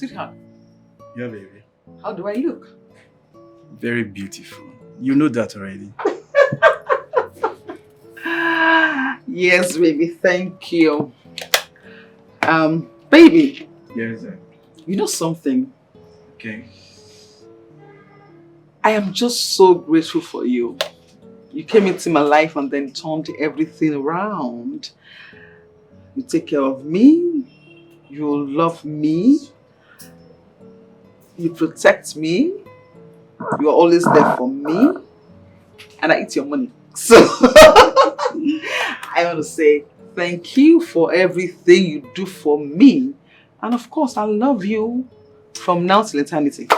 Sweetheart. Yeah, baby. How do I look? Very beautiful. You know that already. Yes, baby. Thank you. Baby. Yes, sir. You know something? Okay. I am just so grateful for you. You came into my life and then turned everything around. You take care of me. You love me. You protect me. You are always there for me. And I eat your money. So, I want to say thank you for everything you do for me. And of course, I love you from now till eternity.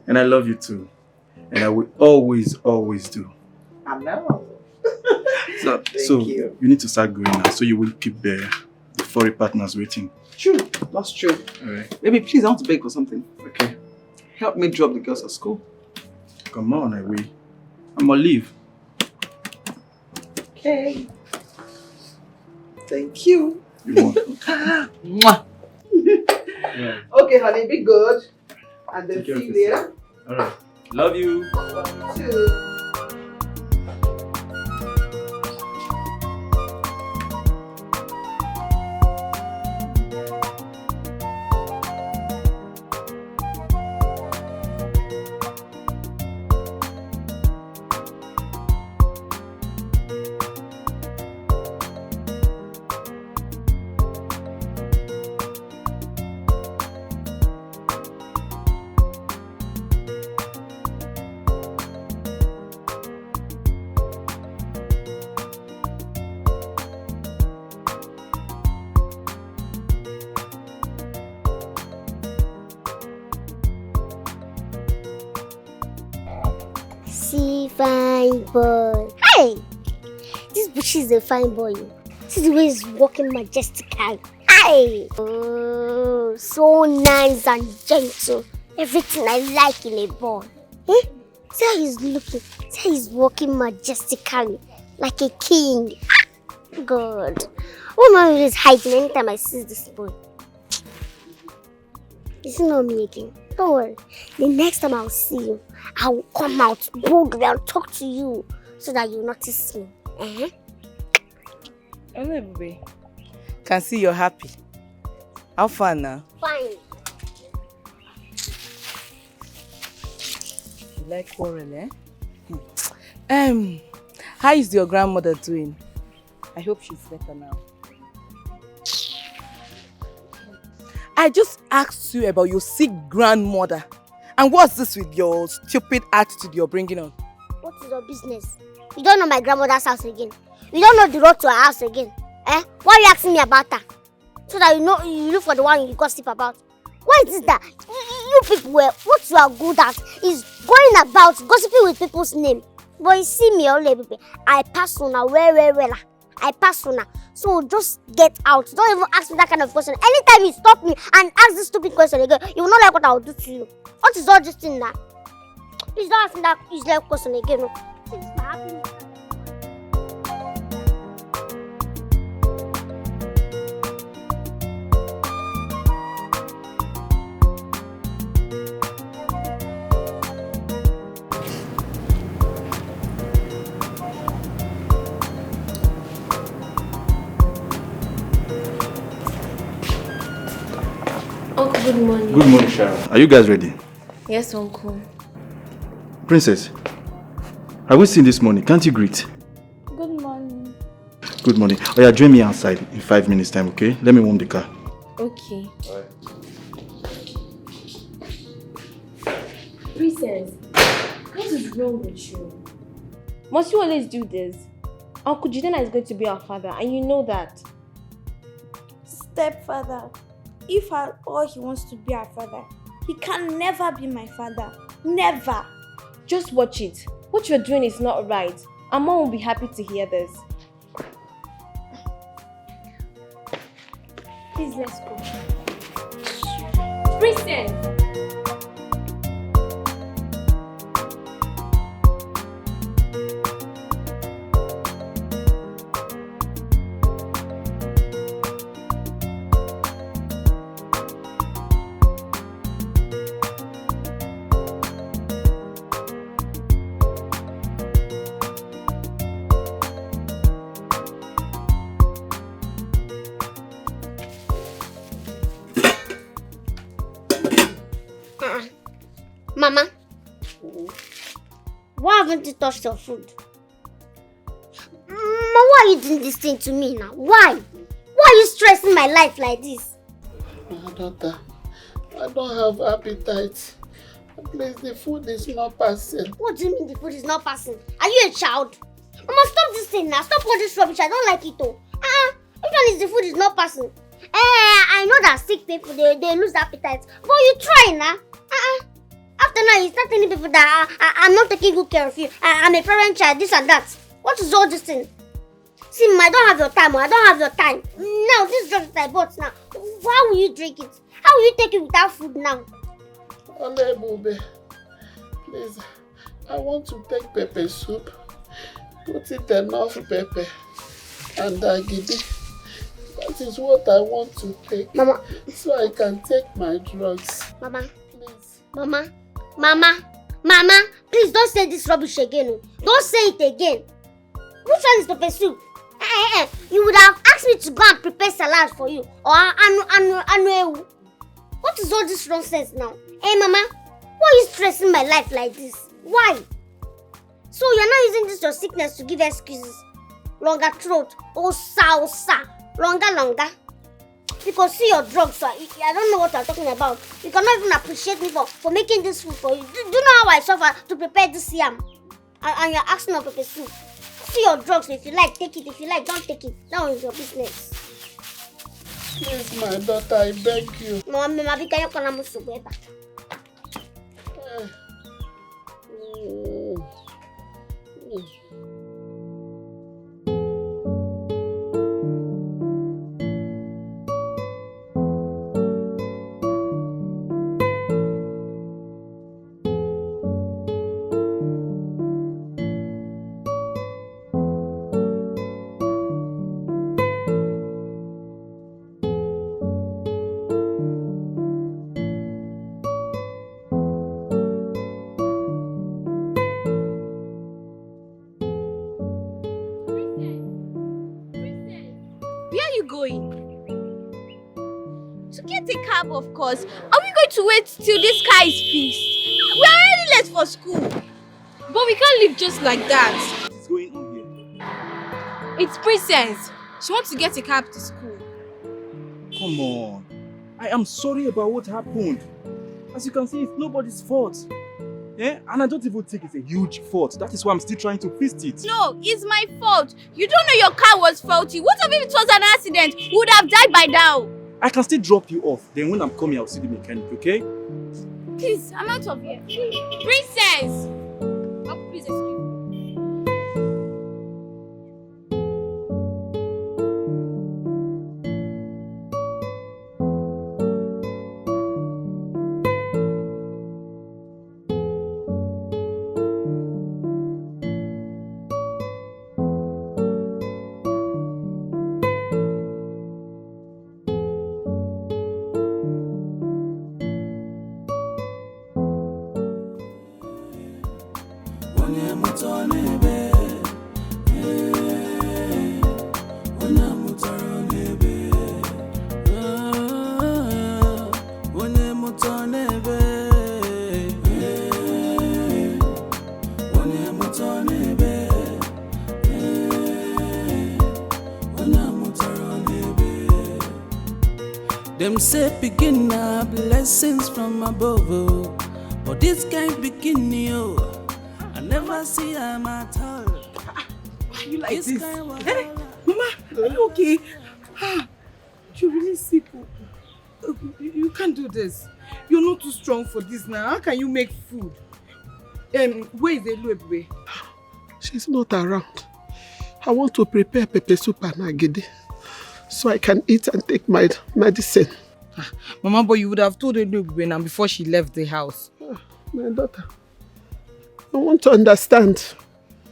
And I love you too. And I will always, always do. I know. So you need to start going now so you will keep the foreign partners waiting. True. That's true. Alright. Baby, please, I want to beg for something. Okay. Help me drop the girls at school. Come on, I will. I'm on leave. Okay. Thank you. You're welcome. Mwah. Yeah. Okay, honey, be good. And then Take care see of you yourself. later. Alright. Love you. Love you too. See, fine boy. Hey! This Bushi is a fine boy. See the way he's walking majestically. Hey! Oh, so nice and gentle. Everything I like in a boy. Eh? See how he's looking. See how he's walking majestically. Like a king. God. What am I always hiding anytime I see this boy? It's not me again. Don't worry. The next time I'll see you, I will come out boldly and talk to you so that you notice me. Oluebube, can see you're happy. How far now? Fine. You like quarrel, eh? How is your grandmother doing? I hope she's better now. I just asked you about your sick grandmother. And what's this with your stupid attitude you're bringing on? What is your business? You don't know my grandmother's house again. You don't know the road to her house again. Eh? Why are you asking me about her? So that you know you look for the one you gossip about. Why is it that you people, what you are good at is going about gossiping with people's name. But you see me, Oluebube, I pass on her well. I pass on her. So just get out. Don't even ask me that kind of question. Anytime you stop me and ask this stupid question again, you will not like what I will do to you. What is all this thing now? Please don't ask me that useless question again. No. It's not happening. Uncle, good morning. Good morning, Sharon. Are you guys ready? Yes, Uncle. Princess, have we seen this morning? Can't you greet? Good morning. Good morning. Oh yeah, join me outside in 5 minutes time, okay? Let me warm the car. Okay. Princess, what is wrong with you? Must you always do this? Uncle Jidena is going to be our father, and you know that. Stepfather. If at all he wants to be our father, he can never be my father. Never. Just watch it. What you're doing is not right. And Mom will be happy to hear this. Please, let's go. Princess! Mama, why haven't you touched your food? Mama, why are you doing this thing to me now? Why? Why are you stressing my life like this? My daughter, I don't have appetite. Please, the food is not passing. What do you mean the food is not passing? Are you a child? Mama, stop this thing now. Stop all this rubbish. I don't like it though. Which one is the food is not passing? I know that sick people, they lose appetite. But you try now. After now, you start telling people that I'm not taking good care of you. I'm a parent child, this and that. What is all this thing? See, I don't have your time. I don't have your time. Now, this drug that I bought now, how will you drink it? How will you take it without food now? Oluebube, please, I want to take pepper soup. Put it enough pepper and agidi. That is what I want to take. Mama. So I can take my drugs. Mama. Please. Mama, please don't say this rubbish again. Don't say it again. Which one is pepper soup? You would have asked me to go and prepare salad for you. Or anu. What is all this nonsense now? Hey, Mama, why are you stressing my life like this? Why? So you're not using this your sickness to give excuses. Longer throat. Osa. Longer. Because see your drugs, so I don't know what you're talking about. You cannot even appreciate me for making this food for you. Do you know how I suffer to prepare this yam? And you're asking for pepper soup. See your drugs, if you like, take it. If you like, don't take it. That one is your business. Please, my daughter, I beg you. Mama, we can't call them soup. Of course. Are we going to wait till this car is fixed? We're already late for school. But we can't leave just like that. What's going on here? It's Princess. She wants to get a cab to school. Come on. I am sorry about what happened. As you can see, it's nobody's fault. And I don't even think it's a huge fault. That is why I'm still trying to fix it. No, it's my fault. You don't know your car was faulty. What if it was an accident? We would have died by now. I can still drop you off. Then when I'm coming, I'll see the mechanic, okay? Please, I'm out of here. Princess! Oh, please excuse me. Them say begin blessings from above, oh. But this can't begin you. I never see them at all. Why are you like this? Mama, are you okay? You're really sick. You can't do this. You're not too strong for this now. How can you make food? Where is Oluebube? She's not around. I want to prepare pepper soup and agidi so I can eat and take my medicine. Mama, but you would have told Oluebube now before she left the house. My daughter, I want to understand.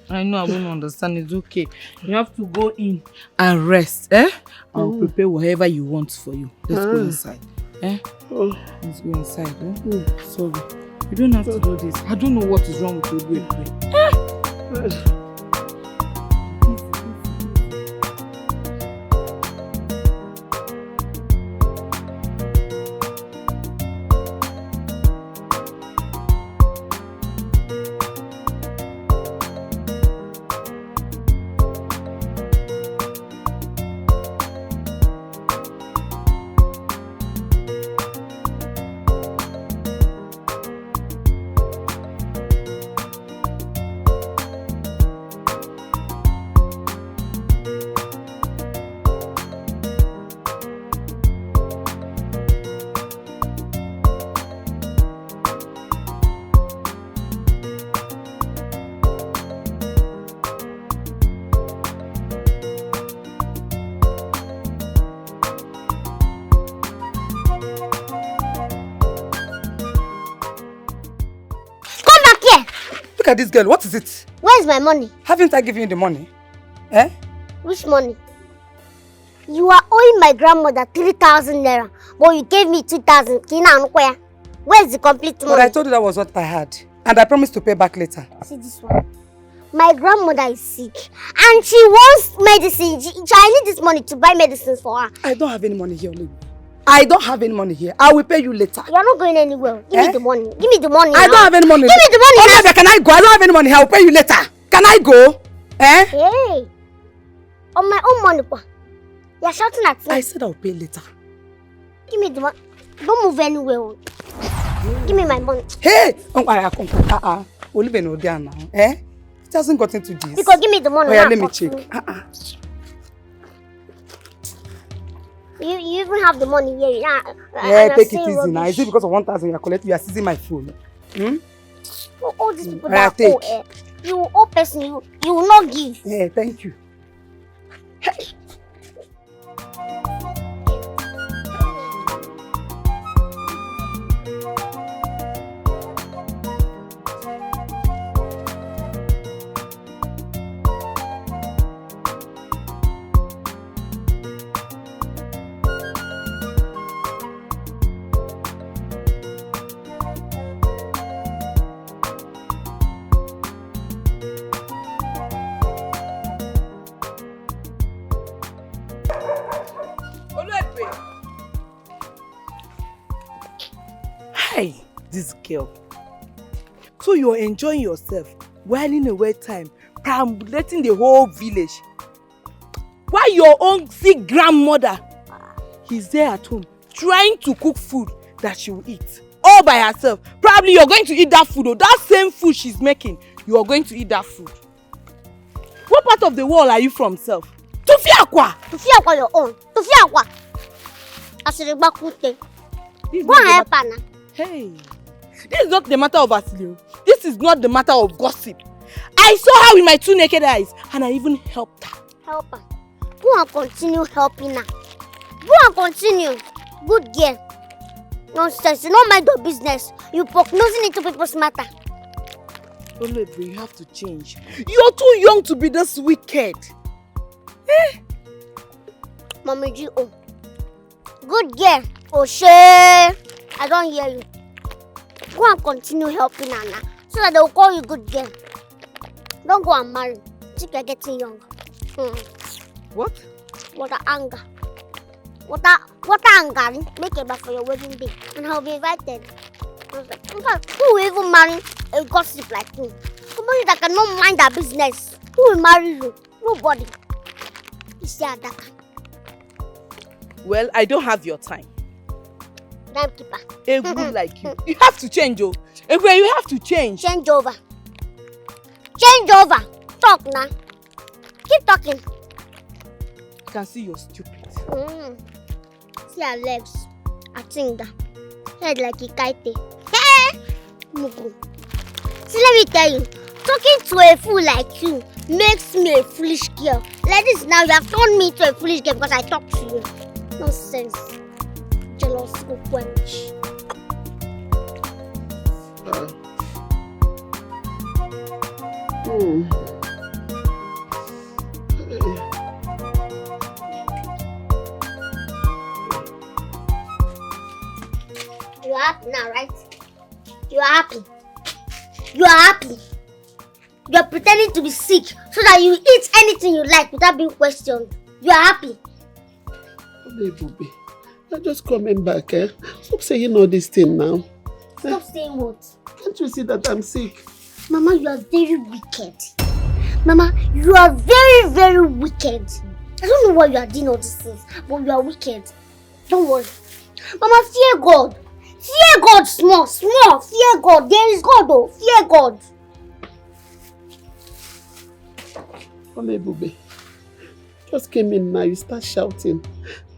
I know I won't understand. It's okay. You have to go in and rest. I'll prepare whatever you want for you. Let's go inside. Let's go inside. Sorry. You don't have to do this. I don't know what is wrong with Oluebube. at this girl. What is it? Where's my money? Haven't I given you the money? Eh? Which money? You are owing my grandmother 3,000 naira, but you gave me 2,000. Where's the complete money? But I told you that was what I had. And I promised to pay back later. See this one. My grandmother is sick and she wants medicine. I need this money to buy medicines for her. I don't have any money here, Oluebube. I don't have any money here. I will pay you later. You're not going anywhere. Give me the money. Give me the money. I don't have any money. Give me the money. Oluebube, can I go? I don't have any money here. I will pay you later. Can I go? Eh? Hey. On my own money. You're shouting at me. I said I will pay later. Give me the money. Don't move anywhere. Give me my money. Hey! Oluebube no there now. Eh? It hasn't gotten to this. Because give me the money. Oh, yeah, let me check. You even have the money here. Yeah, take it easy now. Is it because of 1,000 you're collecting? You are seizing my phone. All these people that owe, you owe person, you will not give. Yeah, thank you. Hey. Hey, this girl. So you're enjoying yourself, whiling away time, perambulating the whole village. While your own sick grandmother is there at home, trying to cook food that she will eat. All by herself. Probably you're going to eat that food, or that same food she's making, you are going to eat that food. What part of the world are you from, self? Tufiakwa! Tufiakwa your own. Tufiakwa. Asiriba kute. Go and help her now. Hey, this is not the matter of Asilio. This is not the matter of gossip. I saw her with my 2 naked eyes and I even helped her. Help her. Go and continue helping her. Go and continue. Good girl. Nonsense. You don't mind your business. You poke nosing into people's matter. Oluebube, you have to change. You're too young to be this wicked. Eh? Mommy G, oh. Good girl. Oh, shit. I don't hear you. Go and continue helping her now, so that they will call you good girl. Don't go and marry. Think you're getting young. What? Water anger. Water anger. Make it back for your wedding day. And I'll be invited. In fact, who will even marry a gossip like you? Somebody that cannot mind their business. Who will marry you? Nobody. You see that. Well, I don't have your time. Timekeeper. A good like you. You have to change, oh. Egwe, you have to change. Change over. Change over. Talk now. Keep talking. I can see you're stupid. See her legs. I think that. Head like a kite. Hey! Mugu. See, let me tell you. Talking to a fool like you makes me a foolish girl. Like this now, you have turned me to a foolish girl because I talk to you. Nonsense. Jealous go quench. You are happy now, right? You are happy. You are happy. You are pretending to be sick so that you eat anything you like without being questioned. You are happy. EBUBE, you're just coming back, eh? Stop saying all this thing now. Stop saying what? Can't you see that I'm sick? Mama, you are very wicked. Mama, you are very, very wicked. I don't know why you are doing all these things, but you are wicked. Don't worry. Mama, fear God. Fear God small. Fear God. There is God though. Fear God. EBUBE, just came in now, you start shouting.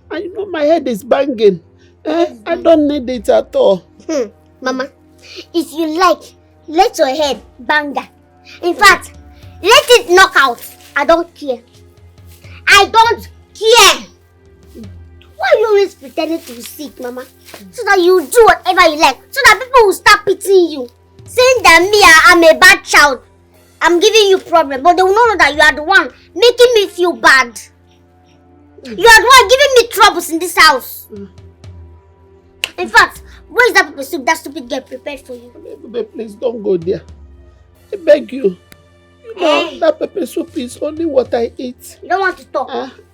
I know my head is banging. I don't need it at all. Mama, if you like, let your head bang that. In fact, let it knock out. I don't care. I don't care. Why are you always pretending to be sick, Mama? So that you do whatever you like. So that people will start pitying you. saying that me, I'm a bad child. I'm giving you problem, but they will not know that you are the one making me feel bad. You are the one giving me troubles in this house. In fact, where is that pepper soup that stupid girl prepared for you? EBUBE, please don't go there. I beg you. You know, that pepper soup is only what I eat. You don't want to talk.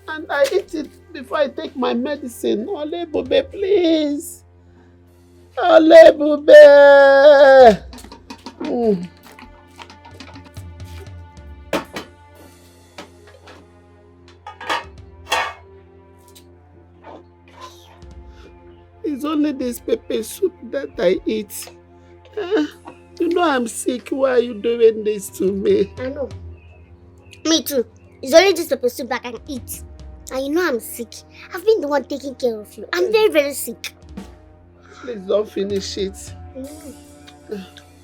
And I eat it before I take my medicine. Oluebube, please. Oluebube. It's only this pepper soup that I eat. You know I'm sick. Why are you doing this to me? I know. Me too. It's only this pepper soup that I can eat. And you know I'm sick. I've been the one taking care of you. I'm very, very sick. Please don't finish it.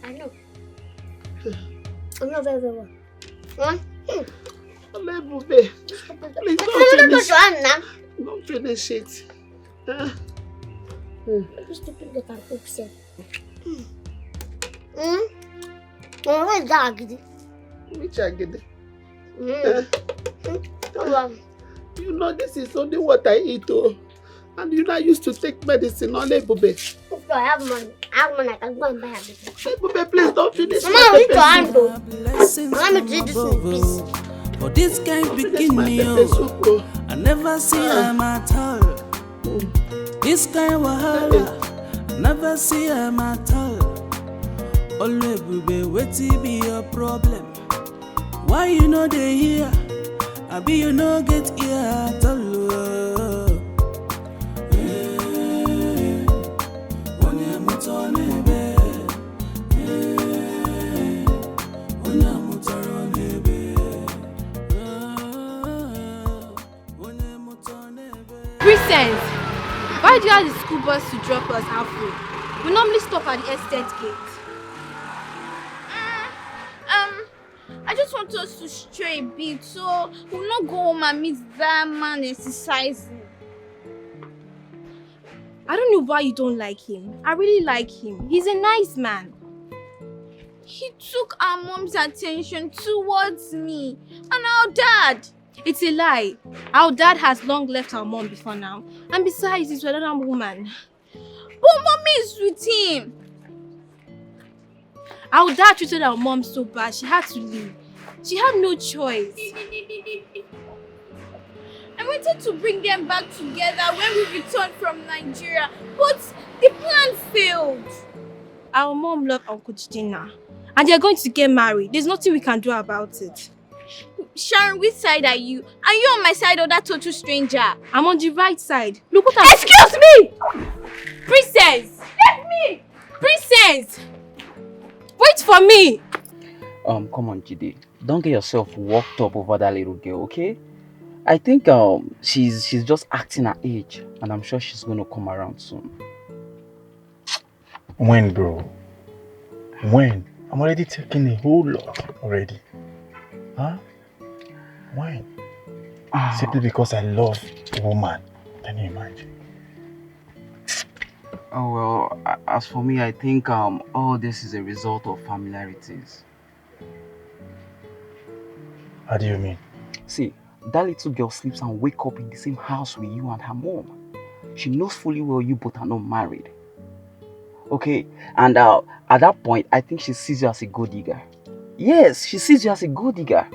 I know. I know very, very well. Oluebube, please don't finish it. Don't finish it. This stupid girl can cook self. Where is that agidi? Which agidi? Oh, you know this is only what I eat, oh. And you know I used to take medicine, Oluebube. If I have money, I can go and buy everything. Oluebube, please don't finish Mama, we need to my handle. Blessings Let me from do this in peace. above. For this kind beginning, I never see him at all. This kind wahala, I never see him at all. Oluebube, wetin be your problem? Why you know they here? Abi you no get here at all. Princess, why do you have the school bus to drop us halfway? We normally stop at the estate gate. I just want us to stray a bit, so we'll not go home and meet that man exercising. I don't know why you don't like him. I really like him. He's a nice man. He took our mom's attention towards me and our dad. It's a lie. Our dad has long left our mom before now. And besides, he's with another woman. But mommy is with him. Our dad treated our mom so bad, she had to leave. She had no choice. I wanted to bring them back together when we returned from Nigeria, but the plan failed. Our mom loved Uncle Jidena, and they're going to get married. There's nothing we can do about it. Sharon, which side are you? Are you on my side or that total stranger? I'm on the right side. Look what I'm— Excuse me! Princess! Let me! Princess! Wait for me! Come on, Jide. Don't get yourself worked up over that little girl, okay? I think she's just acting her age, and I'm sure she's gonna come around soon. When, bro? When? I'm already taking a whole lot already. Huh? When? Simply because I love a woman. Can you imagine? Oh well, as for me, I think all this is a result of familiarities. How do you mean? See, that little girl sleeps and wakes up in the same house with you and her mom. She knows fully well you both are not married. Okay, and at that point, I think she sees you as a gold digger. Yes, she sees you as a gold digger.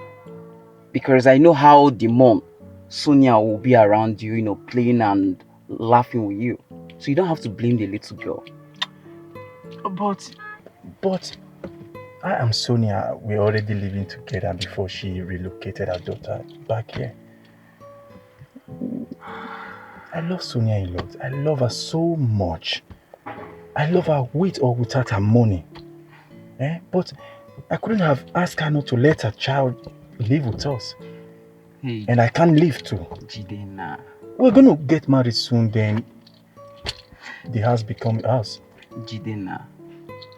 Because I know how the mom, Sonia, will be around you, you know, playing and laughing with you. So you don't have to blame the little girl. But I and Sonia, we're already living together before she relocated her daughter back here. I love Sonia a lot. I love her so much. I love her with or without her money. But I couldn't have asked her not to let her child live with us. Hey, and I can't live too. Jidena. We're going to get married soon, then the house becomes ours. Jidena,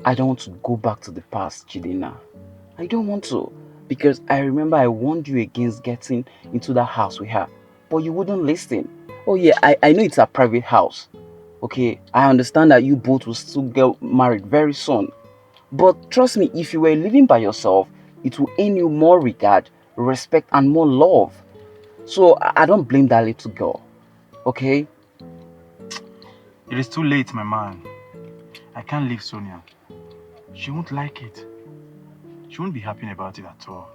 I don't want to go back to the past, Jidena. I don't want to. Because I remember I warned you against getting into that house with her. But you wouldn't listen. Oh yeah, I know it's a private house. Okay, I understand that you both will still get married very soon. But trust me, if you were living by yourself, it will earn you more regard, respect, and more love. So I don't blame that little girl, okay? It is too late, my man. I can't leave Sonia. She won't like it. She won't be happy about it at all.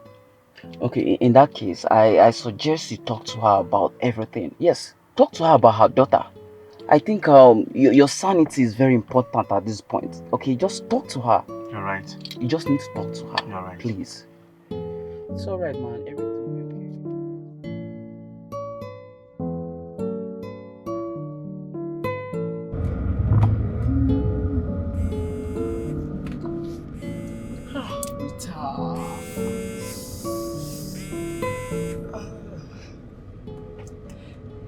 Okay, in that case, I suggest you talk to her about everything. Yes, talk to her about her daughter. I think your sanity is very important at this point. Okay, just talk to her. You're right. You just need to talk to her. You're right. Please. It's alright, man. Everything will be okay.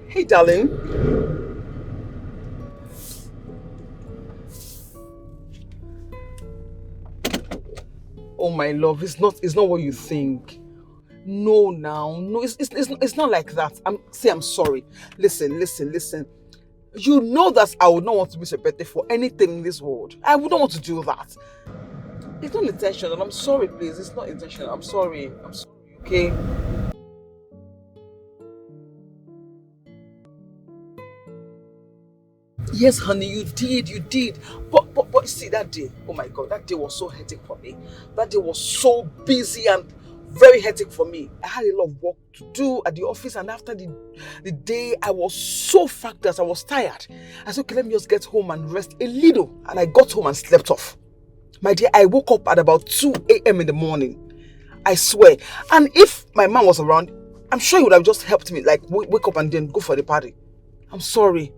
Hey, darling. Oh, my love, it's not what you think. No, now, no, it's not like that. I'm sorry. Listen. You know that I would not want to miss your birthday for anything in this world. I would not want to do that. It's not intentional. I'm sorry, please. It's not intentional. I'm sorry, okay? Yes, honey, you did. But you see, that day, oh my God, that day was so hectic for me. That day was so busy and very hectic for me. I had a lot of work to do at the office, and after the day, I was so fagged that I was tired. I said, okay, let me just get home and rest a little. And I got home and slept off. My dear, I woke up at about 2 a.m. in the morning. I swear. And if my mom was around, I'm sure he would have just helped me, like wake up and then go for the party. I'm sorry.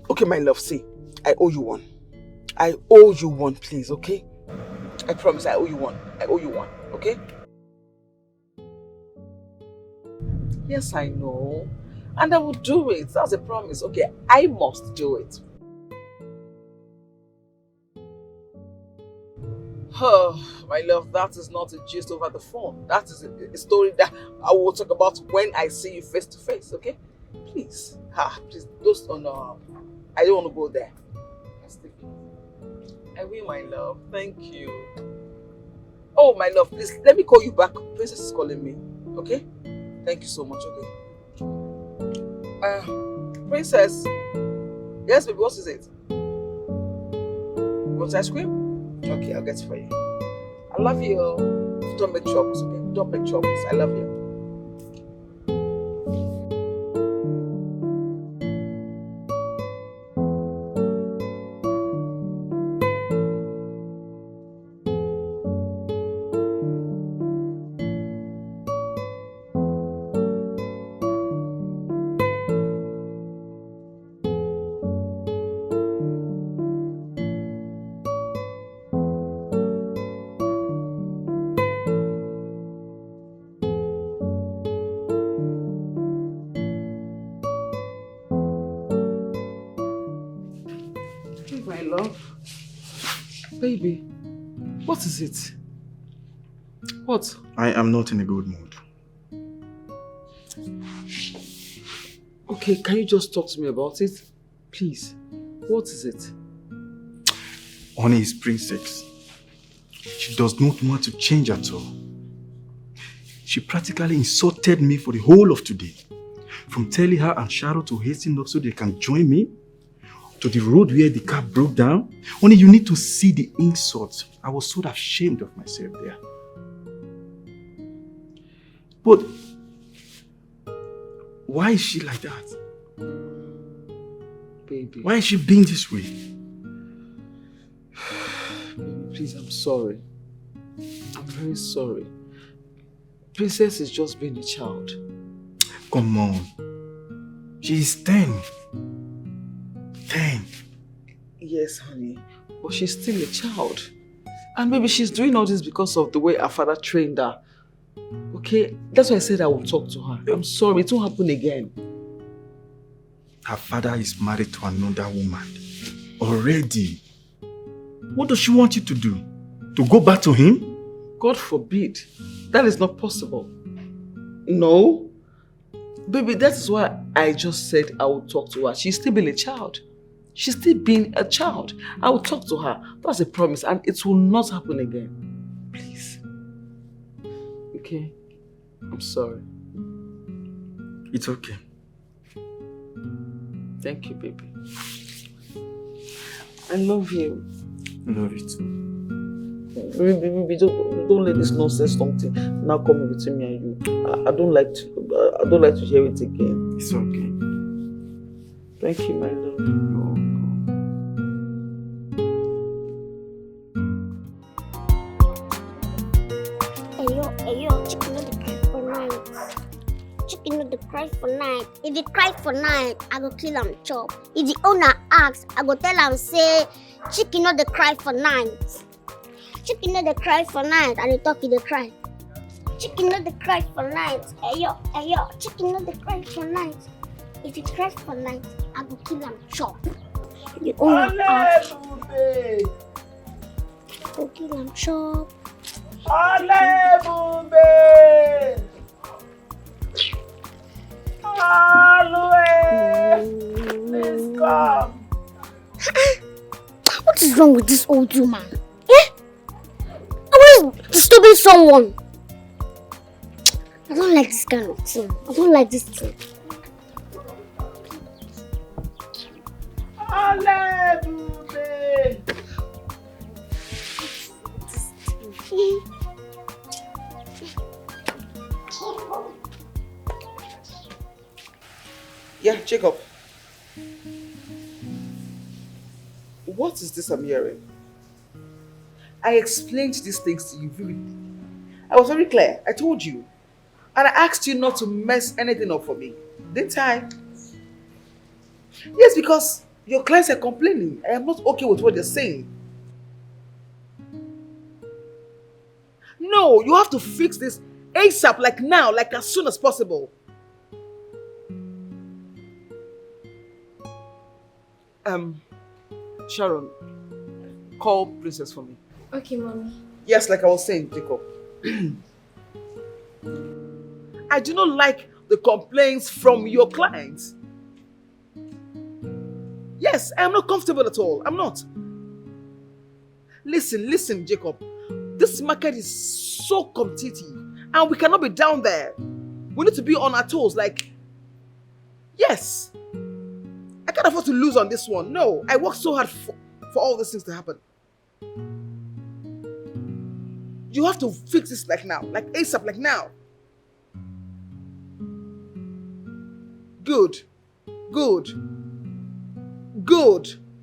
Okay, my love, see, I owe you one. I owe you one, please, okay? I promise I owe you one. Okay? Yes, I know. And I will do it. That's a promise. Okay, I must do it. Oh, my love, that is not a gist over the phone. That is a story that I will talk about when I see you face to face, okay? Please. Please, those I don't want to go there. I will, my love. Thank you. Oh, my love, please, let me call you back. Princess is calling me, okay? Thank you so much, okay? Princess. Yes, baby, what is it? You want ice cream? Okay, I'll get it for you. I love you. Don't make troubles, okay? Don't make troubles. I love you. My love. Baby, what is it? What? I am not in a good mood. Okay, can you just talk to me about it? Please. What is it? Honey is Princess. She does not want to change at all. She practically insulted me for the whole of today. From telling her and Shadow to hasten up so they can join me, to the road where the car broke down. Only you need to see the insult. I was so ashamed of myself there. But why is she like that? Baby. Why is she being this way? Baby, please, I'm sorry. I'm very sorry. Princess is just being a child. Come on. She is 10. 10. Yes, honey. But she's still a child. And maybe she's doing all this because of the way her father trained her. Okay? That's why I said I will talk to her. I'm sorry, it won't happen again. Her father is married to another woman. Already. What does she want you to do? To go back to him? God forbid. That is not possible. No. Baby, that is why I just said I will talk to her. She's still being a child. She's still being a child. I will talk to her. That's a promise, and it will not happen again. Please. Okay? I'm sorry. It's okay. Thank you, baby. I love you. Love you too. Baby, don't let this nonsense something now come between me and you. I don't like to hear it again. It's okay. Thank you, my love. Hey yo, chicken no dey cry for night. Chicken no dey cry for night. If he cry for night, I go kill am chop. If the owner ask, I go tell am say chicken no dey cry for night. Chicken no dey cry for night, and the turkey dey cry. Chicken no dey cry for night. Hey yo, chicken no dey cry for night. If he cry for night, I go kill am chop. The owner ask, I go kill am chop. Oluebube! Please come. What is wrong with this old woman? Always disturbing someone. I don't like this kind of thing. I don't like this thing. Oluebube! Yeah, Jacob. What is this I'm hearing? I explained these things to you vividly. I was very clear. I told you. And I asked you not to mess anything up for me. Didn't I? Yes, because your clients are complaining. I am not okay with what they're saying. No, you have to fix this ASAP, like now, like as soon as possible. Sharon, call Princess for me. Okay, mommy. Yes, like I was saying, Jacob. I do not like the complaints from your clients. Yes, I am not comfortable at all. I'm not. Listen, Jacob. This market is so competitive and we cannot be down there. We need to be on our toes, like, yes. I can't afford to lose on this one. No, I worked so hard for all these things to happen. You have to fix this like now, like ASAP, like now. Good.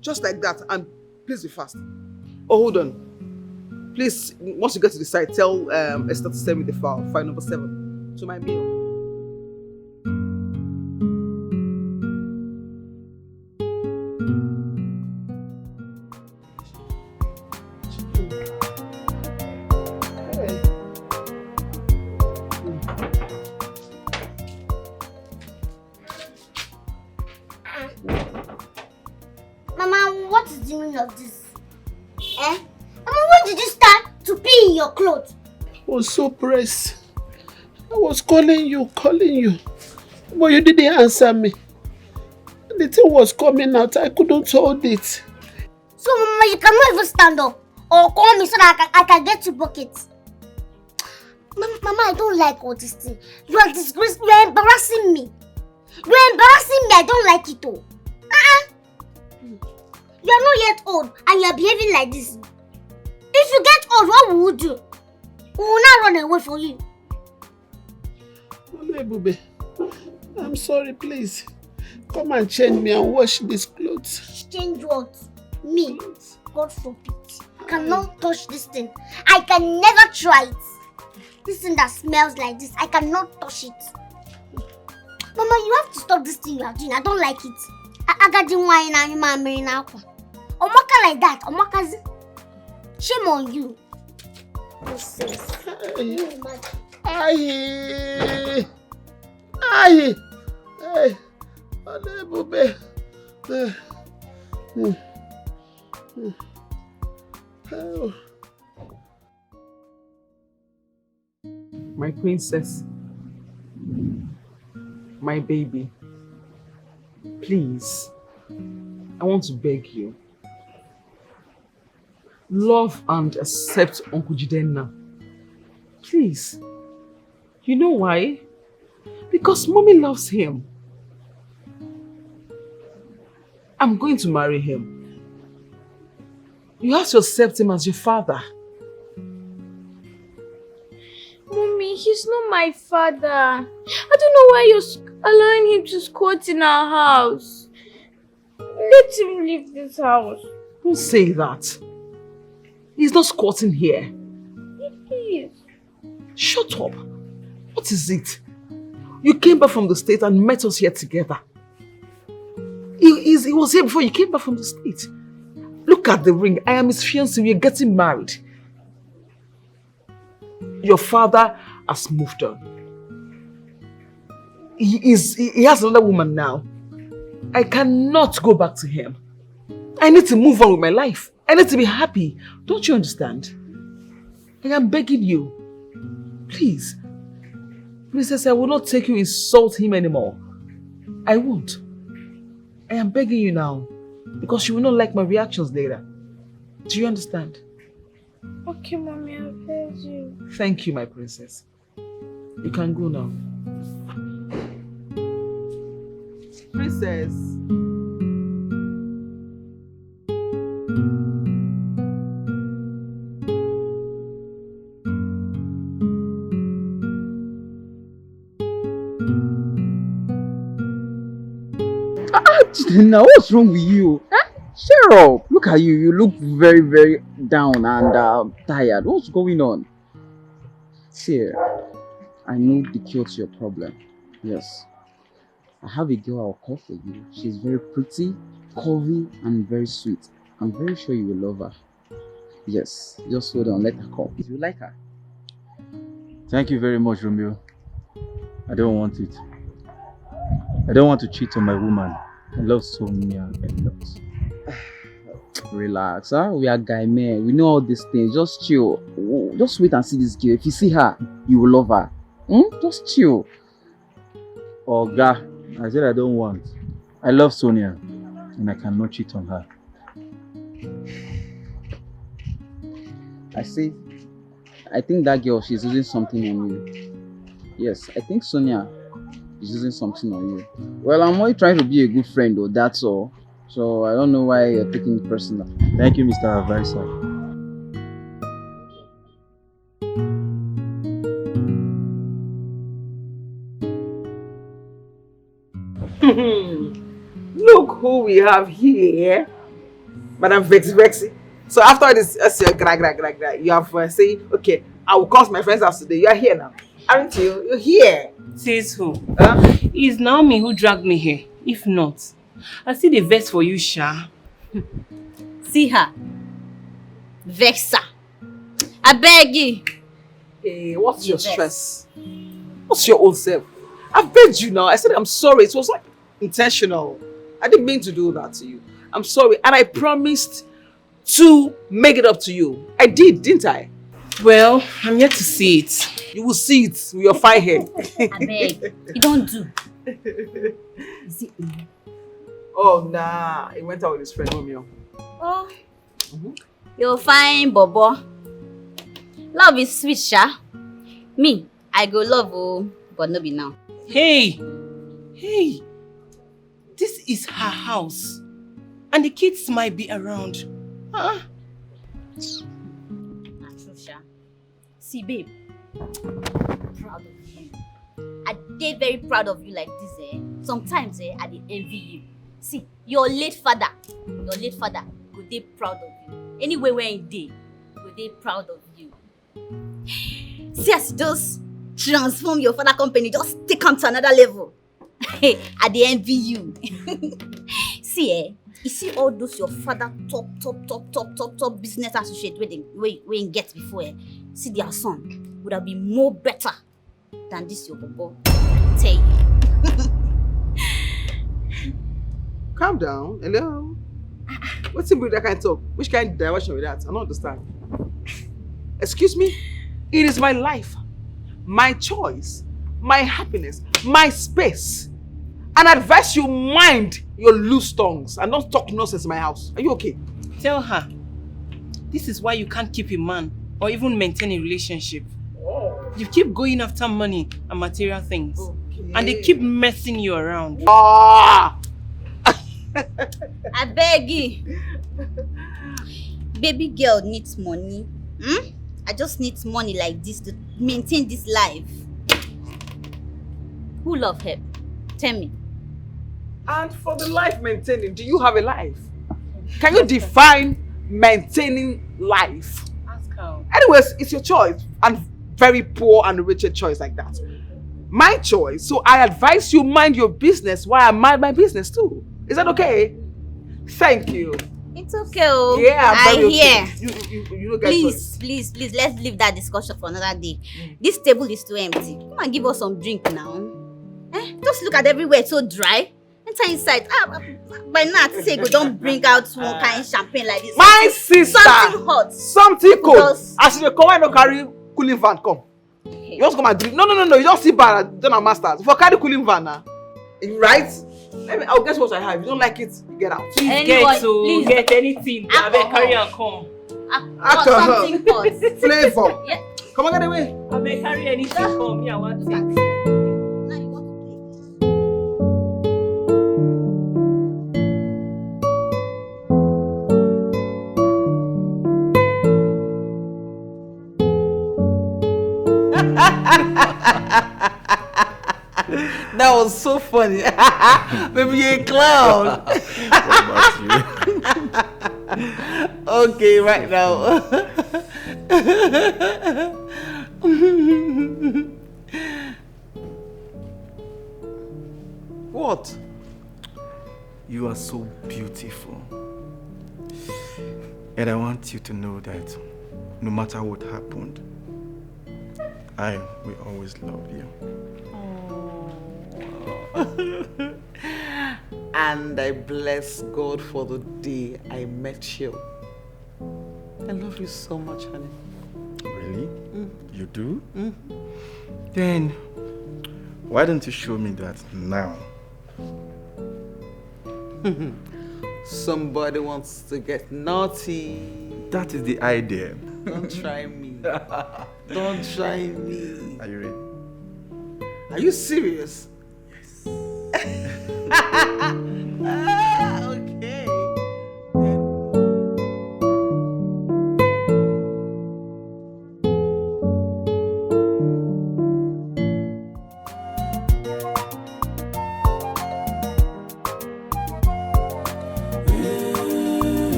Just like that, and please be fast. Oh, hold on. Please, once you get to the site, tell Esther to send me the file number 7, to my mail. Mama, what is the meaning of this? Mama, when did you start to pee in your clothes? I was so pressed. I was calling you, but you didn't answer me. The thing was coming out, I couldn't hold it. So, Mama, you cannot even stand up or call me so that I can get you buckets. Mama, I don't like all this thing. You are disgracing. You are embarrassing me. I don't like it all. You are not yet old and you are behaving like this. If you get old, what will you do? We will not run away from you. Oluebube, I'm sorry, please. Come and change me and wash these clothes. Change what? Me? God forbid. I cannot touch this thing. I can never try it. This thing that smells like this, I cannot touch it. Mama, you have to stop this thing you are doing. I don't like it. I got you wine and you marry now. Omaka like that. Omaka's. Shame on you. Aye. Oluebube. My princess, my baby, please, I want to beg you. Love and accept Uncle Jidenna. Please. You know why? Because mommy loves him. I'm going to marry him. You have to accept him as your father. Mommy, he's not my father. I don't know why you're allowing him to squat in our house. Let him leave this house. Don't say that. He's not squatting here. He is. Shut up. What is it? You came back from the States and met us here together. He was here before you came back from the States. Look at the ring. I am his fiancé. We are getting married. Your father has moved on. He has another woman now. I cannot go back to him. I need to move on with my life. I need to be happy. Don't you understand? I am begging you. Please. Princess, I will not take you insult him anymore. I won't. I am begging you now. Because you will not like my reactions later. Do you understand? Okay, Mommy, I'll beg you. Thank you, my princess. You can go now. Princess. Now what's wrong with you? Cheer up. Look at you. You look very, very down and tired. What's going on? See, I know the cure to your problem. Yes. I have a girl I'll call for you. She's very pretty, curvy, and very sweet. I'm very sure you will love her. Yes. Just hold on. Let her come. If you like her. Thank you very much, Romeo. I don't want it. I don't want to cheat on my woman. I love Sonia a lot. Relax, huh? We are guy men. We know all these things. Just chill. Just wait and see this girl. If you see her, you will love her. Just chill. Oh, God. I said I don't want. I love Sonia. And I cannot cheat on her. I think that girl, she's using something on you. Yes, I think Sonia is using something on you. Well, I'm only trying to be a good friend though, that's all. So I don't know why you're taking it personal. Thank you, Mr. Advisor. Look who we have here. Madam Vexy. So after this, you have saying, okay, I will call my friend's house today. You are here now. Aren't you? You're here. Says who? It's Naomi who dragged me here. If not, I see the vex for you, Sha. See her. Vexa. I beg you. Hey, what's your stress? What's your own self? I begged you now. I said I'm sorry. It was like intentional. I didn't mean to do that to you. I'm sorry. And I promised to make it up to you. I did, didn't I? Well, I'm yet to see it. You will see it with your fine hair. I beg. You don't do. Is it me? Oh, nah. He went out with his friend, Romeo. Oh. You're fine, Bobo. Love is sweet, Sha. Me, I go love, but no be now. Hey. This is her house. And the kids might be around. Not true, Sha. See, babe. Proud of you. I'm very proud of you like this, eh? Sometimes, I dey envy you. See, your late father go dey proud of you. Anyway, where he dey, go dey proud of you. See as you just transform your father company, just take him to another level. I dey envy you. See, you see all those your father top business associate where he get before, see their son would have been more better than this your bobo. Tell you. Calm down. Hello. What's in that kind of talk? Which kind of direction with that? I don't understand. Excuse me? It is my life, my choice, my happiness, my space. And I advise you mind your loose tongues and don't talk nonsense in my house. Are you okay? Tell her, this is why you can't keep a man or even maintain a relationship. Oh. You keep going after money and material things. Okay. And they keep messing you around. Ah! I beg you. Baby girl needs money. I just need money like this to maintain this life. Who love her? Tell me. And for the life maintaining, do you have a life? Can you define maintaining life? Ask her. Anyways, it's your choice. And very poor and wretched choice like that. My choice. So I advise you mind your business while I mind my business too. Is that okay? Thank you. It's okay. Oh. Yeah, I hear. Okay. You don't get choice. Please, let's leave that discussion for another day. This table is too empty. Come and give us some drink now. Just look at everywhere, it's so dry. Enter inside. By now, say go don't bring out one kind of champagne like this. My sister. Something hot. Something cold. As you come, I don't carry cooling van. Come. You just come and drink. No. You don't see bar. Don't have masters. For carry cooling van now. Right? I'll guess what I have. If you don't like it, you get out. Please get anything. I beg carry and come. Something hot. Flavor. Yeah. Come on, get away. I beg carry anything. Come here. I want it. That was so funny. Baby, you're a clown. Okay, right now. What? You are so beautiful. And I want you to know that no matter what happened, I will always love you. And I bless God for the day I met you. I love you so much, honey. Really? You do? Then, why don't you show me that now? Somebody wants to get naughty. That is the idea. Don't try me. Don't try me. Are you ready? Are you serious? Yes. Okay.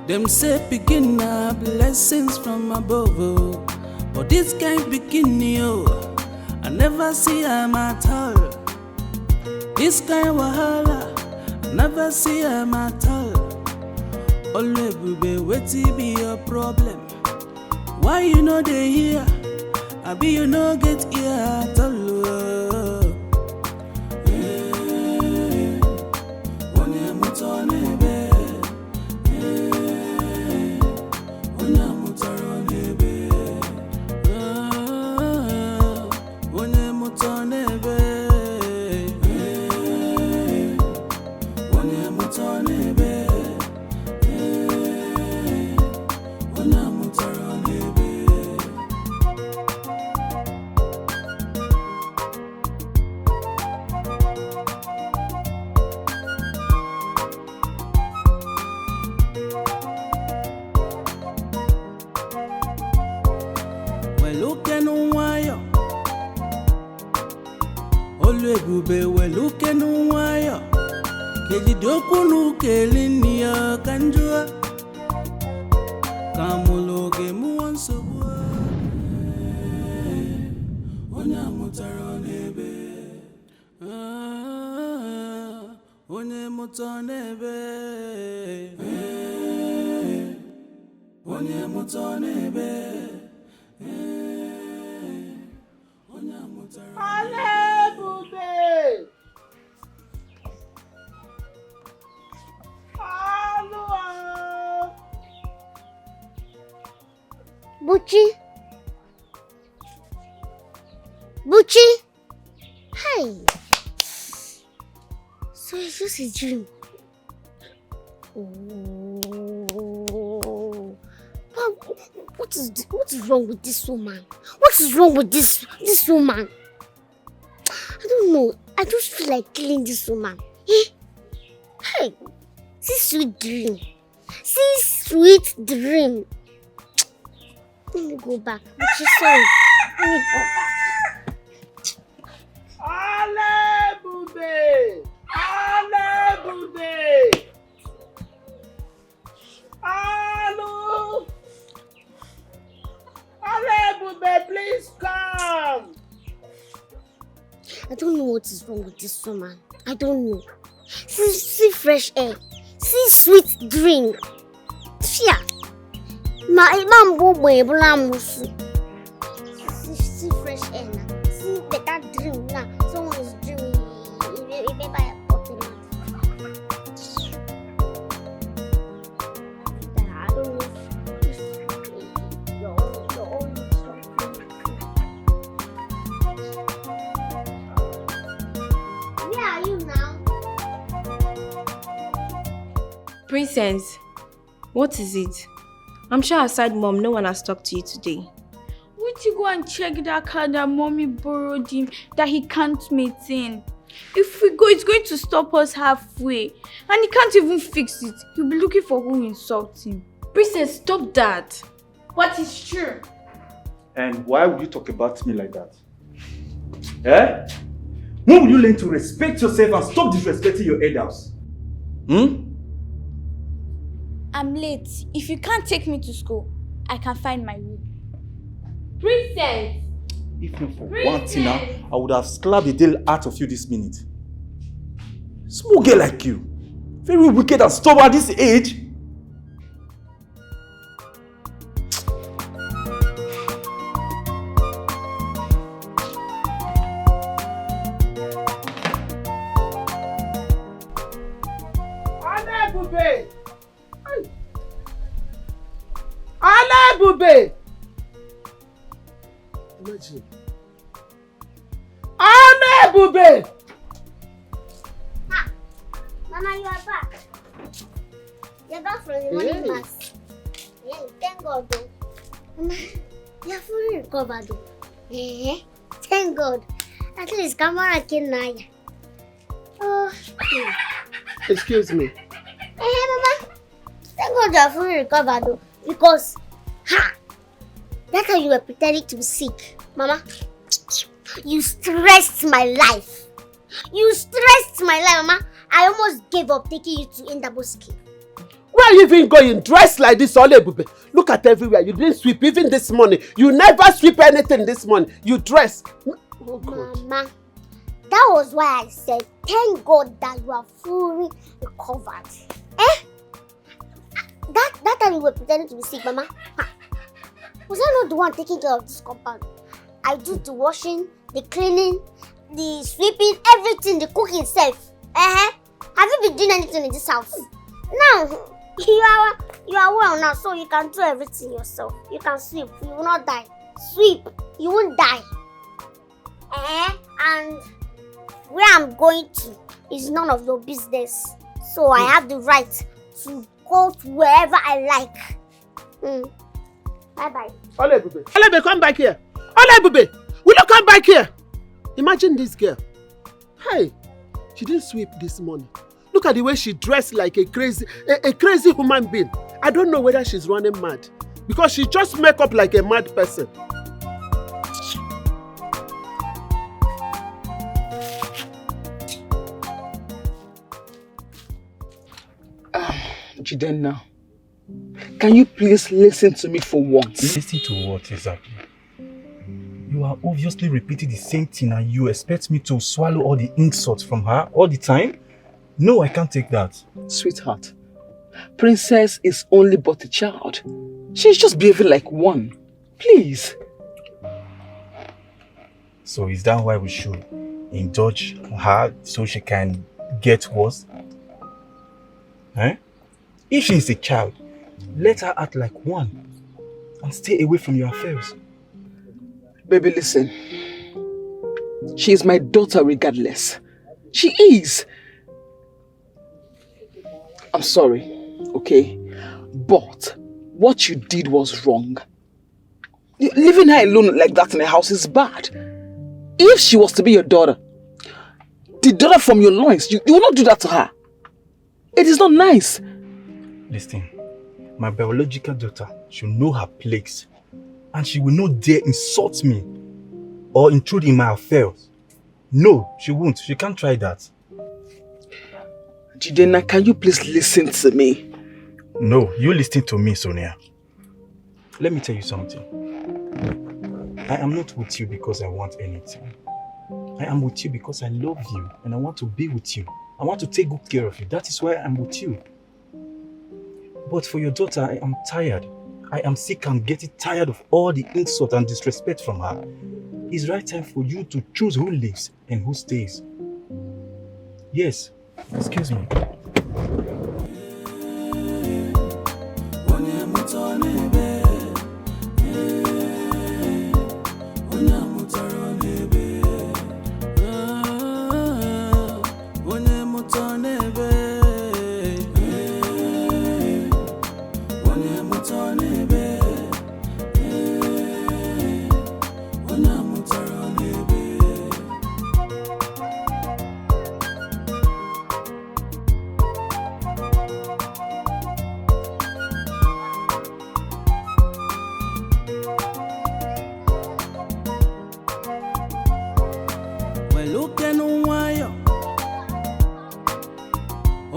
Them say beginner blessings from above, oh. But this can't begin you. I never see him at all. This kind of wahala, I never see him at all. Oluebube, wetin be your problem? Why you know they here? I be you no get here at all. Oluebube weluke n'nwayo kejidokunu kelini ya kanjua kamuloge muwa nsogbu onye amụtara n'ebe onye mụta n'ebe Oluebube! Buchi? Buchi? Hey! So it's just a dream. Oh. But what is wrong with this woman? What is wrong with this woman? I don't know. I just feel like killing this woman. Hey! See sweet dream. See sweet dream. Let me go back. Buchi, sorry. Let me go back. Oluebube! Oluebube! Oluebube, please come! I don't know what is wrong with this woman. I don't know. See fresh air. See sweet drink. Fia. See fresh air now. See better dream now. Someone is dreaming. Remember I don't know. Where are you now? Princess, what is it? I'm sure aside mom, no one has talked to you today. Would you go and check that car that mommy borrowed him that he can't maintain? If we go, it's going to stop us halfway. And he can't even fix it. He'll be looking for who insults him. Princess, stop that. But it's true. And why would you talk about me like that? Eh? When will you learn to respect yourself and stop disrespecting your elders? I'm late. If you can't take me to school, I can find my way. Princess! If not for one thing now, I would have slapped the deal out of you this minute. Small girl like you. Very wicked and stubborn at this age. Oluebube! Oluebube! Imagine. Oluebube! Mama, you are back. You're back from the morning mass. Yeah, thank God though. Mama, you're fully recovered though. Thank God. At least Kamara came now. Oh. Excuse me. Mama. Thank God you're fully recovered though. Because, that time you were pretending to be sick. Mama, you stressed my life. You stressed my life, Mama. I almost gave up taking you to Indaboski. Where are you even going? Dressed like this, Oluebube. Look at everywhere. You didn't sweep even this morning. You never sweep anything this morning. You dress. Oh, God. Mama, that was why I said, thank God that you are fully recovered. That time you were pretending to be sick, Mama. Was I not the one taking care of this compound? I do the washing, the cleaning, the sweeping, everything, the cooking self. Have you been doing anything in this house? Now, you are well now, so you can do everything yourself. You can sweep, you will not die. Sweep, you won't die. And where I'm going to is none of your business. So I have the right to go to wherever I like. Bye-bye. Oluebube. Oluebube, come back here. Oluebube, will you come back here? Imagine this girl. Hey, she didn't sweep this morning. Look at the way she dressed like a crazy human being. I don't know whether she's running mad. Because she just make up like a mad person. Jidenna, can you please listen to me for once? Listen to what exactly? You are obviously repeating the same thing and you expect me to swallow all the insults from her all the time? No, I can't take that. Sweetheart, Princess is only but a child. She's just behaving like one. Please. So is that why we should indulge her so she can get worse? Eh? If she is a child, let her act like one and stay away from your affairs. Baby, listen. She is my daughter regardless. She is. I'm sorry, okay? But what you did was wrong. Leaving her alone like that in the house is bad. If she was to be your daughter, the daughter from your loins, you will not do that to her. It is not nice. Listen, my biological daughter should know her place, and she will not dare insult me or intrude in my affairs. No, she won't. She can't try that. Jidena, can you please listen to me? No, you listen to me, Sonia. Let me tell you something. I am not with you because I want anything. I am with you because I love you and I want to be with you. I want to take good care of you. That is why I'm with you. But for your daughter, I am tired. I am sick and getting tired of all the insult and disrespect from her. It's right time for you to choose who lives and who stays. Yes, excuse me.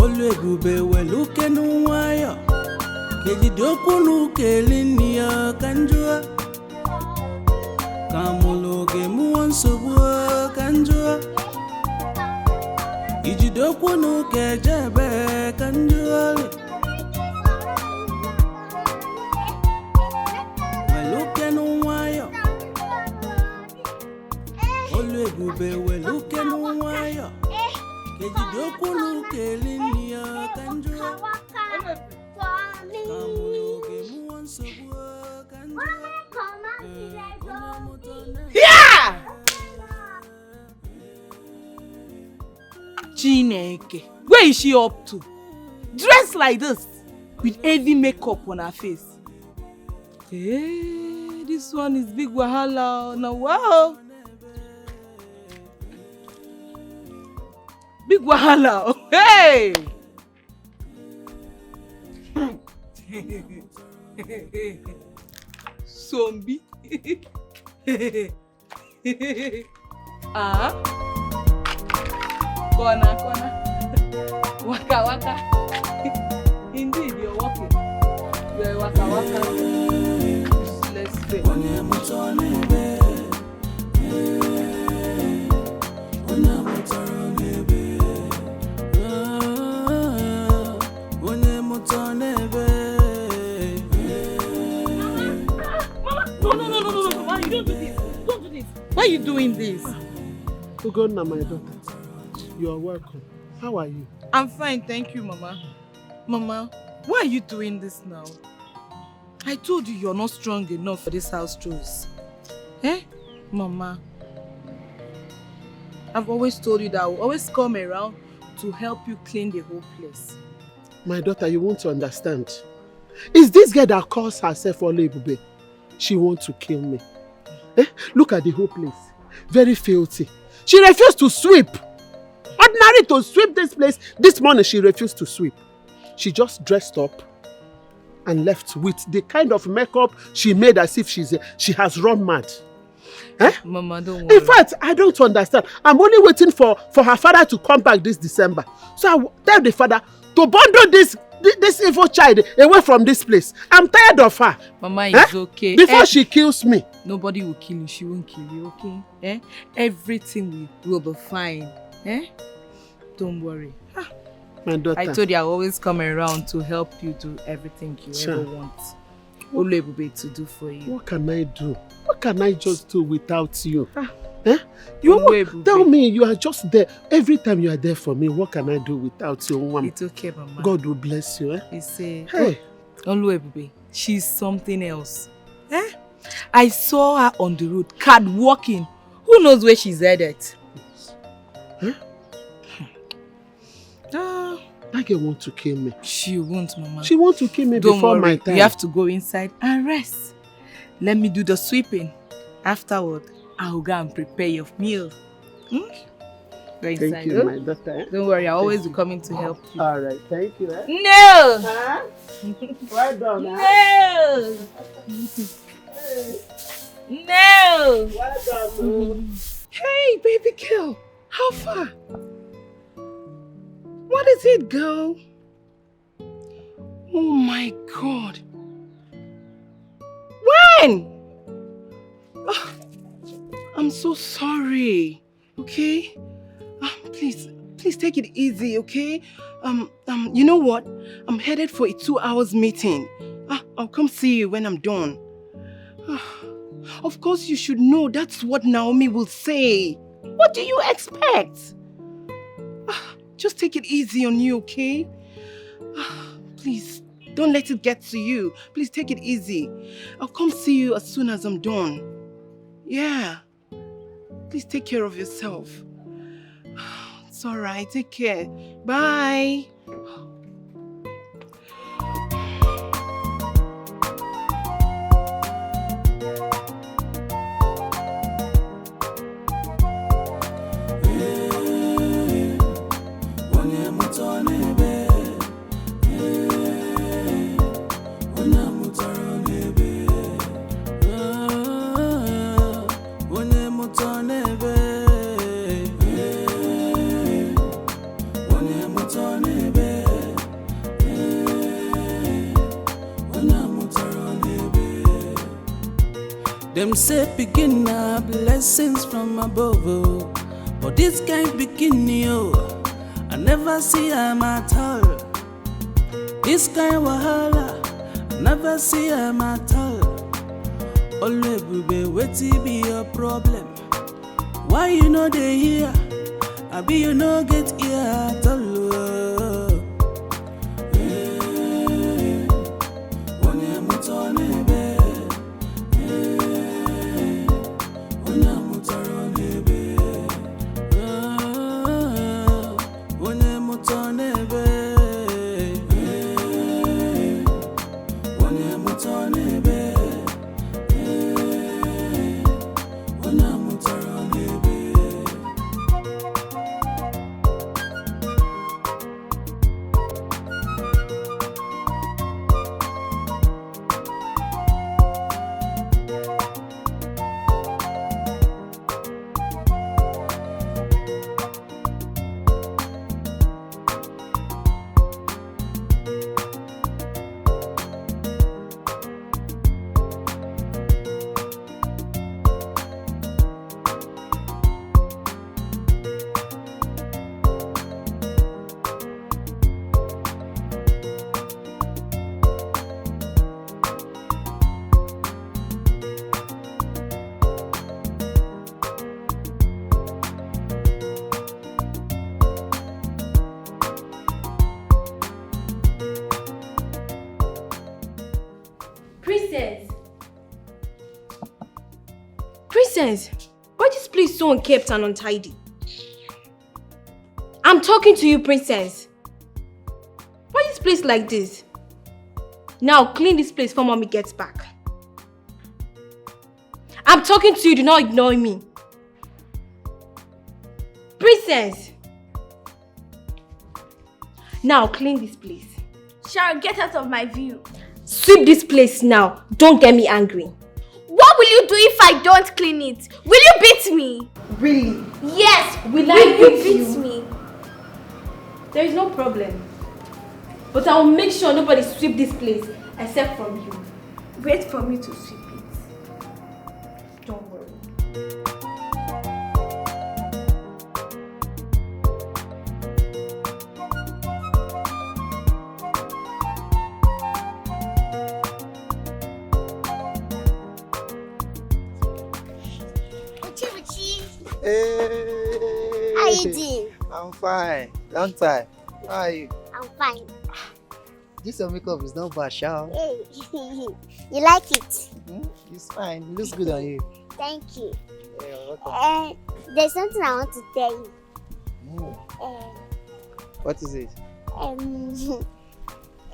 Oluebube weluke n'nwayo kejide okwu n'ukeli nni ya ka njụọ ka mụlụ oge mụọ nsogbu ka njụọ ijide okwu n'uke jebe ka njụọ weluke n'nwayo Oluebube weluke n'nwayo kejide okwu n'ukeli nni ya ka njụọ ka mụlụ oge mụọ nsogbu ka njụọ. Yeah! Chineke, where is she up to? Dressed like this, with heavy makeup on her face. Hey, this one is big wahala. Now, wow. Big wahala. Hey! Zombie. Ah. Corner. Waka. Indeed, you're walking. You're waka. Let's see. No, you don't do this. Don't do this. Why are you doing this? Ugonna, my daughter, you are welcome. How are you? I'm fine, thank you, Mama. Mama, why are you doing this now? I told you you're not strong enough for this house chores. Eh? Mama, I've always told you that I will always come around to help you clean the whole place. My daughter, you want to understand. Is this girl that calls herself Oluebube? She wants to kill me. Eh? Look at the whole place. Very filthy. She refused to sweep. Ordinary to sweep this place. This morning she refused to sweep. She just dressed up and left with the kind of makeup she made as if she has run mad. Eh? Mama, don't worry. In fact, I don't understand. I'm only waiting for her father to come back this December. So I will tell the father to bundle this evil child away from this place. I'm tired of her. Mama, it's okay. Before she kills me. Nobody will kill you. She won't kill you, okay? Eh? Everything will be fine. Eh? Don't worry. My daughter. I told you I always come around to help you do everything you ever want. Oluebube to do for you? What can I do? What can I just do without you? Eh? Tell me, you are just there. Every time you are there for me, what can I do without you? It's okay, Mama. God will bless you. You say, hey. Oluebube, she's something else. I saw her on the road, card walking. Who knows where she's headed? That girl wants to kill me. She won't, Mama. She wants to kill me before my time. You have to go inside and rest. Let me do the sweeping. Afterward, I'll go and prepare your meal. Go inside. Thank you, my daughter. Don't worry, I'll always be coming to help you. All right, thank you. No! Huh? Well done. No! No! Well done. Hey, baby girl. How far? What is it, girl? Oh my God. When? Oh, I'm so sorry. Okay? Please take it easy, okay? You know what? I'm headed for a 2 hours meeting. I'll come see you when I'm done. Of course you should know that's what Naomi will say. What do you expect? Just take it easy on you, okay? Please, don't let it get to you. Please take it easy. I'll come see you as soon as I'm done. Yeah. Please take care of yourself. It's alright, take care. Bye. Them say begin blessings from above, oh. But this can't begin, yo. I never see them at all. This kind of wahala, I never see them at all. Oluebube, wetin be your problem? Why you know they here? I be you no get here at all. Princess, why is this place so unkept and untidy? I'm talking to you, Princess. Why is this place like this? Now clean this place before mommy gets back. I'm talking to you, do not ignore me. Princess! Now clean this place. Sharon, get out of my view. Sweep this place now. Don't get me angry. What will you do if I don't clean it? Will you beat me? Really? Yes, will you beat me? There is no problem. But I will make sure nobody sweep this place except from you. Wait for me to sweep it. Don't worry. you doing? I'm fine. Long time. How are you? I'm fine. This your makeup is not bad, Shao. Hey, you like it? It's fine. It looks good on you. Thank you. Yeah, welcome. There's something I want to tell you. What is it?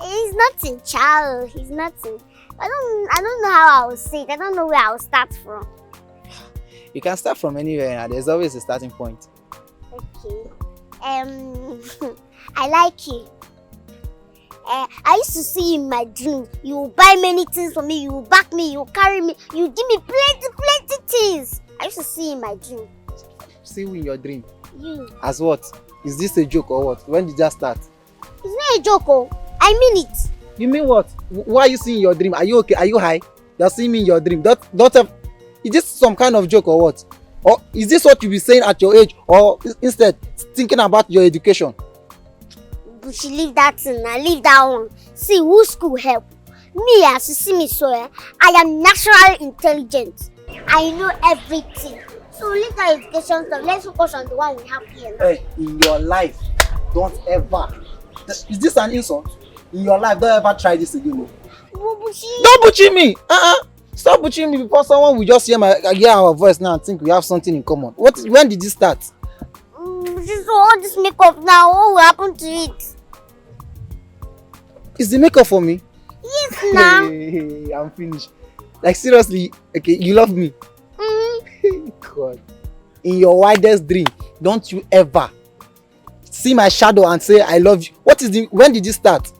It's nothing, child. It's nothing. I don't know how I will say it. I don't know where I will start from. You can start from anywhere and there's always a starting point. Okay. I like you. I used to see you in my dream. You will buy many things for me. You will back me. You will carry me. You will give me plenty things. I used to see you in my dream. See you in your dream? You. As what? Is this a joke or what? When did that start? It's not a joke, oh. I mean it. You mean what? Why are you seeing your dream? Are you okay? Are you high? You're seeing me in your dream. Is this some kind of joke or what? Or is this what you be saying at your age? Or instead thinking about your education? But she leave that thing now. Leave that one. See, who school help? Me, as you see me so, I am naturally intelligent. I know everything. So leave that education stuff. Let's focus on the one we have here now. Hey, in your life, don't ever. Is this an insult? In your life, don't ever try this again. Don't butcher me! Stop butchering me before someone will just hear our voice now and think we have something in common. When did this start? So all this makeup now, what will happen to it? Is the makeup for me? Yes, now. Hey, I'm finished. Like seriously, okay, you love me? God. In your wildest dream, don't you ever see my shadow and say I love you. When did this start?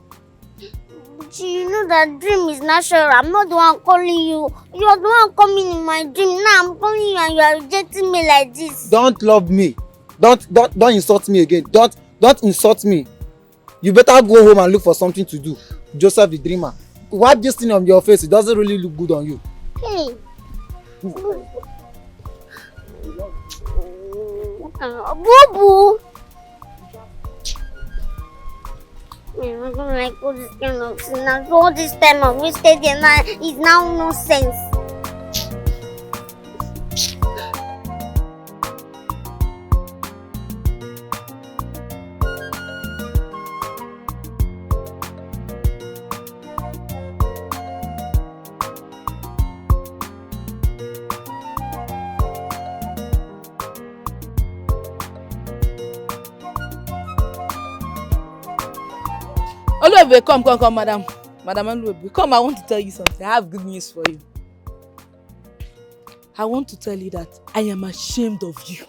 You know that dream is natural. I'm not the one calling you. You're the one coming in my dream. Now I'm calling you and you are rejecting me like this. Don't love me. Don't insult me again. Don't insult me. You better go home and look for something to do. Joseph the dreamer. Wipe this thing on your face. It doesn't really look good on you. Hey. Boo-boo. I don't like all this kind of thing. Now, all this time I wasted here now is now nonsense. Oluebube, come, madam. Madam Oluebube, come, I want to tell you something. I have good news for you. I want to tell you that I am ashamed of you.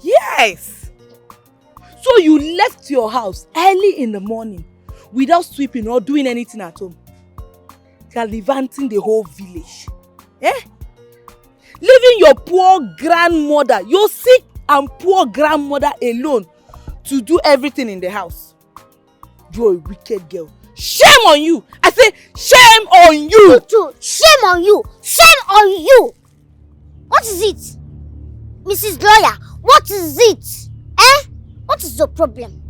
Yes! So you left your house early in the morning without sweeping or doing anything at home. Gallivanting the whole village. Leaving your poor grandmother, your sick and poor grandmother alone to do everything in the house. You're a wicked girl. Shame on you! I say shame on you! Shame on you! Shame on you! What is it? Mrs. Lawyer, what is it? What is your problem?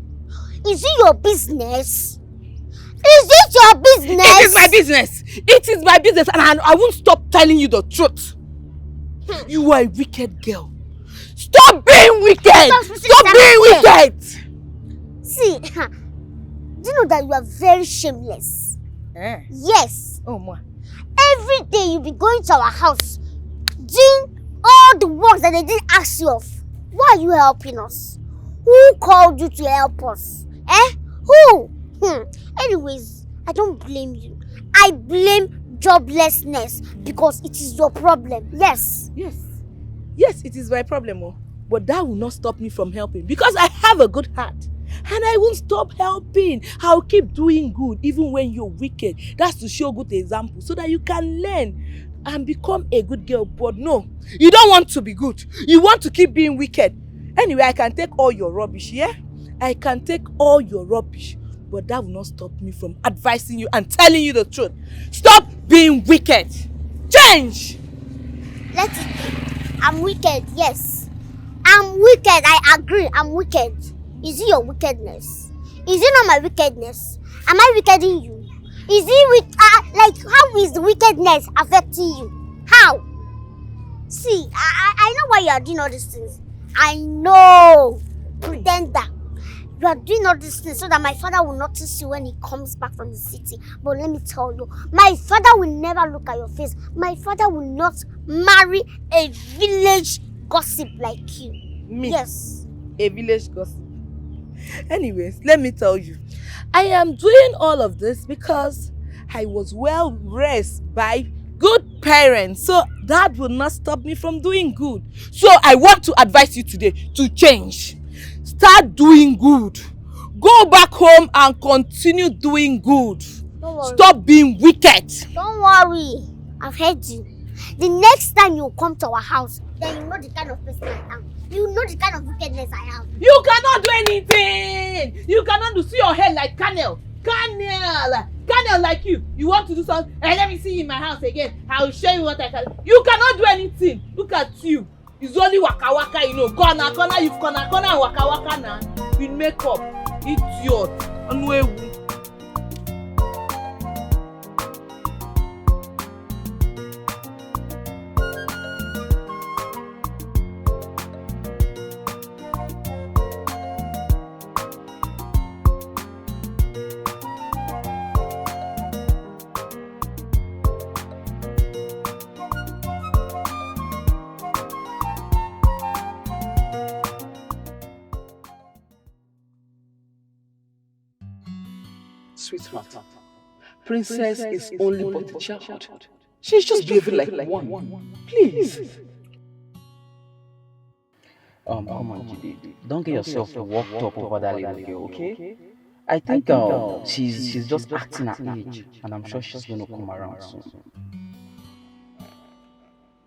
Is it your business? Is it your business? It is my business! It is my business and I won't stop telling you the truth. You are a wicked girl. Stop being wicked! Stop being wicked! See, do you know that you are very shameless? Yes. Oh, my. Every day you be going to our house, doing all the work that they didn't ask you of. Why are you helping us? Who called you to help us? Who? Anyways, I don't blame you. I blame joblessness because it is your problem. Yes. Yes, it is my problem. But that will not stop me from helping because I have a good heart. And I won't stop helping. I'll keep doing good even when you're wicked. That's to show good example so that you can learn and become a good girl. But no, you don't want to be good. You want to keep being wicked. Anyway, I can take all your rubbish, yeah? I can take all your rubbish. But that will not stop me from advising you and telling you the truth. Stop being wicked. Change! Let it be. I'm wicked, yes. I'm wicked, I agree. I'm wicked. Is it your wickedness? Is it not my wickedness? Am I wickeding you? Is it how is the wickedness affecting you? How? See, I know why you are doing all these things. I know. pretender. You are doing all these things so that my father will notice you when he comes back from the city. But let me tell you, my father will never look at your face. My father will not marry a village gossip like you. Me? Yes. A village gossip. Anyways, let me tell you, I am doing all of this because I was well raised by good parents, so that will not stop me from doing good. So I want to advise you today to change. Start doing good. Go back home and continue doing good. Don't worry. Stop being wicked. Don't worry. I've heard you. The next time you come to our house, then you know the kind of person I am. You know the kind of wickedness I am. You cannot do anything. You cannot do. See your head like Kernel. Kernel like you. You want to do something? Hey, let me see you in my house again. I will show you what I can. You cannot do anything. Look at you. It's only waka waka, you know. Corner, you've corner, waka waka now. With makeup. Idiot. Oluebube. Sweetheart, Princess is only but a child. She's just behaving like one. Please. Come on, Jide. Don't get yourself worked up over that little girl, okay? I think she's just acting her age, and I'm sure she's going to come around soon.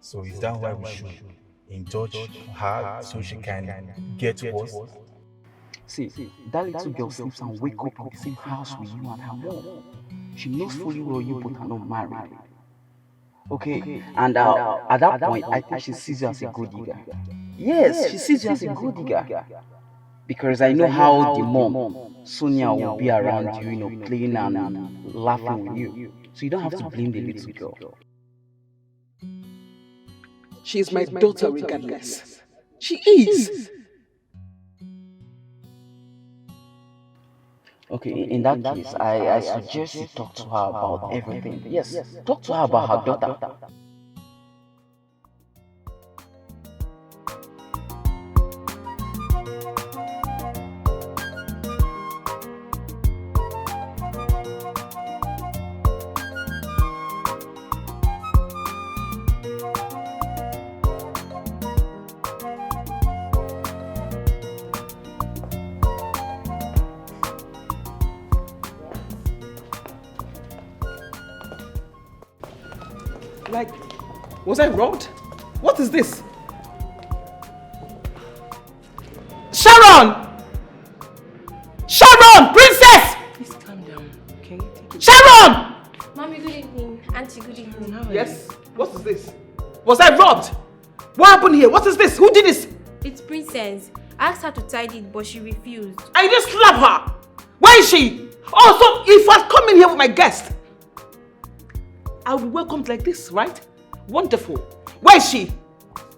So is that why we should indulge her so she can get worse? See, that little girl sleeps and wakes up in the same house with you and her mom. She knows fully well you both are not married. Okay? And at that point, I think she sees you as a good digger. Yes, she sees you as a good digger. Because I know how the mom, Sonia, will be around you, playing and laughing with you. So you don't have to blame the little girl. She is my daughter regardless. She is. Okay, in that case, I suggest you talk to her about everything. Yes, talk to her about her daughter. Like, was I robbed? What is this? Sharon! Sharon! Princess! Please calm down, okay? Sharon! Mommy, good evening. Auntie, good evening. How are Yes? What is this? Was I robbed? What happened here? What is this? Who did this? It's Princess. I asked her to tidy it, but she refused. I just slapped her! Where is she? Oh, so if I come in here with my guest, I'll be welcomed like this, right? Wonderful. Where is she?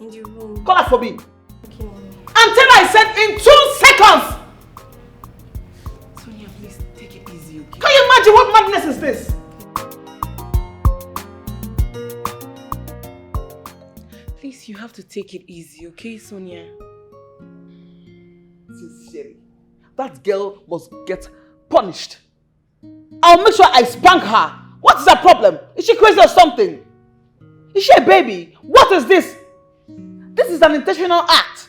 In the room. Call her for me. Okay, Mommy. Until I said in 2 seconds! Sonia, please take it easy, okay? Can you imagine what madness is this? Please, you have to take it easy, okay, Sonia? Sincerely, that girl must get punished. I'll make sure I spank her. What is her problem? Is she crazy or something? Is she a baby? What is this? This is an intentional act.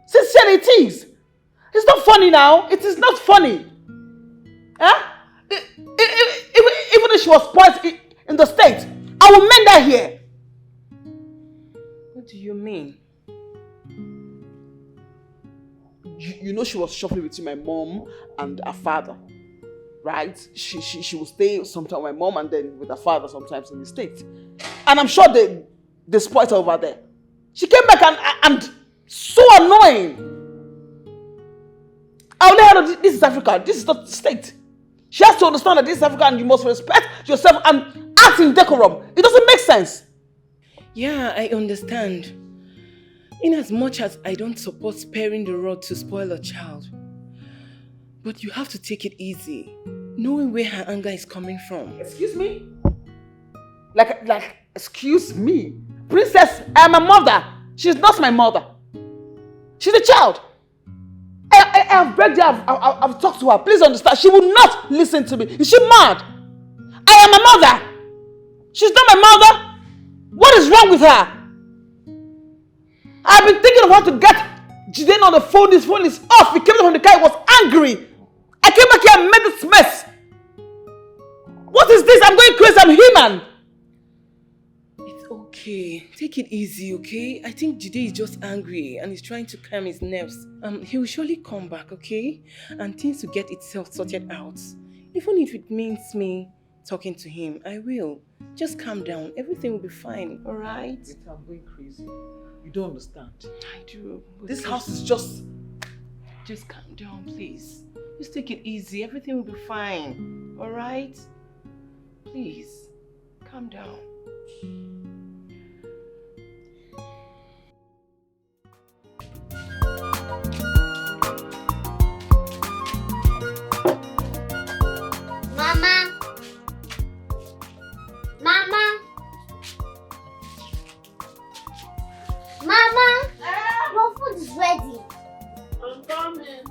Sincerely, it is. It's not funny now. It is not funny. Huh? Even if she was spoiled in the States, I will mend her here. What do you mean? You know she was shopping between my mom and her father. Right? She will stay sometimes with my mom and then with her father sometimes in the States. And I'm sure they spoiled her over there. She came back and so annoying. I'll let her know this is Africa. This is not the State. She has to understand that this is Africa and you must respect yourself and act in decorum. It doesn't make sense. Yeah, I understand. In as much as I don't support sparing the rod to spoil a child, But you have to take it easy, knowing where her anger is coming from. Excuse me? Excuse me? Princess, I am a mother. She's not my mother. She's a child. I have begged her, I've talked to her. Please understand, she will not listen to me. Is she mad? I am a mother. She's not my mother. What is wrong with her? I've been thinking of how to get Jiden on the phone. His phone is off. He came from the car. He was angry. I came back here and made this mess. What is this? I'm going crazy. I'm human. It's okay. Take it easy, okay? I think Jide is just angry and he's trying to calm his nerves. He will surely come back, okay? And things will get itself sorted out. Even if it means me talking to him, I will. Just calm down. Everything will be fine, alright? I'm going crazy. You don't understand. I do. This house is just... Just calm down, please. Just take it easy. Everything will be fine. Alright? Please. Calm down. Mama! Mama! Mama! Your food is ready. I'm coming.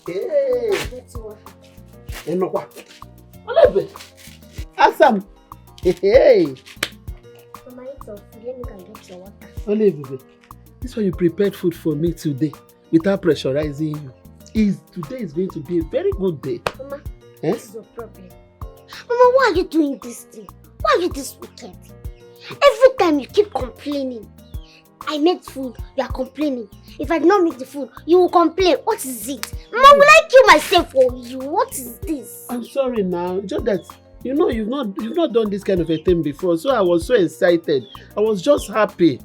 Hey! Enokwa. Olebe. Asam. Hey! Mama, eat your food. Let me go and get your water. Oluebube, this one you prepared food for me today without pressurizing you. Today is going to be a very good day. Mama, this is your problem. Mama, why are you doing this thing? Why are you this wicked? Every time you keep complaining. I made food, you are complaining. If I did not make the food, you will complain. What is it? Mama, will I kill myself for you? What is this? I'm sorry now. Just that you know you've not done this kind of a thing before, so I was so excited. I was just happy.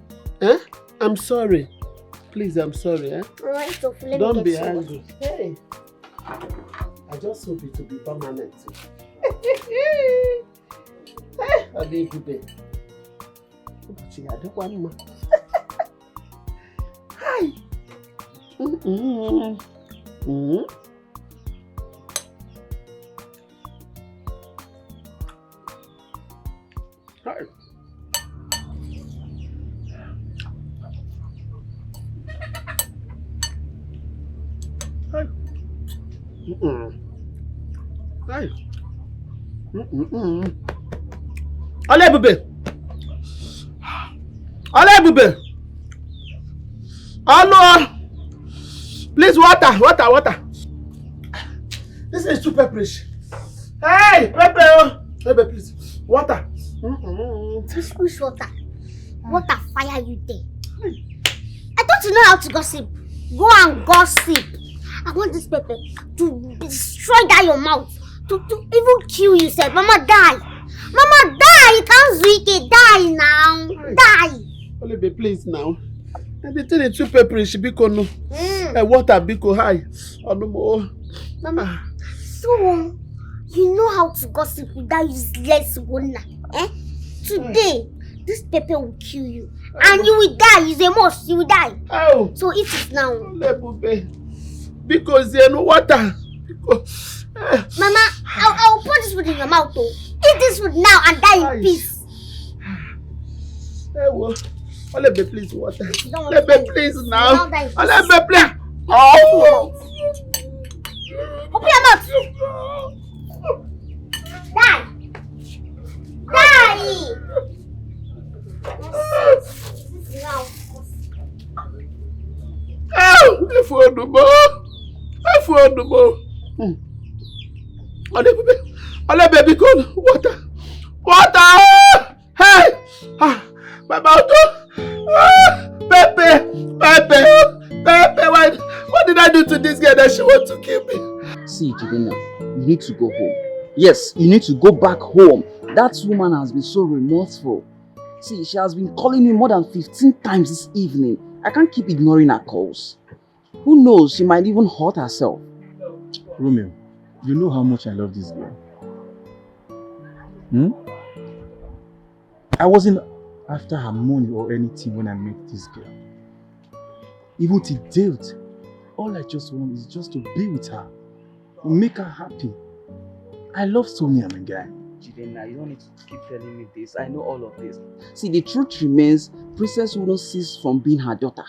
I'm sorry. Please, I'm sorry. Alright, so let me Don't get be some angry. Hey. I just hope it will be permanent. Oluebube. I don't want more. Hi. Hi. Hi. Oluebube. Oluebube. Hello. Please, water. This is too pepperish. Hey, pepper. Pepper, please. Water. Which water? Water fire you there. I thought you know how to gossip. Go and gossip. I want this pepper to destroy that your mouth. To even kill you, said. Mama, die. Mama, die. It can't wicked. Die now. Die. Oluebube, please now. Everything is too pepperish. Biko no. Water, biko high. Mama, so you know how to gossip without useless one. Today, this pepper will kill you. And you will die. It's a must. You will die. Oh. So eat it now. Oluebube. Because there no water. Mama, I'll put this food in your mouth though. Eat this food now and die in peace. Hey, well. Oluebube, please, water. Oluebube, please, now. Oluebube, please. Oh! Open your mouth. Die. Die. Now. Affordable. Oluebube, good. Water. Hey. My mouth. Pepe. What did I do to this girl that she wants to kill me? See, Jidena, you need to go home. Yes, you need to go back home. That woman has been so remorseful. See, she has been calling me more than 15 times this evening. I can't keep ignoring her calls. Who knows, she might even hurt herself. Romeo, you know how much I love this girl. I wasn't after her money or anything when I met this girl. Even to date, all I just want is just to be with her, make her happy. I love Sonia, my guy. Jidena, you don't need to keep telling me this. I know all of this. See, the truth remains, Princess wouldn't cease from being her daughter.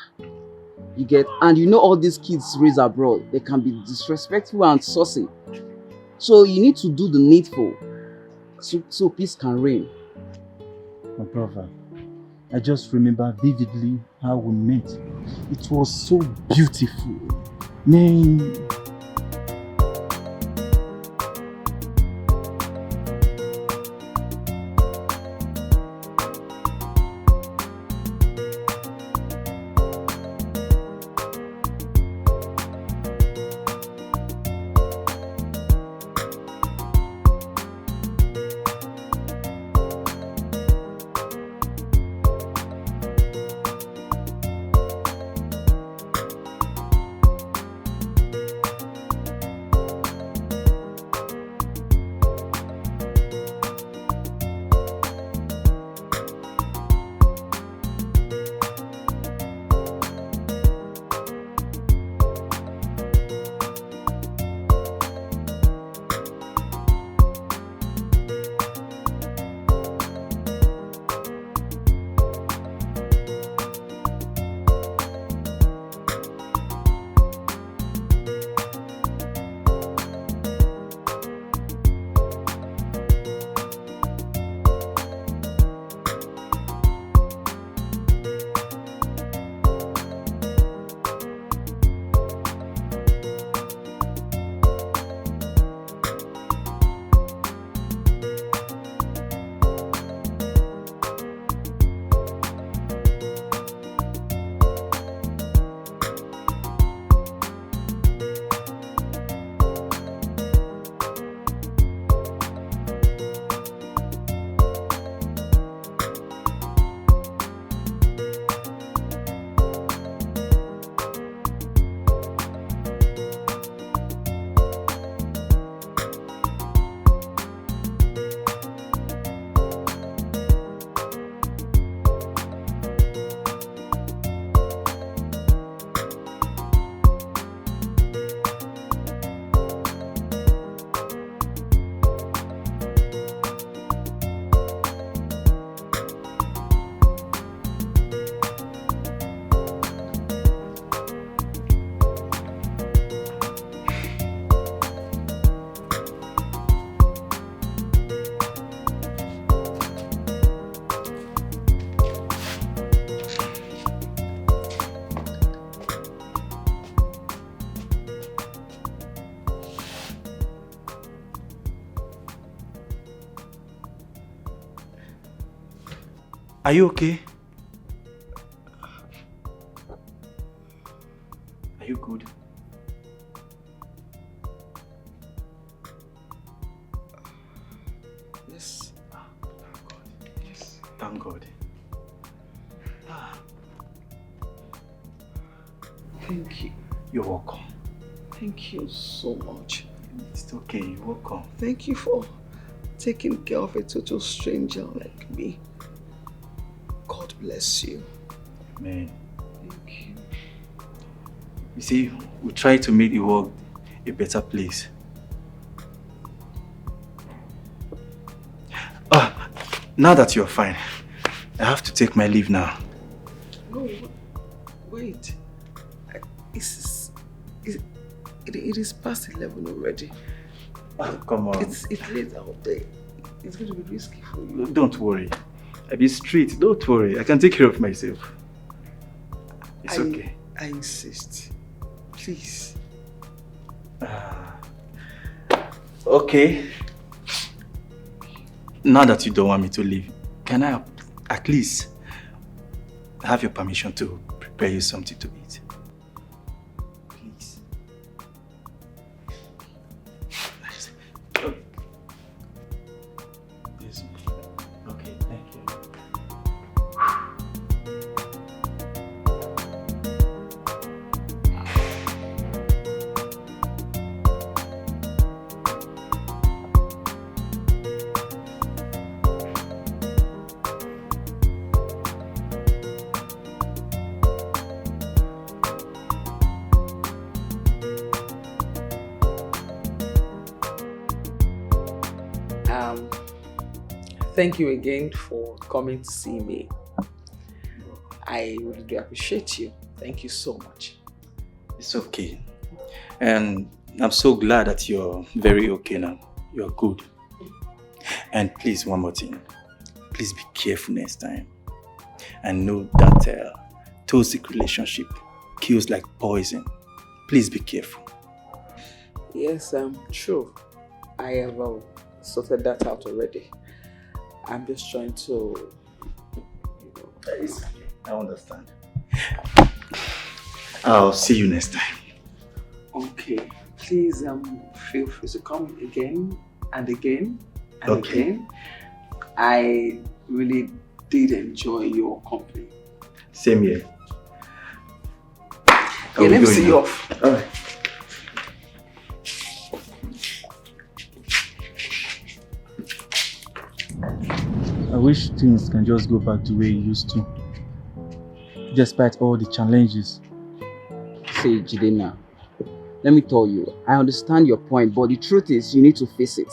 You get? And you know all these kids raised abroad, they can be disrespectful and saucy. So you need to do the needful, so peace can reign. My brother, I just remember vividly how we met. It was so beautiful. Man. Are you okay? Are you good? Yes. Thank God. Yes. Thank God. Thank you. You're welcome. Thank you so much. It's okay. You're welcome. Thank you for taking care of a total stranger like me. God bless you. Amen. Thank you. You see, we try to make the world a better place. Now that you're fine, I have to take my leave now. No, wait. It is past 11 already. Come on. It's late out there. It's going to be risky for you. Don't worry. I'll be straight. Don't worry. I can take care of myself. It's okay. I insist. Please. Okay. Now that you don't want me to leave, can I at least have your permission to prepare you something to eat? Please. Yes. Okay, thank you. thank you again for coming to see me. I really do appreciate you. Thank you so much. It's okay. And I'm so glad that you're very okay now. You're good. And please, one more thing. Please be careful next time. And know that toxic relationship kills like poison. Please be careful. Yes, true. I have sorted that out already. I'm just trying to, I understand. I'll see you next time. Okay. Please feel free to come again and again and again. I really did enjoy your company. Same here. Yeah, let me see you off. Alright. I wish things can just go back the way it used to. Despite all the challenges. Say, Jidena, let me tell you, I understand your point, but the truth is you need to face it.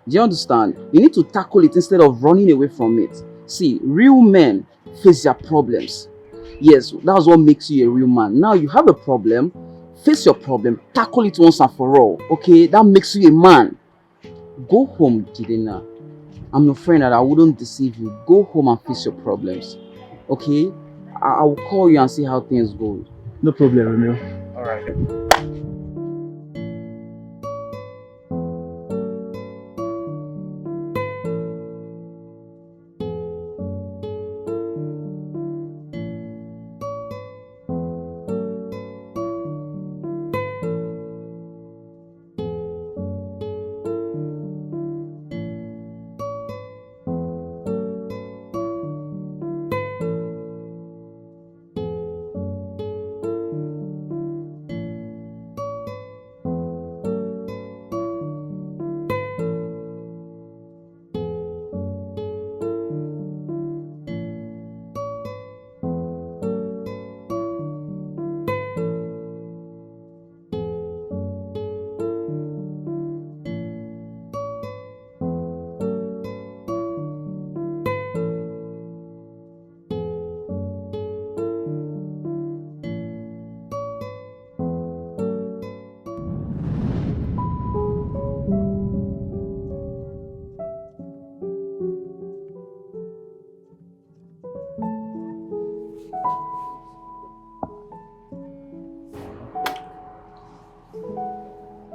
Do you understand? You need to tackle it instead of running away from it. See, real men face their problems. Yes, that's what makes you a real man. Now you have a problem, face your problem, tackle it once and for all. Okay, that makes you a man. Go home, Jidena. I'm your friend and I wouldn't deceive you. Go home and face your problems. Okay? I will call you and see how things go. No problem, Romeo. Alright.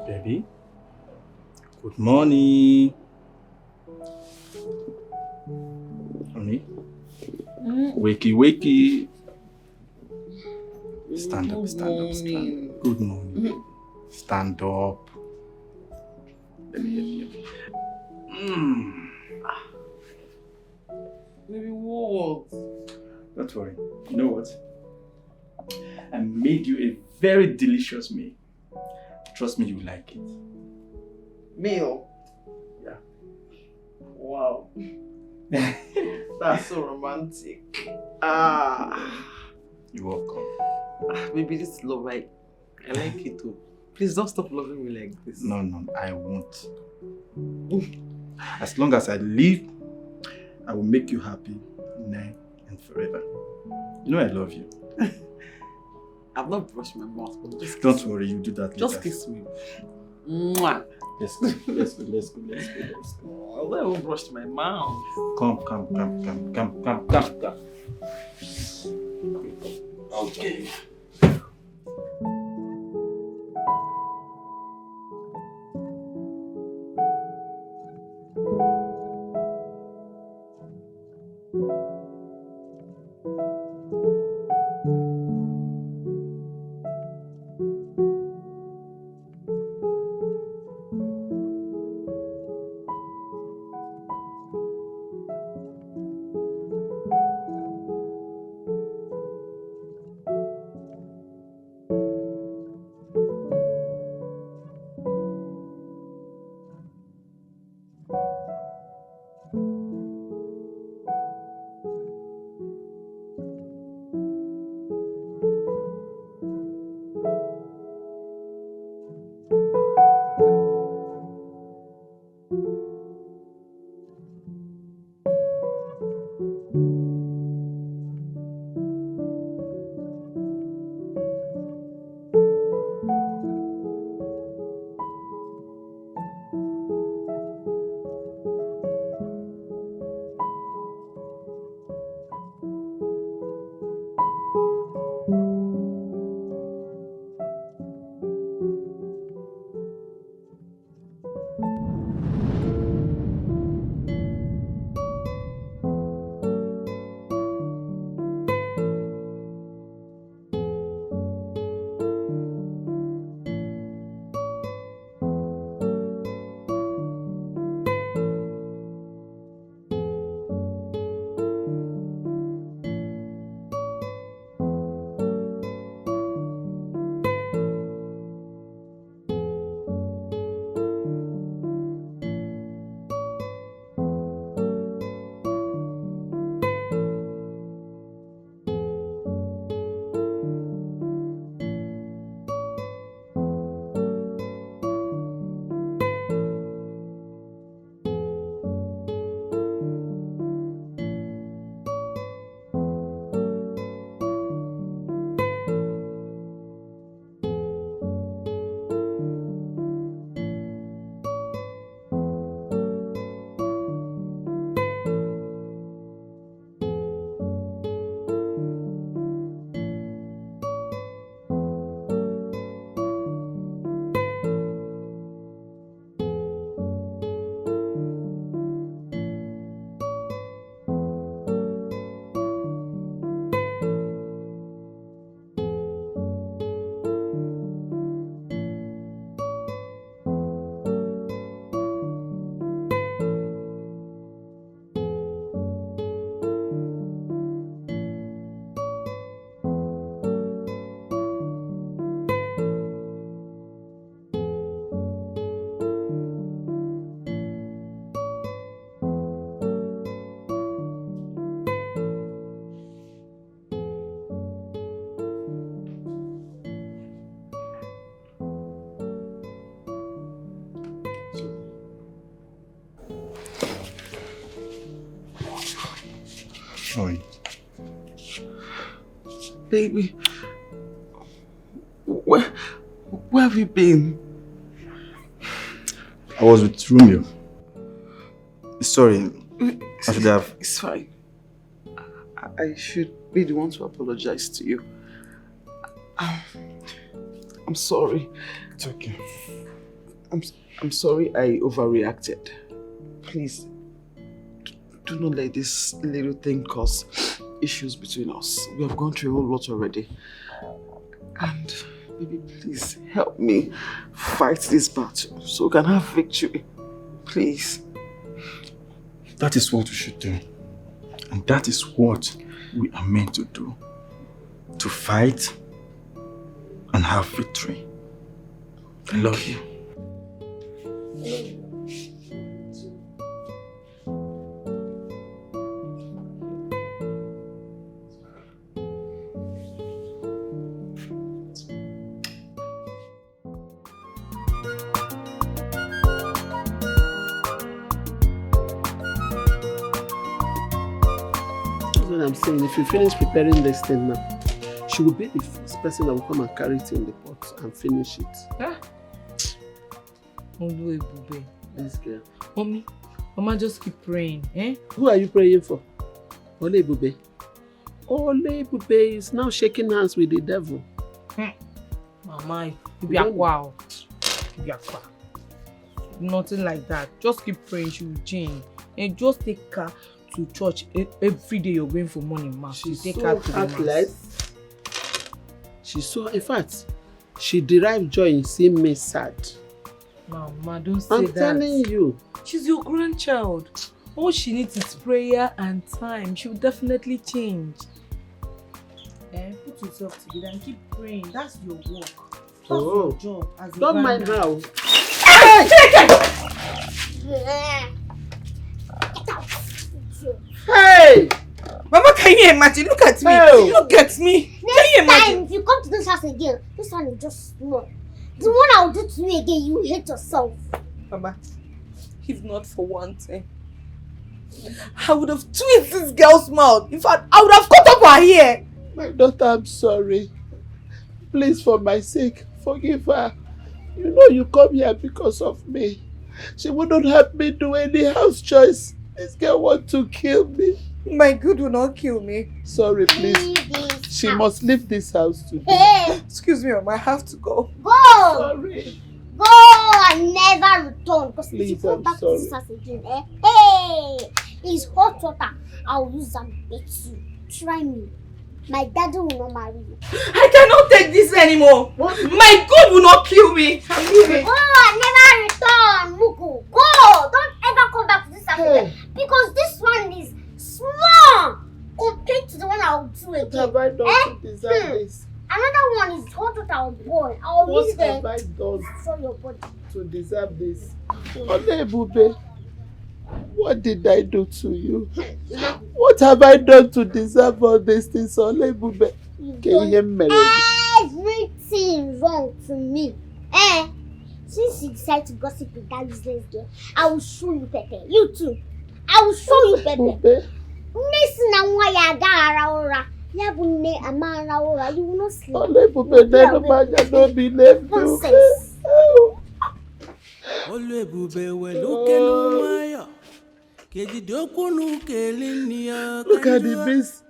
Baby, good morning. Honey, wakey, wakey. Stand up, stand up, stand up. Good morning. Stand up. Let me help you. Maybe what? Don't worry. You know what? I made you a very delicious meal. Trust me, you like it. Meal? Yeah. Wow. That's so romantic. You're welcome. Maybe this love, I like it too. Please don't stop loving me like this. No, I won't. As long as I live, I will make you happy now and forever. You know I love you. I've not brushed my mouth. But just don't worry, you do that later. Just kiss me. Mwah. Let's go. I haven't brushed my mouth. Come. Okay. Sorry. Baby, where have you been? I was with Romeo. Sorry, I should have. It's fine. I should be the one to apologize to you. I'm sorry. It's okay. I'm sorry I overreacted. Please, do not let this little thing cause issues between us. We have gone through a whole lot already. And baby, please help me fight this battle so we can have victory. Please. That is what we should do. And that is what we are meant to do. To fight and have victory. I love you. I'm saying, if you finish preparing this thing now, she will be the first person that will come and carry it in the pot and finish it. Ah. Oluebube. This girl. Mommy, Mama just keep praying, eh? Who are you praying for? Oluebube. Oluebube is now shaking hands with the devil. Mama, you be aqua. You be aqua. Nothing like that. Just keep praying, she will change. And just take her to church every day you're going for morning mass. She's take so her to the heartless. She's so, in fact, she derived joy in seeing me sad. Mama, don't say I'm that. telling you. She's your grandchild. All she needs is prayer and time. She will definitely change. Put yourself together and keep praying. That's your work. That's your job as a Don't mind grandma. Hey! Mama, can you imagine? Look at me. Hey. Look at me. Next time, if you come to this house again, this one is just small. The one I'll do to you again, you hate yourself. Mama, if not for one thing, I would have twisted this girl's mouth. In fact, I would have cut up her hair. My daughter, I'm sorry. Please, for my sake, forgive her. You know you come here because of me. She wouldn't help me do any house choice. This girl wants to kill me. My good will not kill me. Sorry, please. She must leave this house today. Hey! Excuse me, Mama, I have to go. Go! Sorry. Go and never return. Because if you Please, come I'm back sorry. to this house again, hey! It's hot water. I'll use and beat you. Try me. My daddy will not marry you. I cannot take this anymore. What? My God will not kill me. I'm leaving. Go and never return, Mugu. Go! Don't ever come back to this house again. Because this one is small compared to the one I'll do again. What have I done to deserve this? Another one is hot water boy. I'll What use have them I done for your body. to deserve this? Oluebube, what did I do to you? What have I done to deserve all these things, Oluebube? Can you marry? Everything wrong to me. Since you decide to gossip with that useless girl, I will show you Pepe. You too. I will show you Pepe. Listen na nwa ya ga ara ora. Ya bu ne amara ora. You will not sleep. Oluebube, no believe you. Nonsense. Oluebube welukenu mayo. Kejidokunu keliniya. Look at the mess.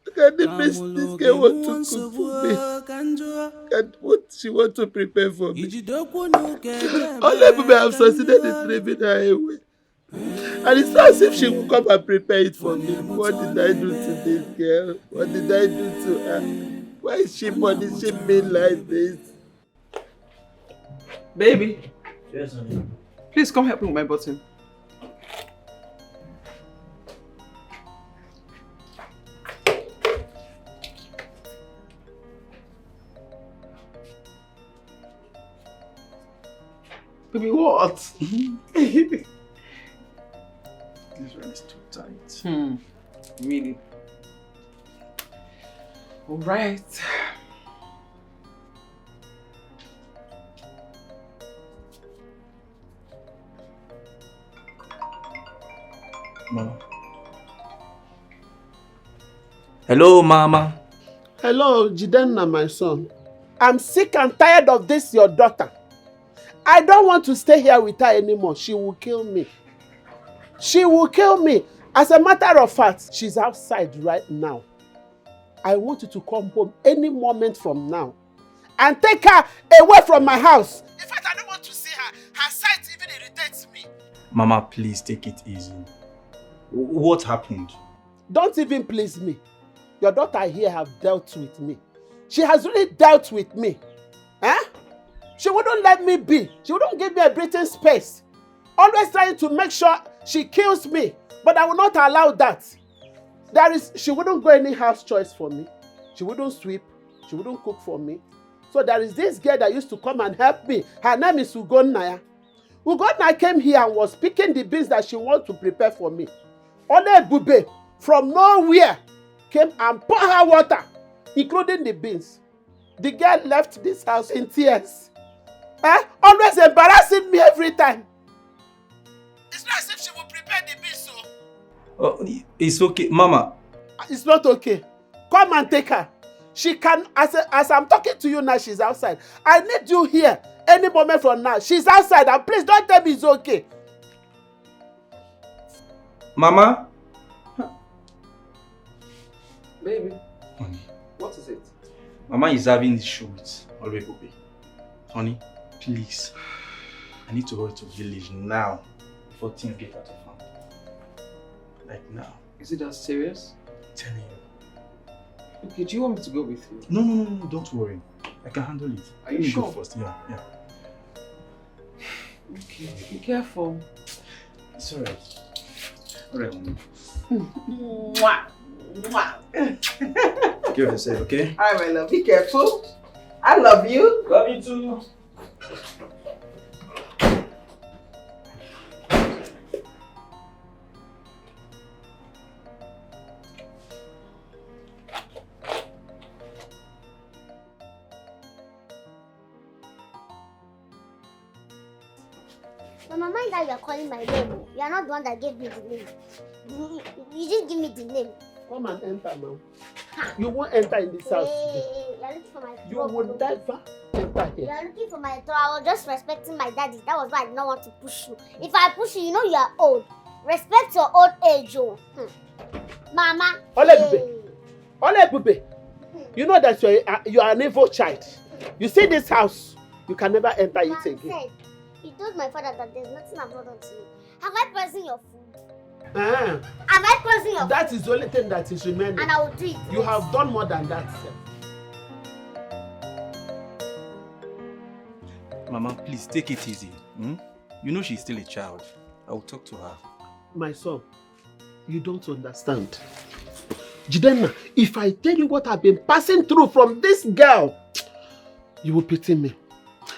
Look at the mess this girl wants to cook for me. Look at what she wants to prepare for me. Oluebube, I have succeeded in driving her away. And it's not as if she will come and prepare it for me. What did I do to this girl? What did I do to her? Why is she punishing me like this? Baby, Yes, honey. please come help me with my button. Baby, what? This one is too tight. Really? All right. Mama, Hello, Mama. Hello, Jidenna, my son. I'm sick and tired of this, your daughter. I don't want to stay here with her anymore. She will kill me. She will kill me. As a matter of fact, she's outside right now. I want you to come home any moment from now and take her away from my house. In fact, I don't want to see her. Her sight even irritates me. Mama, please take it easy. What happened? Don't even please me. Your daughter here have dealt with me. She has really dealt with me. Huh? She wouldn't let me be. She wouldn't give me a breathing space. Always trying to make sure she kills me. But I will not allow that. She wouldn't go any house chores for me. She wouldn't sweep. She wouldn't cook for me. So there is this girl that used to come and help me. Her name is Ugonnaya. Ugonnaya came here and was picking the beans that she wants to prepare for me. Oluebube, from nowhere, came and poured her water, including the beans. The girl left this house in tears. Always embarrassing me every time. It's not as if she will prepare the beans, so. Oh, it's okay, Mama. It's not okay. Come and take her. She can, as I'm talking to you now, she's outside. I need you here any moment from now. She's outside, and please don't tell me it's okay. Mama? Baby. Honey. What is it? Mama is having issue with Oluebube. Honey, please. I need to go to village now before things get out of hand. Like now. Is it that serious? I'm telling you. Okay, do you want me to go with you? No, don't worry. I can handle it. Are you Let me sure? go first. Yeah. Okay, be careful. It's alright. Alright, honey. Mwah. Mwah. Take care of yourself, okay? Alright, my love. Be careful. I love you. Love you too. Mama, mind that you are calling my name. You are not the one that gave me the name. You didn't give me the name. Come and enter now. You won't enter in this house today. You are looking for my You will never enter You here. are looking for my door. I was just respecting my daddy. That was why I did not want to push you. If I push you, you know you are old. Respect your old age, oh. Mama. Oluebube. Oluebube. You know that you are an evil child. You see this house, you can never enter it again. He told my father that there's nothing I've done to you. Have I poisoned your food? Have I poisoned your food? That is the only thing that is remaining. And I will do it. You have done more than that, sir. Mama, please take it easy. You know she's still a child. I will talk to her. My son, you don't understand. Jidenna, if I tell you what I've been passing through from this girl, you will pity me.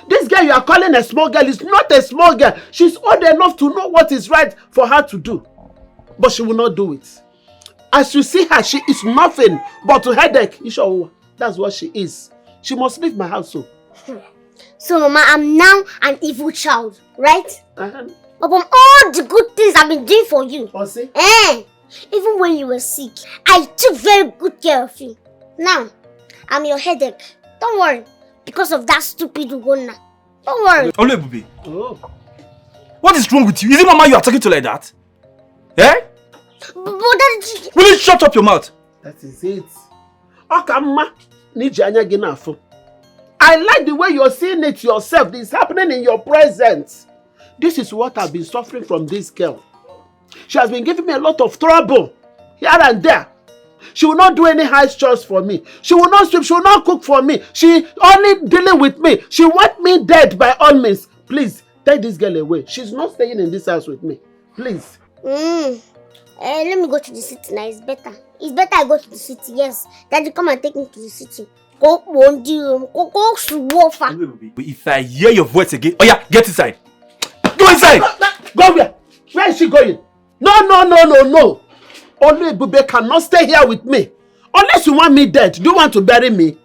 This girl you are calling a small girl is not a small girl. She's old enough to know what is right for her to do. But she will not do it. As you see her, she is nothing but a headache. That's what she is. She must leave my house, so. So, Mama, I'm now an evil child, right? Uh-huh. Upon all the good things I've been doing for you. Oh, see? Even when you were sick, I took very good care of you. Now, I'm your headache. Don't worry. Because of that stupid Ugonna. Don't worry. Oluebube. Oh. What is wrong with you? Is it Mama you are talking to like that? Eh? But that... Will you shut up your mouth? That is it. Okama, Nigerian ginafo. I like the way you're seeing it yourself. It's happening in your presence. This is what I've been suffering from this girl. She has been giving me a lot of trouble here and there. She will not do any house chores for me. She will not sweep. She will not cook for me. She only dealing with me. She wants me dead by all means. Please, take this girl away. She's not staying in this house with me. Please. Let me go to the city now. It's better. It's better I go to the city. Yes. Daddy, come and take me to the city. Go, If I hear your voice again, oh yeah, get inside. Go inside. Go where? Where is she going? No. Oluebube cannot stay here with me. Unless you want me dead. Do you want to bury me?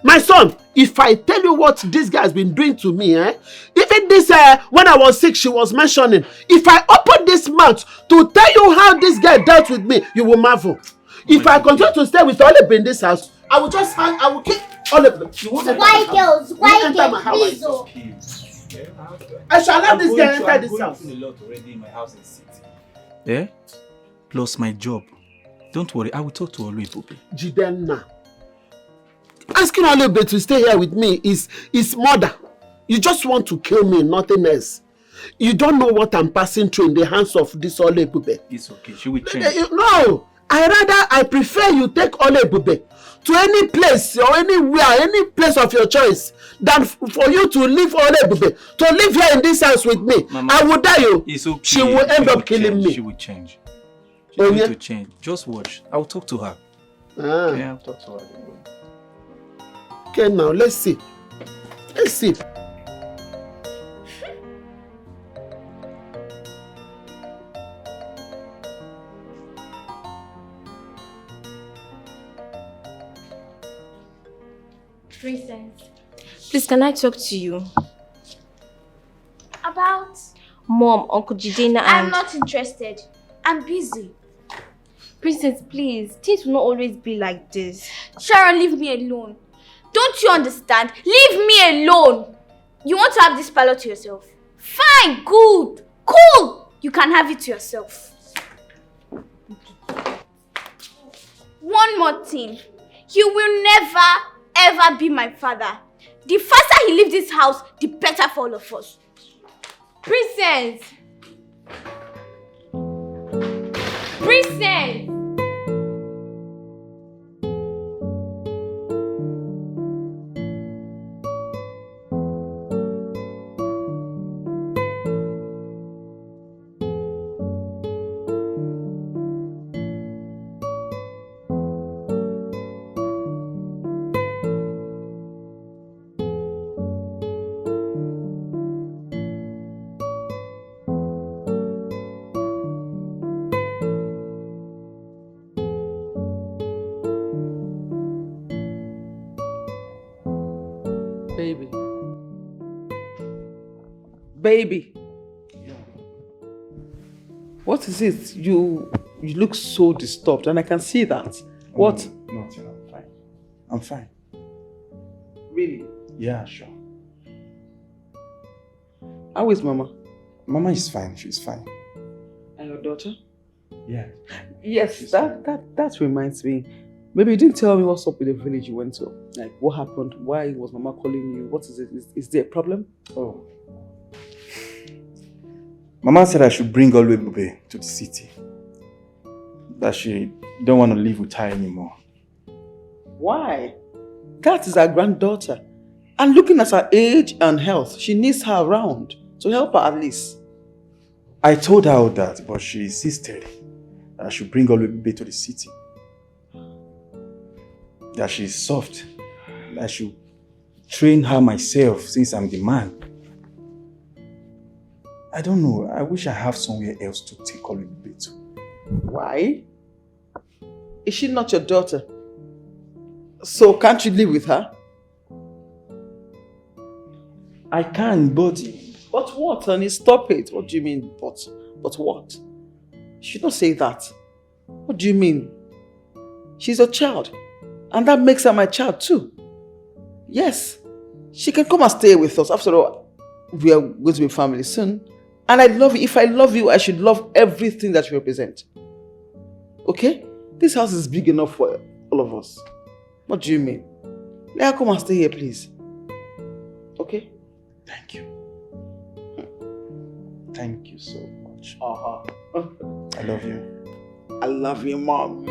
My son, if I tell you what this guy has been doing to me, even this, when I was sick, she was mentioning, if I open this mouth to tell you how this guy dealt with me, you will marvel. If I continue to stay with Oluebube in this house, I will just hang, I will kick Oluebube. You won't enter my house. You won't enter my house. Please, oh. I shall allow this guy enter this house. I'm going through a lot already in my house in the city. Yeah? Plus my job. Don't worry, I will talk to Oluebube. Jidenna. Asking Oluebube to stay here with me is murder. You just want to kill me, nothing else. You don't know what I'm passing through in the hands of this Oluebube. It's okay, she will change. No, I prefer you take Oluebube to any place or anywhere, any place of your choice, than for you to leave Oluebube, to live here in this house with me. Mama, I will die you. It's okay. She will end up killing me. She will change. She's going to change. Just watch. I will talk to her. Okay, I'll talk to her. Okay, now let's see. Let's see. Princess, please can I talk to you? About? Mom, Uncle Jidena and... I'm not interested. I'm busy. Princess, please. Things will not always be like this. Sharon, leave me alone. Don't you understand? Leave me alone. You want to have this parlor to yourself? Fine, good, cool. You can have it to yourself. One more thing. You will never, ever be my father. The faster he leaves this house, the better for all of us. Princess! Princess! Baby. What is it? You look so disturbed and I can see that. What? Nothing, I'm fine. I'm fine. Really? Yeah, sure. How is Mama? Mama is fine, she's fine. And your daughter? Yeah. Yes, that reminds me. Maybe you didn't tell me what's up with the village you went to. Like, what happened? Why was Mama calling you? What is it? Is there a problem? Oh. Mama said I should bring Oluebube to the city. That she don't want to live with her anymore. Why? That is her granddaughter. And looking at her age and health, she needs her around. So help her at least. I told her all that, but she insisted that I should bring Oluebube to the city. That she's soft. That I should train her myself since I'm the man. I don't know. I wish I have somewhere else to take Oluebube to. Why? Is she not your daughter? So can't you live with her? I can, but... But what, honey? Stop it. What do you mean, but? But what? You should not say that. What do you mean? She's a child. And that makes her my child too. Yes. She can come and stay with us. After all, we are going to be family soon. And I love you. If I love you, I should love everything that you represent. Okay? This house is big enough for all of us. What do you mean? Let her come and stay here, please. Okay? Thank you. Thank you so much. I love you. I love you, Mom.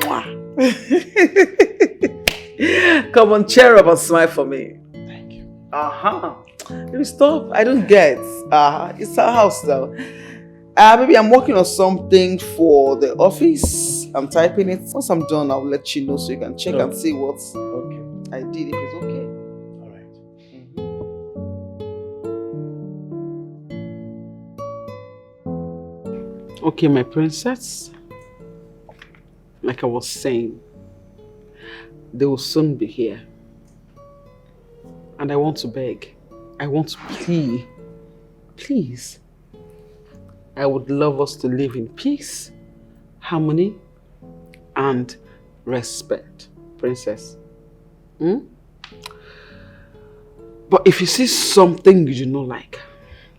Come on, cheer up and smile for me. Thank you. Maybe stop. I don't get. It's our house though. Maybe I'm working on something for the office. I'm typing it. Once I'm done, I'll let you know so you can check and see what I did, if it's okay. All right. Okay, my princess. Like I was saying, they will soon be here. And I want to beg. I want to plead. Please. I would love us to live in peace, harmony, and respect, princess. Hmm? But if you see something you do not like,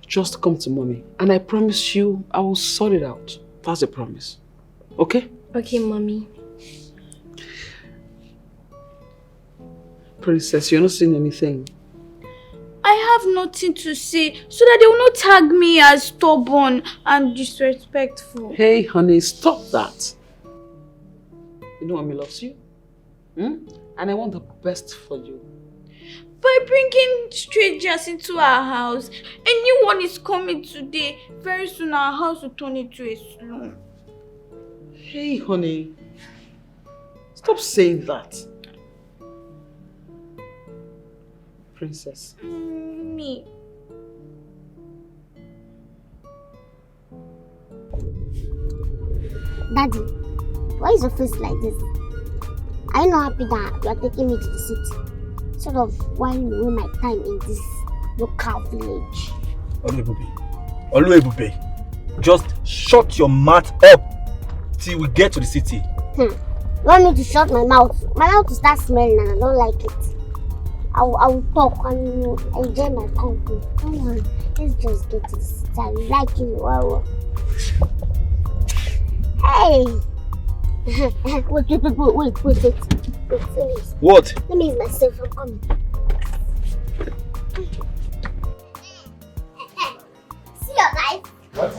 just come to mommy. And I promise you, I will sort it out. That's a promise. Okay? Okay, mommy. Princess, you're not saying anything. I have nothing to say so that they will not tag me as stubborn and disrespectful. Hey, honey, stop that. You know mommy loves you. Hmm? And I want the best for you. By bringing strangers into our house, anyone is coming today. Very soon our house will turn into a slum. Hey, honey. Stop saying that. Princess. Me. Daddy, why is your face like this? Are you not happy that you are taking me to the city? Sort of whiling away my time in this local village. Oluebube, just shut your mouth up till we get to the city. You want me to shut my mouth? My mouth will start smelling and I don't like it. I will talk and enjoy my company. Come on, let's just get to the city. I like you. Wow. Hey! wait. Serious. What? Let me use myself. I'm coming. See your life? What?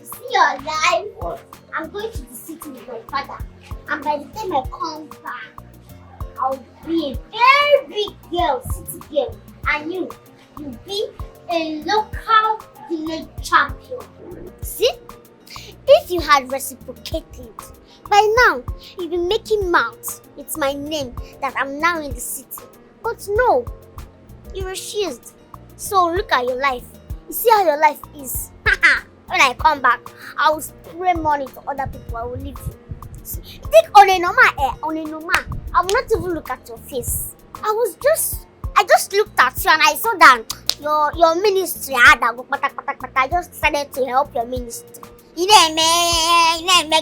See your life? What? I'm going to the city with my father. And by the time I come back, I'll be a very big girl, city girl. And you'll be a local village champion. See? If you had reciprocated, by now you'd be making mouths. It's my name that I'm now in the city. But no, you refused. So look at your life. You see how your life is. When I come back, I will spray money to other people. I will leave you. Take Onenoma, Onenoma. I will not even look at your face. I just looked at you and I saw that your ministry had a go patak. I just decided to help your ministry. You know me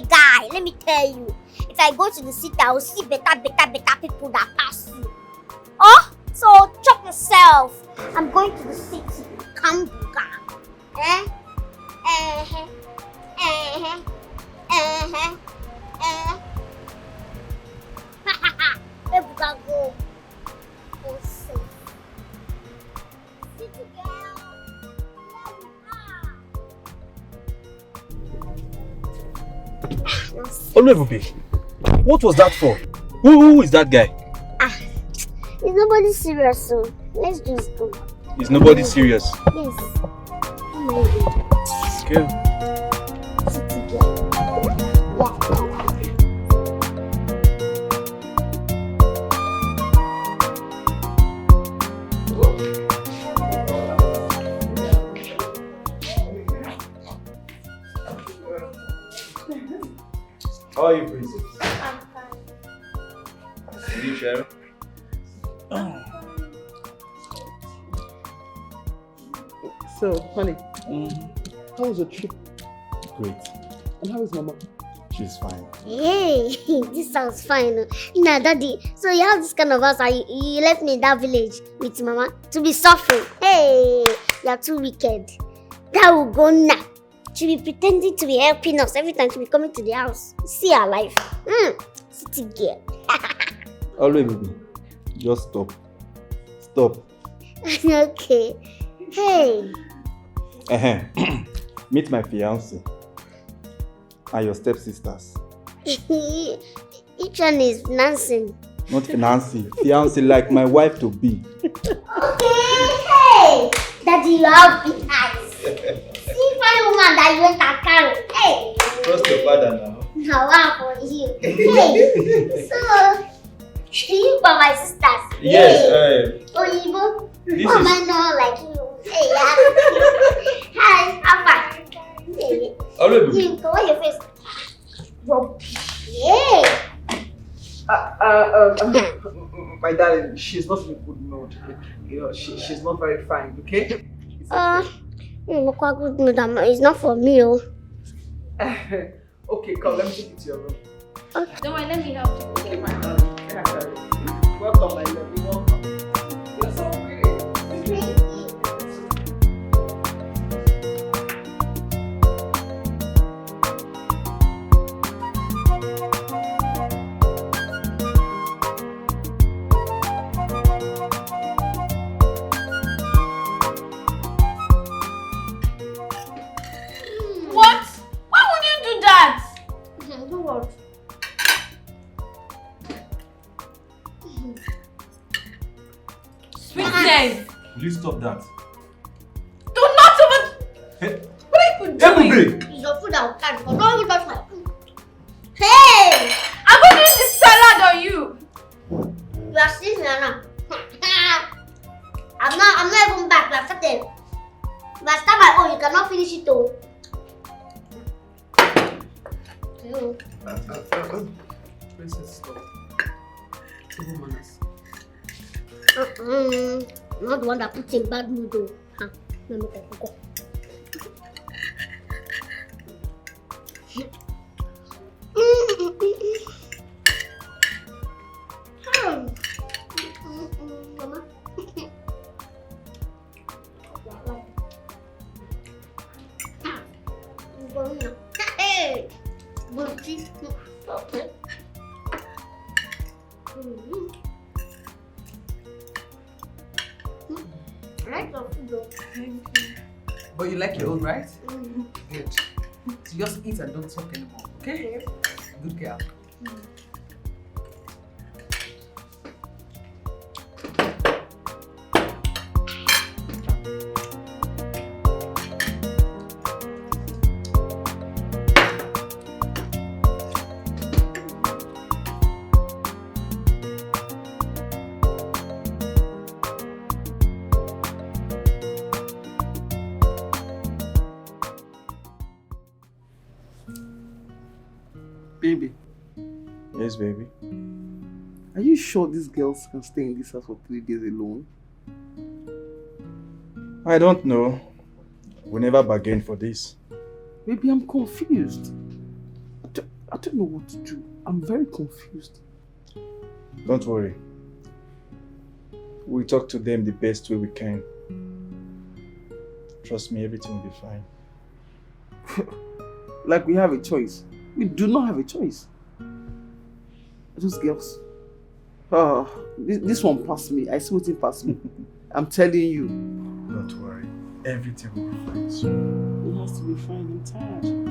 guy. Let me tell you. If I go to the city, I will see better people that pass you. Oh, so chop yourself. I'm going to the city. Come back. Ebuka go. Go safe. City girl. Oluebube, what was that for? Who is that guy? It's nobody serious, so let's just go. Is nobody serious? Yes. Oh my God. Okay. City girl. How are you, princess? I'm fine. Are you sharing? So, honey, how was your trip? Great. And how is Mama? She's fine. Hey, this sounds fine. Nah, Daddy, so you have this kind of house and you left me in that village with Mama to be suffering. Hey, you're too wicked. That will go now. She'll be pretending to be helping us every time she'll be coming to the house. See her life. City girl. Oluebube, just stop. Stop. Okay. Hey. Meet my fiancé and your stepsisters. Each one is Nancy. Not Nancy, fiancé like my wife to be. Hey! Daddy, you have big eyes. See, fine woman that you went and carry. Hey! Trust your father now. Now, wow for you. Hey! So, you are my sisters. Yes, hey. Oyibo. This oh, is... man, no, like you. Hey, yeah. Hi, Papa. Hey. You, go on your face. Yeah. My darling, she's not in a good mood. You know, she's not very fine, okay? It's not for me. Okay, come, let me take you to your room. Don't worry, let me help you. Okay, my darling. Welcome, my love. You're welcome. You're so pretty. What? Why would you do that? Do what? Sweetness. Will you stop that? Do not even. Hey, What are you doing? EBUBE! It's your food I'll catch, but don't even touch my food. Hey! I'm going to use this salad on you. You are sitting there now. I'm not even back. We are started. If I start my own, you cannot finish it all. Princess, stop. Table manners. I'm not the one that puts in bad mood though. Let me go. Mama. Hey, Buchi. Okay. I like your food though. But you like your own, right? Good. So just eat and don't talk anymore, okay? Good girl. Baby, Yes, baby. are you sure these girls can stay in this house for 3 days alone? I don't know. We never bargained for this. Baby, I'm confused. I don't know what to do. I'm very confused. Don't worry. We'll talk to them the best way we can. Trust me, everything will be fine. Like we have a choice. We do not have a choice. Those girls. This one passed me. I see what's passed me. I'm telling you. Don't worry. Everything will be fine soon. It has to be fine. I'm tired.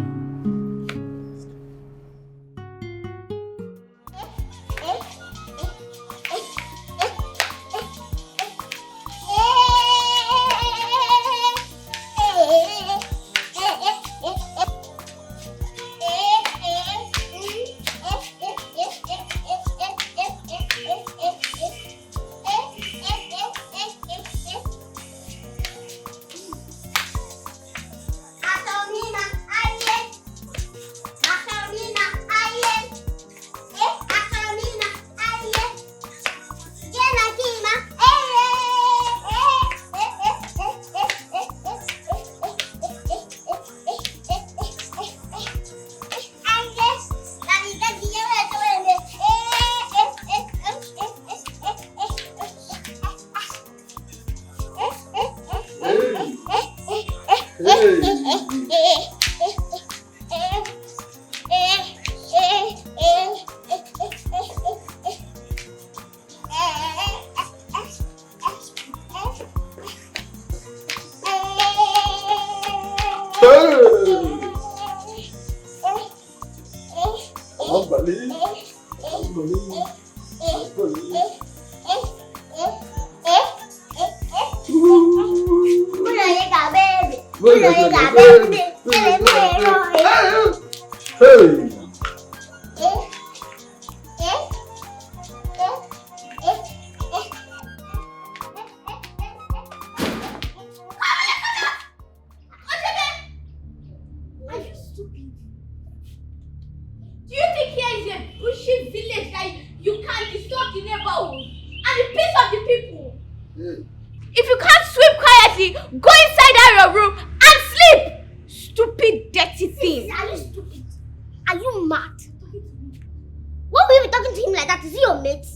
talking to him like that? Is he your mate?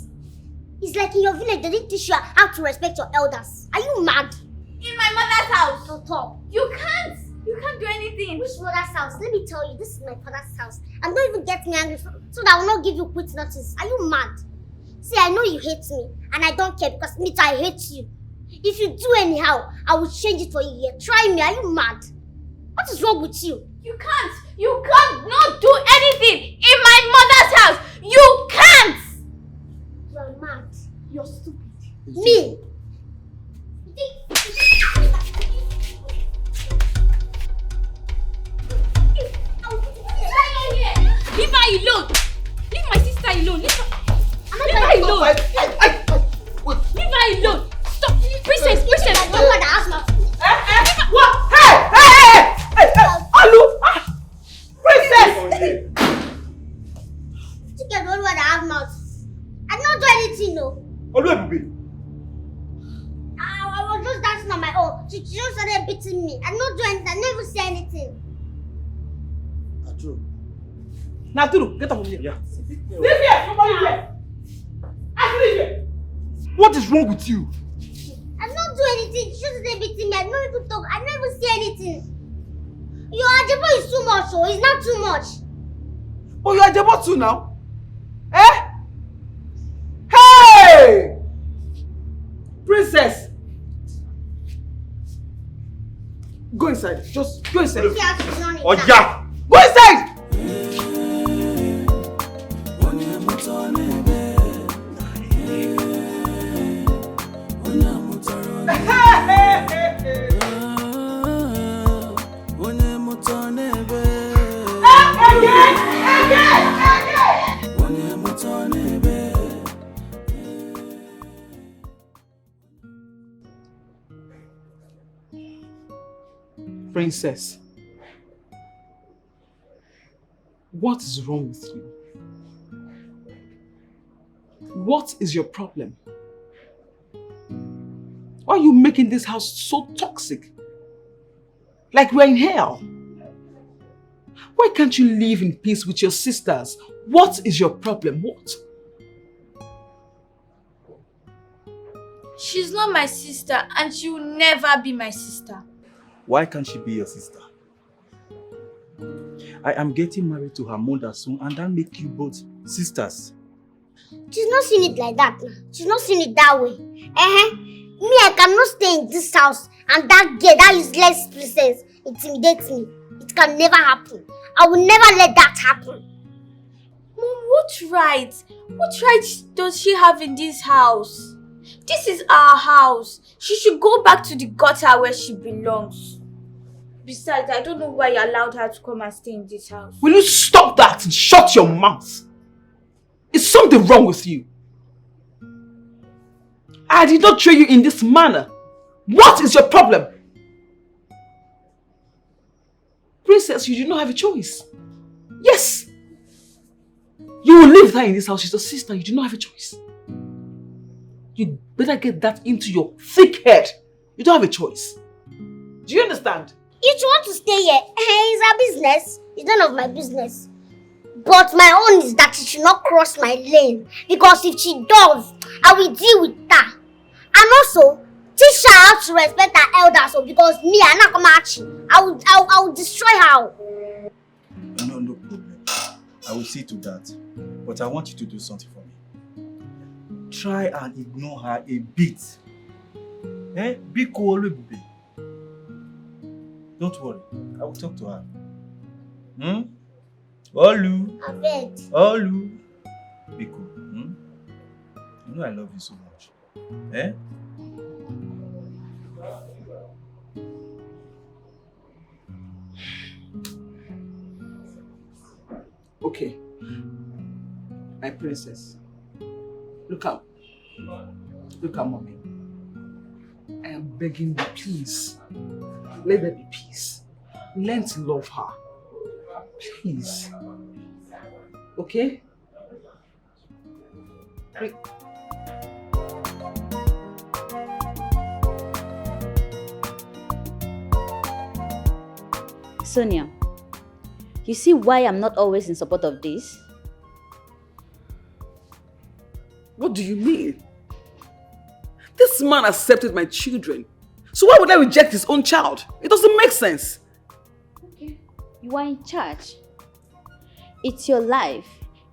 It's like in your village, they didn't teach you how to respect your elders. Are you mad? In my mother's house. Don't talk. You can't do anything. Which mother's house? Let me tell you, this is my father's house. And don't even get me angry so that I will not give you quit notice. Are you mad? See, I know you hate me, and I don't care because me too, I hate you. If you do anyhow, I will change it for you. Yeah, try me. Are you mad? What is wrong with you? You can't not do anything in my mother's house. You can't. You are mad. You're stupid. Me? Leave her alone. Leave my sister alone. Leave her alone. Leave her alone. Stop. Princess, stop. What? Hey! Alu! Princess! You can don't want to have mouth. I don't do anything, no. Oluebube. I was just dancing on my own. She just started beating me. I don't do anything. I never say anything. Now, Turu, get up from here. Yeah. Leave here! Nobody here! Leave here! What is wrong with you? I don't do anything. She just started beating me. I don't even talk. I never say anything. Your Ajebo is too much, so it's not too much. Oh, you are Ajebo too now? Eh? Hey! Princess! Go inside. Just go inside. Oh, yeah! Go inside! Princess, what is wrong with you? What is your problem? Why are you making this house so toxic? Like we're in hell. Why can't you live in peace with your sisters? What is your problem? What? She's not my sister and she will never be my sister. Why can't she be your sister? I am getting married to her mother soon, and that make you both sisters. She's not seeing it like that now. She's not seeing it that way. Me, I cannot stay in this house and that girl, that useless princess, intimidates me. It can never happen. I will never let that happen. Mom, what right does she have in this house? This is our house. She should go back to the gutter where she belongs. Besides, I don't know why you allowed her to come and stay in this house. Will you stop that and shut your mouth? Is something wrong with you? I did not train you in this manner. What is your problem? Princess, you do not have a choice. Yes. You will live there in this house. She's your sister. You do not have a choice. You better get that into your thick head. You don't have a choice. Do you understand? If you want to stay here, it's her business. It's none of my business. But my own is that she should not cross my lane. Because if she does, I will deal with her. And also, teach her how to respect her elders. So because me, I'm not going to match you. I will destroy her. No problem. I will see to that. But I want you to do something for me. Try and ignore her a bit. Be cool, Oluebube. Don't worry. I will talk to her. Olu. I beg. Olu. Be cool. You know I love you so much. Okay. My princess. Look up. Look at mommy. I am begging you, please. Let there be peace. Learn to love her. Please. Okay? Sonia, you see why I'm not always in support of this? What do you mean? This man accepted my children. So why would I reject his own child? It doesn't make sense. Okay. You are in charge. It's your life.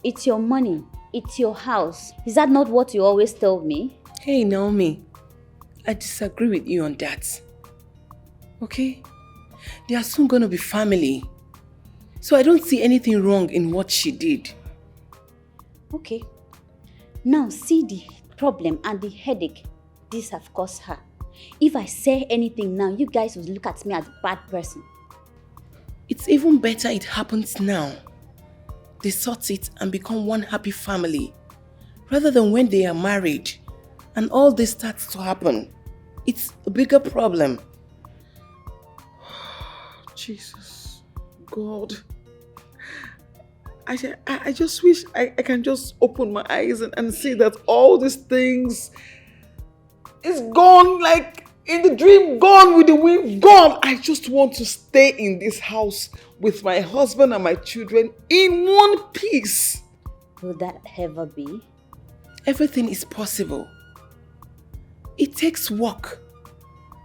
It's your money. It's your house. Is that not what you always tell me? Hey, Naomi. I disagree with you on that. Okay? They are soon going to be family. So I don't see anything wrong in what she did. Okay. Now see the problem and the headache this have caused her. If I say anything now, you guys will look at me as a bad person. It's even better it happens now. They sort it and become one happy family. Rather than when they are married and all this starts to happen. It's a bigger problem. Jesus. God. I just wish I can just open my eyes and see that all these things is gone, like in the dream, gone with the wind, gone. I just want to stay in this house with my husband and my children in one piece. Will that ever be? Everything is possible. It takes work.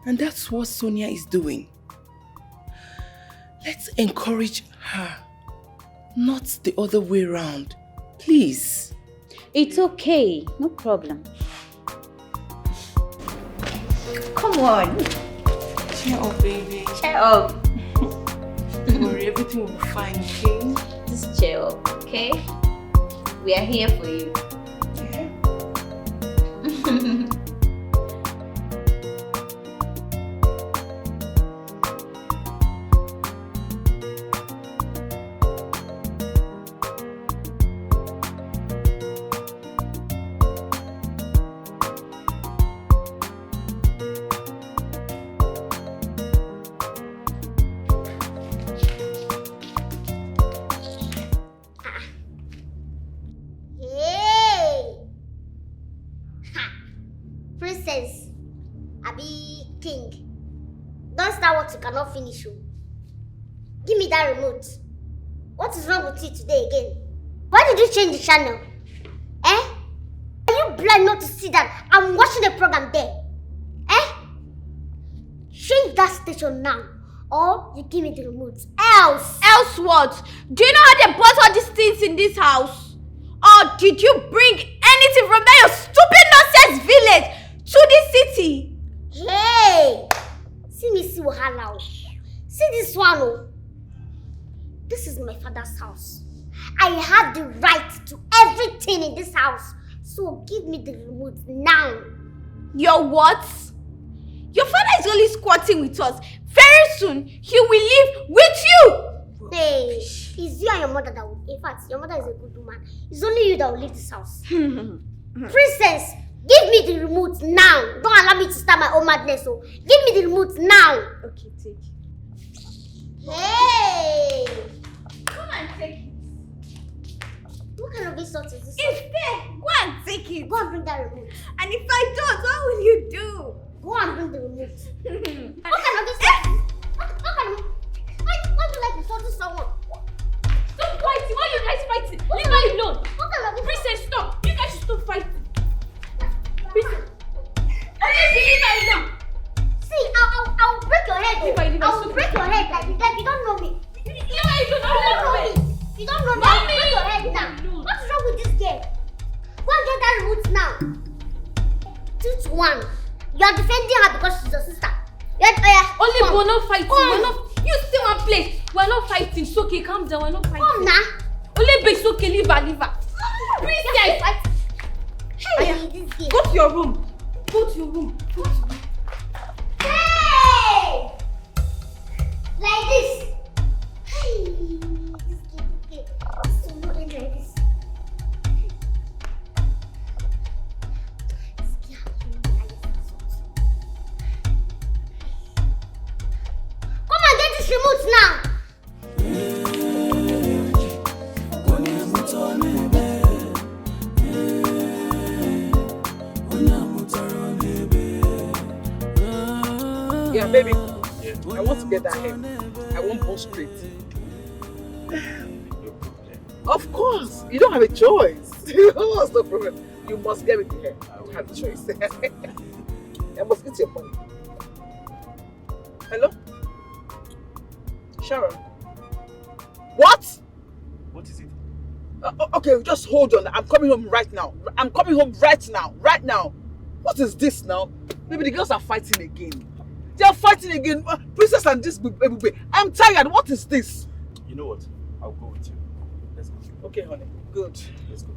And that's what Sonia is doing. Let's encourage her. Not the other way around. Please. It's okay. No problem. Come on. Cheer up, baby. Cheer up. Don't worry, everything will be fine, okay? Just cheer up, okay? We are here for you. Yeah. Cannot finish you. Give me that remote. What is wrong with you today again? Why did you change the channel? Eh? Are you blind not to see that I'm watching the program there? Eh? Change that station now, or you give me the remote. Else what? Do you know how they bought all these things in this house? Or did you bring anything from that your stupid nonsense village to this city? Hey! See me see wahala. See this one. Oh. This is my father's house. I have the right to everything in this house. So give me the remote now. Your what? Your father is only squatting with us. Very soon, he will live with you. Hey, it's you and your mother that will. In fact, your mother is a good woman. It's only you that will leave this house. Princess, give me the remote now. Don't allow me to start my own madness. So give me the remote now. Okay, take it. Hey! Come and take it. What kind of insult is this? It's there. Go and take it. Go and bring that remote. And if I don't, what will you do? Go and bring the remote. What kind of insult? What kind of... Why do you like insulting someone? Stop fighting. Why are you guys fighting? Leave her alone. What kind of... Princess, stop. You guys should stop fighting. Princess. Leave her alone. See, I'll break your head. I'll break your head like you don't know me. You don't know me. You don't know me. I'll break your head now. What's wrong with this girl? Go and get that remote now. 2-1. You are defending her because she's your sister. Only we're not fighting. We're not. You still want play. We're not fighting. It's okay. Calm down. We're not fighting. Come now. Only it's okay. Leave her. Princess. Hey, this girl. Go to your room. Go to your room. Hey! Like this. Hey, this girl. So not like this. Come and get this remote now. Yeah, baby. Yeah. I want to get that hair. I want both straight. Of course. You don't have a choice. What's the problem? You must get with the hair. You have the choice. I must get your money. Hello? Sharon? What? What is it? Okay, just hold on. I'm coming home right now. I'm coming home right now. Right now. What is this now? Maybe the girls are fighting again. They are fighting again. Princess and this EBUBE. I'm tired. What is this? You know what? I'll go with you. Let's go. Okay, honey. Good. Let's go.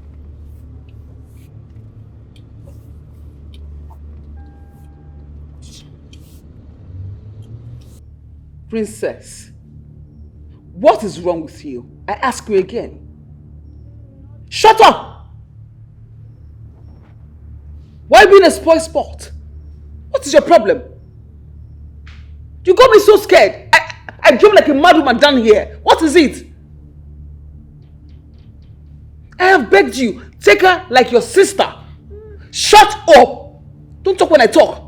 Princess, what is wrong with you? I ask you again. Shut up! Why being a spoil sport? What is your problem? You got me so scared. I drove like a mad woman down here. What is it? I have begged you, take her like your sister. Shut up! Don't talk when I talk.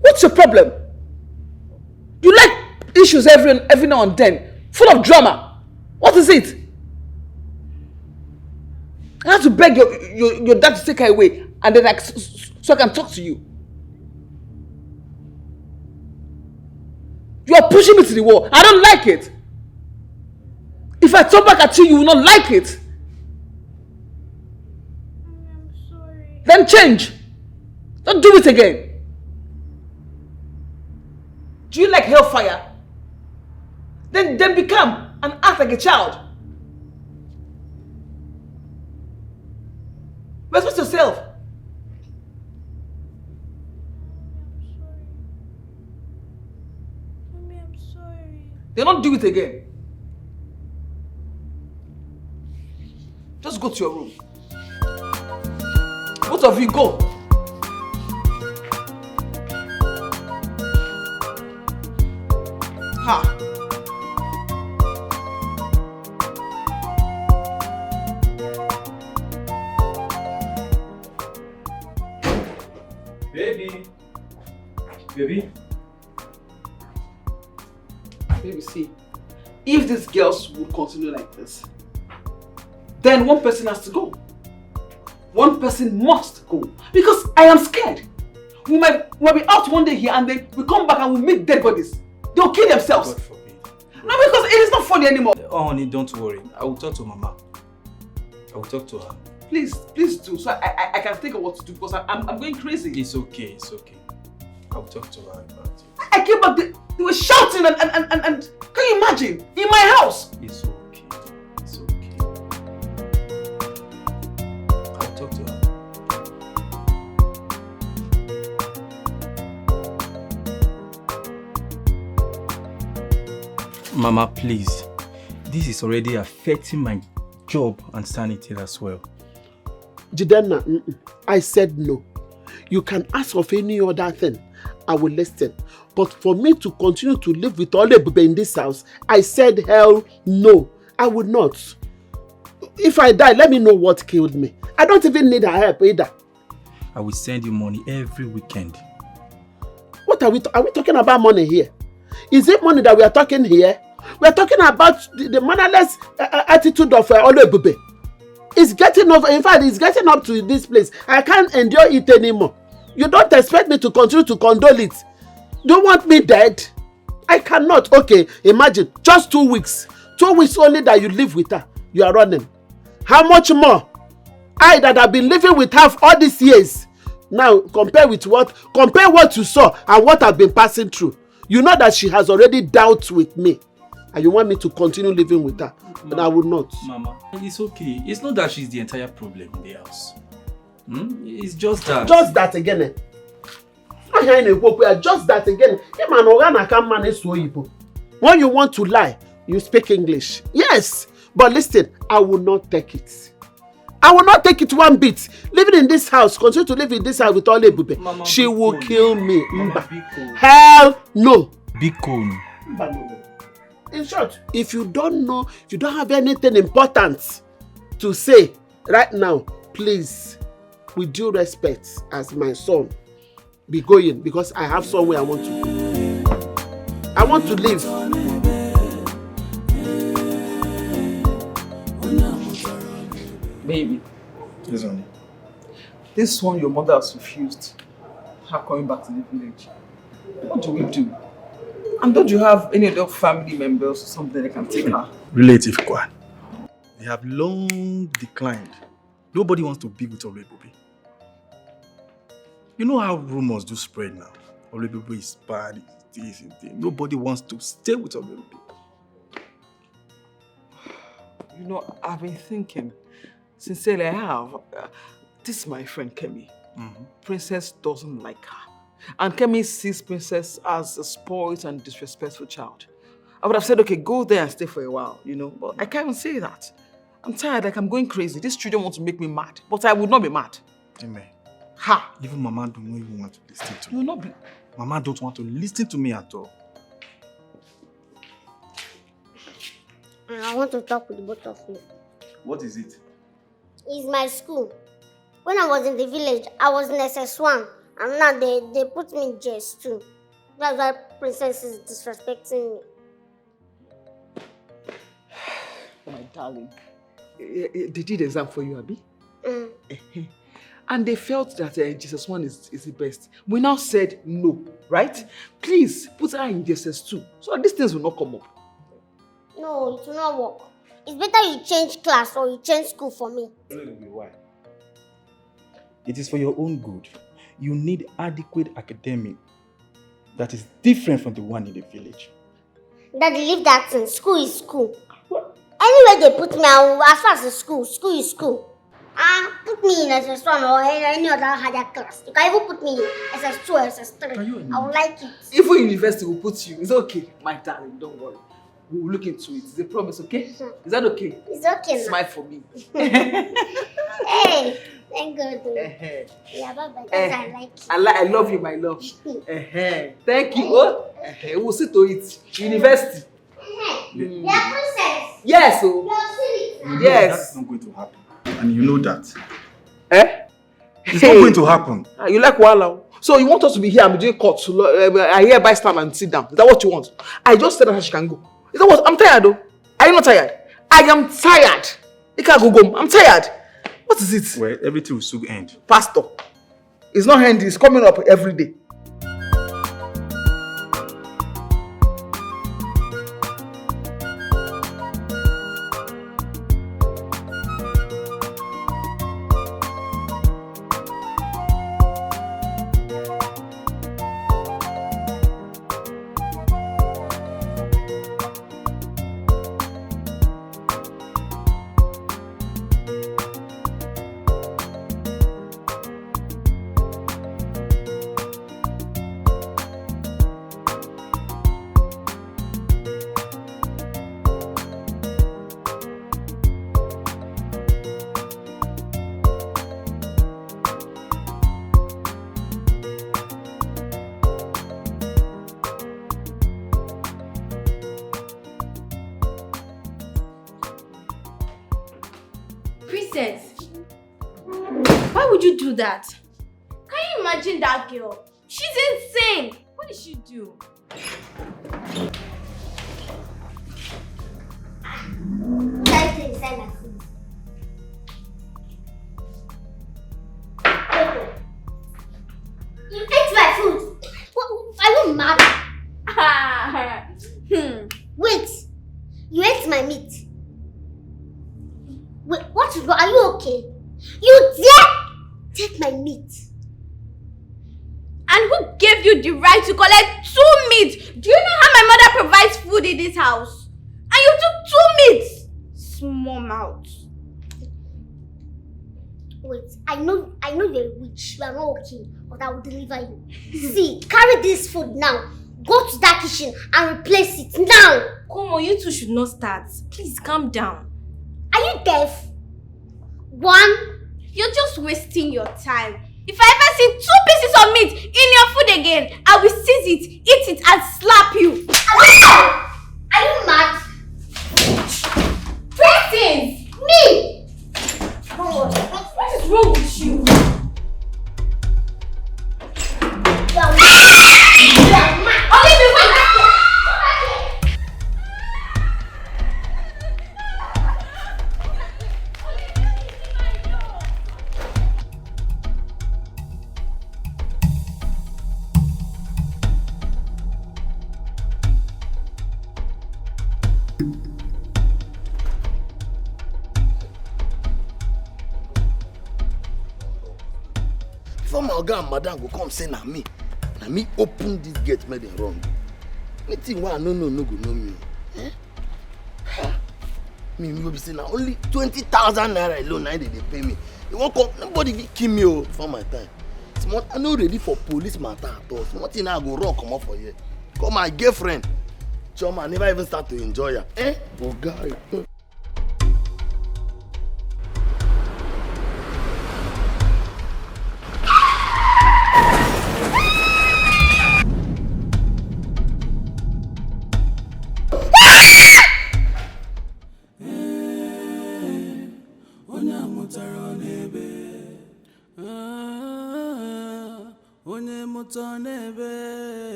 What's your problem? You like issues every now and then, full of drama. What is it? I have to beg your dad to take her away, and then so I can talk to you. You are pushing me to the wall. I don't like it. If I turn back at you, you will not like it. I'm sorry. Then change. Don't do it again. Do you like hellfire? Then become and act like a child. Respect yourself. Mommy, I'm sorry. Then don't do it again. Just go to your room. Both of you go. Ha! Baby? Baby, see, if these girls would continue like this, then one person has to go. One person must go. Because I am scared. We might be out one day here and then we come back and we meet dead bodies. They'll kill themselves. God forbid. No, because it is not funny anymore. Oh, honey, don't worry. I will talk to Mama. I will talk to her. Please do, so I can think of what to do, because I'm going crazy. It's okay. I will talk to her about it. I came back, they were shouting and can you imagine? In my house! It's okay. I'll talk to her. Mama, please. This is already affecting my job and sanity as well. Jidenna, I said no. You can ask of any other thing. I will listen. But for me to continue to live with Oluebube in this house, I said hell no. I would not. If I die, let me know what killed me. I don't even need her help either. I will send you money every weekend. What are we talking about money here? Is it money that we are talking here? We are talking about the mannerless attitude of Oluebube. It's getting over. In fact, it's getting up to this place. I can't endure it anymore. You don't expect me to continue to condole it. Do you want me dead? I cannot. Okay, imagine just 2 weeks. 2 weeks only that you live with her. You are running. How much more? I that have been living with her for all these years. Now compare with what? Compare what you saw and what I've been passing through. You know that she has already dealt with me. And you want me to continue living with her. But I will not. Mama, it's okay. It's not that she's the entire problem in the house. It's just that. Just that again. Just that again. When you want to lie, you speak English. Yes. But listen, I will not take it. I will not take it one bit. Living in this house, continue to live in this house with Oluebube. She will kill me. Mama, hell no. Be cool. In short, if you don't know, if you don't have anything important to say right now, please, with due respect, as my son, be going, because I have somewhere I want to go. I want to live. Baby. Yes, honey. This one your mother has refused her coming back to the village. What do we do? And don't you have any other family members or something that can take her? Relative Kwan. They have long declined. Nobody wants to be with Oluebube. You know how rumors do spread now. Oluebube is bad, this and that. Nobody wants to stay with Oluebube. You know, I've been thinking, sincerely I have, this is my friend Kemi. Princess doesn't like her. And Kemi sees Princess as a spoiled and disrespectful child. I would have said, okay, go there and stay for a while, you know, but I can't even say that. I'm tired, like I'm going crazy. These children want to make me mad, but I would not be mad. Amen. Ha! Even Mama don't even want to listen to me. You will not be. Mama don't want to listen to me at all. I want to talk with the both of you. What is it? It's my school. When I was in the village, I was in SS1. And now they put me in JS2. That's why Princess is disrespecting me. My darling. They did exam for you, Abi? And they felt that Jesus 1 is the best. We now said no, right? Please put her in Jesus 2 so that these things will not come up. No, it will not work. It's better you change class or you change school for me. Why? It is for your own good. You need adequate academic that is different from the one in the village. Daddy, leave that thing. School is school. Anywhere they put me, as far as the school is school. Put me in SS1 or any other higher class. You can even put me in SS2 or SS3. I would like it. Even university will put you. It's okay, my darling, don't worry. We will look into it. It's a promise, okay? Is that okay? It's okay now. Smile for me. Hey, thank God. Yeah, bye-bye. I like you. I love you, my love. Thank you. We'll see to it. University. Yeah, princess. Yes, oh. Yes. That's not going to happen. And you know that. It's Hey. not going to happen. You like Wala? So you want us to be here and be doing court? I hereby stand and sit down. Is that what you want? I just said that she can go. Is that what? I'm tired though. Are you not tired? I am tired. You can't go. I'm tired. What is it? Well, everything will soon end. Pastor. It's not ending. It's coming up every day. Princess, why would you do that? Can you imagine that girl? She's insane. What did she do? That's inside my food. You ate my food. Are you mad? Wait. You ate my meat. Wait, what is wrong? Are you okay? You dare take my meat. And who gave you the right to collect 2 meat? Do you know how my mother provides food in this house? And you took 2 meats. Small mouth. Wait, I know you're a witch. You are not okay, but I will deliver you. See, carry this food now. Go to that kitchen and replace it now. Come on, you two should not start. Please calm down. Are you deaf? 1. You're just wasting your time. If I ever see 2 pieces of meat in your food again, I will seize it, eat it, and slap you. Are you mad? Presents! Me! What is wrong with you? You are mad! You are mad! Only me, wait! before my oga and madam go come say na me open this gate make them wrong. Anything wey I no go know me. Eh? Me go be say na only 20,000 naira alone na they pay me. They won't come, nobody will kill me for my time. I'm not ready for police matter at all. Small thing I go run come up for here. Call my girlfriend. Choma, I never even start to enjoy her. Eh? Oh God.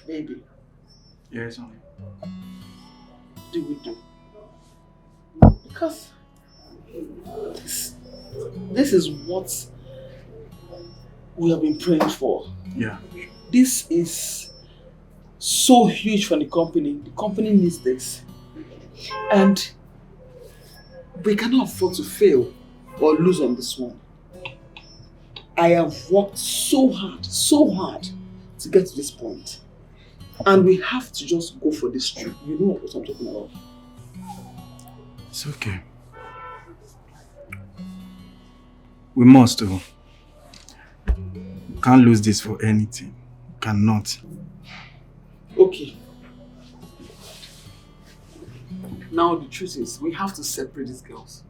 Baby. Yes, honey. What do we do? Because this is what we have been praying for. Yeah. This is so huge for the company. The company needs this. And we cannot afford to fail or lose on this one. I have worked so hard to get to this point. And we have to just go for this trip. You know what I'm talking about. It's okay. We must do. We can't lose this for anything. We cannot. Okay. Now the truth is, we have to separate these girls.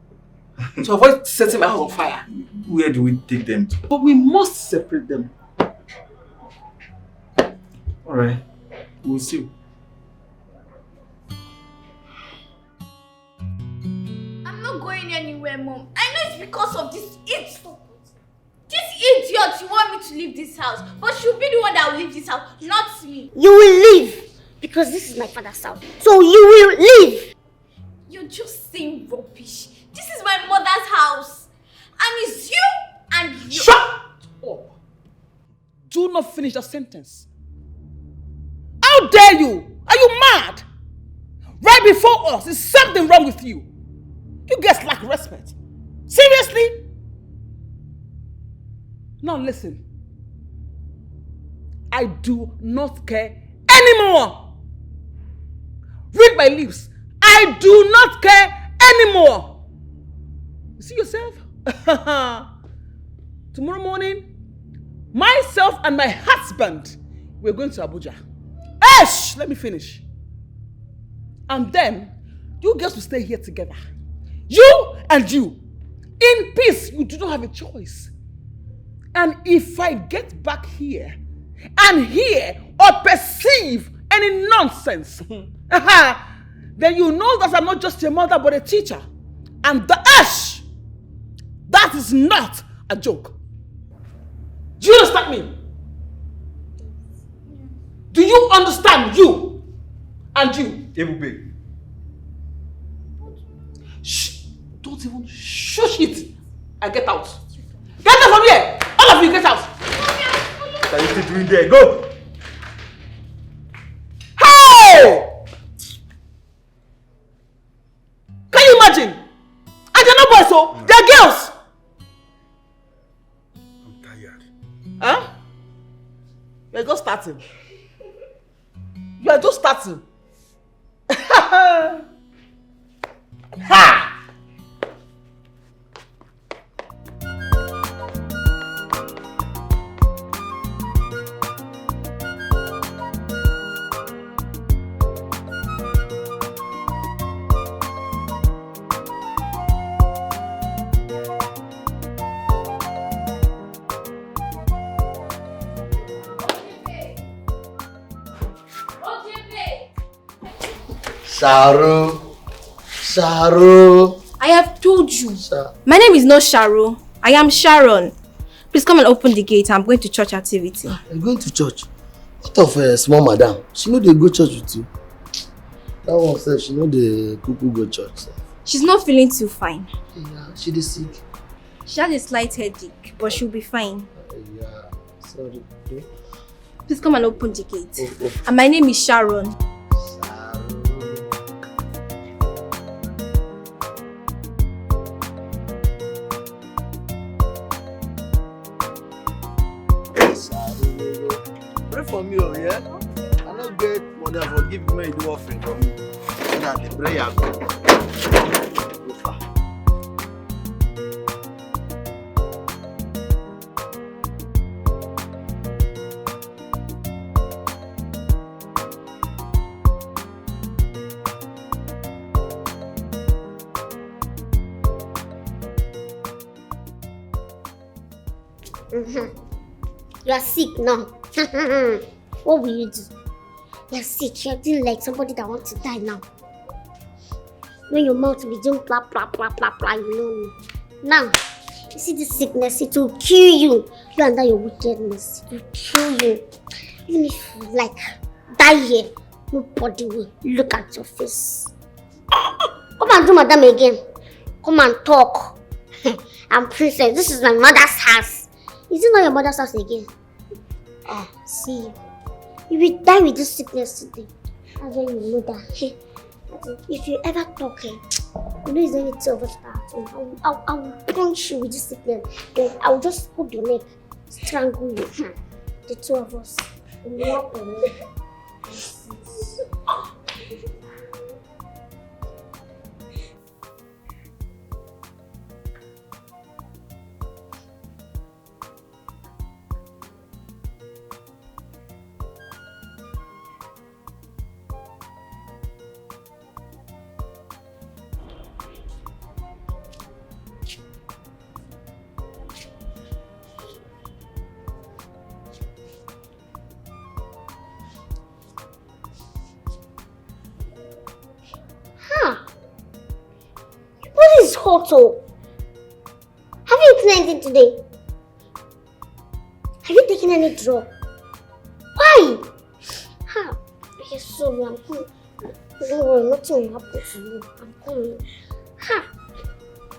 To avoid setting my house on fire. Where do we take them to? But we must separate them. Alright. We'll see. I'm not going anywhere, Mom. I know it's because of this idiot. This idiot, you want me to leave this house. But she'll be the one that will leave this house, not me. You will leave. Because this is my father's house. So you will leave. You're just saying rubbish. This is my mother's house. And it's you and you. Shut up! Do not finish the sentence. How dare you? Are you mad? Right before us, is something wrong with you? You guys lack respect. Seriously? Now listen. I do not care anymore. Read my lips. I do not care anymore. You see yourself? Tomorrow morning, myself and my husband, we're going to Abuja. Shh! Let me finish. And then, you girls will stay here together. You and you. In peace, you do not have a choice. And if I get back here and hear or perceive any nonsense, then you know that I'm not just a mother but a teacher. And that is not a joke. Do you understand me? Do you understand? You and you? EBUBE. Shh! Don't even shush it and get out. Get out from here! All of you, get out! What are you still doing there? Go! Hey! Can you imagine? And they're not boys, so they're girls. I'm tired. Huh? You're just starting. You are just starting. Ha! Sharo. I have told you. My name is not Sharo. I am Sharon. Please come and open the gate. I'm going to church activity. You're going to church? What of small madam? She know they go church with you. That one said she know the cuckoo go church. She's not feeling too fine. Yeah, she is sick. She has a slight headache, but she'll be fine. Yeah, sorry. Please come and open the gate. And my name is Sharon. for me, oh, yeah? I don't get money for giving me the offering for me. Yeah, the prayer go. Go far. You are sick now. What will you do? You are sick. You're acting like somebody that wants to die now. When your mouth will be doing blah blah blah blah blah, you know. Now, you see this sickness, it will kill you. You under your wickedness, it will kill you. Even if you like die here, nobody will look at your face. Come and do madam again. Come and talk. I'm princess. This is my mother's house. Is it not your mother's house again? Ah, see, you will die with this sickness today. That's when you know that. If you ever talk, you know it's only two of us that I will punch you with this sickness. Then I will just hold your neck, strangle you. The two of us. Walk away. Hot. Have you eaten anything today? Have you taken any drug? Why? Okay, sorry, I'm coming. Don't worry, nothing will happen to you. I'm coming.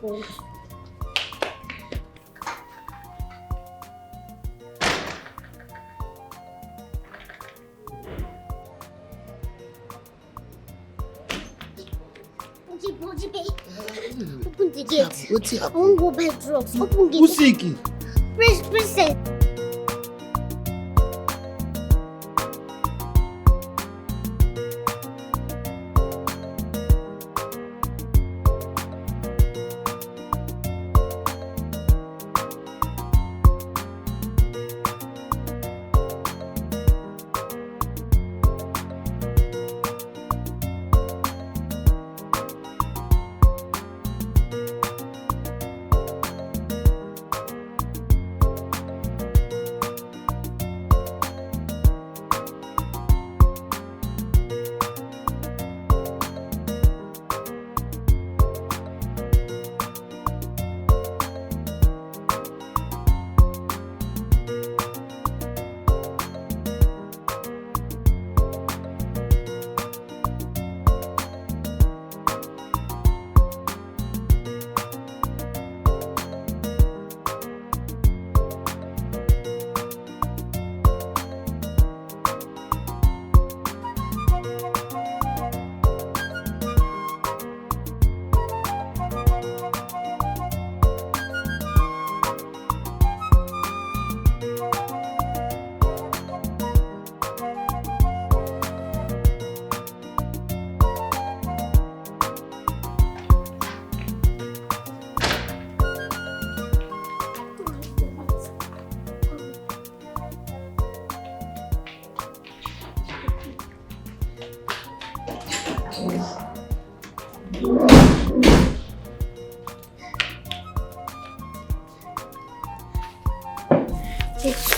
Oh. Open the gate. What's happening? I won't go buy drugs. Open the gate. Who's sick? Princess.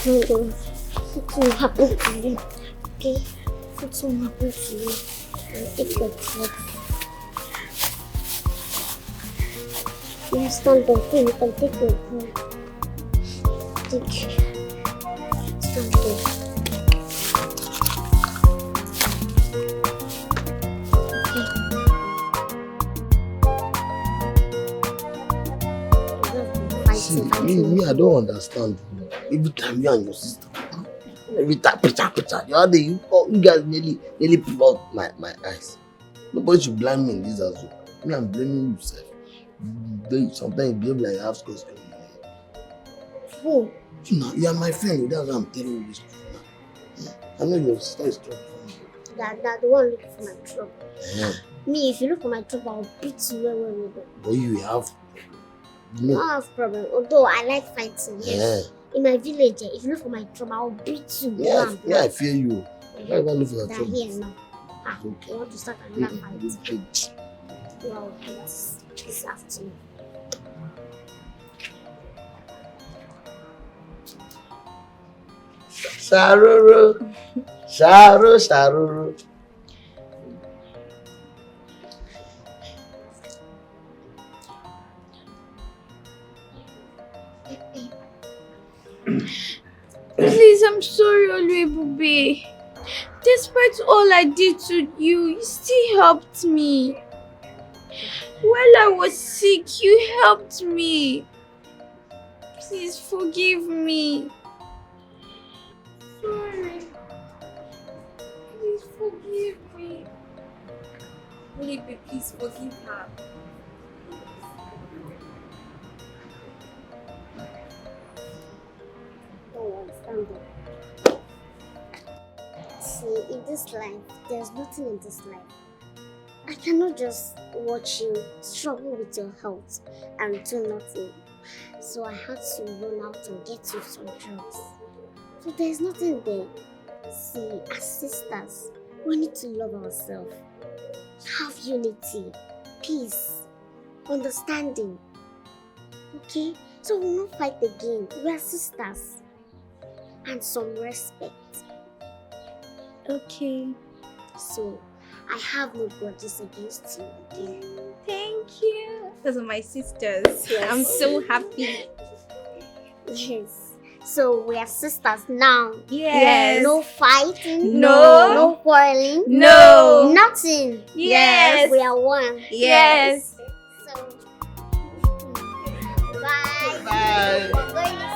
It will happen to you, okay? It will happen to you. Take your drugs. You stand up, you can take your drugs. Take. Stand up. See, me, I don't understand. Every time you and your sister, every time, picture. The other day, you guys nearly put out my eyes. Nobody should blame me in this as well. Me, I'm blaming yourself. Sometimes you behave like half scored. Who? You are my friend, that's why I'm telling you this truth now. I know your sister is trouble. That the one looking for my trouble. Yeah. Me, if you look for my trouble, I'll beat you well. But you have. I don't have problem. Although I like fighting. Yeah. In my village, if you look for my trouble, I'll beat you. Yeah, I fear you. I never look for your trouble. Here now. Okay. You want to start another fight? Well, this afternoon. Sharo. Please, I'm sorry, Oluebube. Despite all I did to you, you still helped me. While I was sick, you helped me. Please forgive me. Sorry. Please forgive me. Oluebube, please forgive her. See, in this life, there's nothing in this life. I cannot just watch you struggle with your health and do nothing. So I had to run out and get you some drugs. So there's nothing there. See, as sisters, we need to love ourselves. Have unity, peace, understanding. Okay? So we'll not fight again. We are sisters. And some respect. Okay. So, I have no grudges against you, okay? Thank you. Those are my sisters. Yes. I'm so happy. Yes. So, we are sisters now. Yes. No fighting. No. No quarreling. No. Nothing. Yes. We are one. Yes. So, bye. Bye. We're going inside.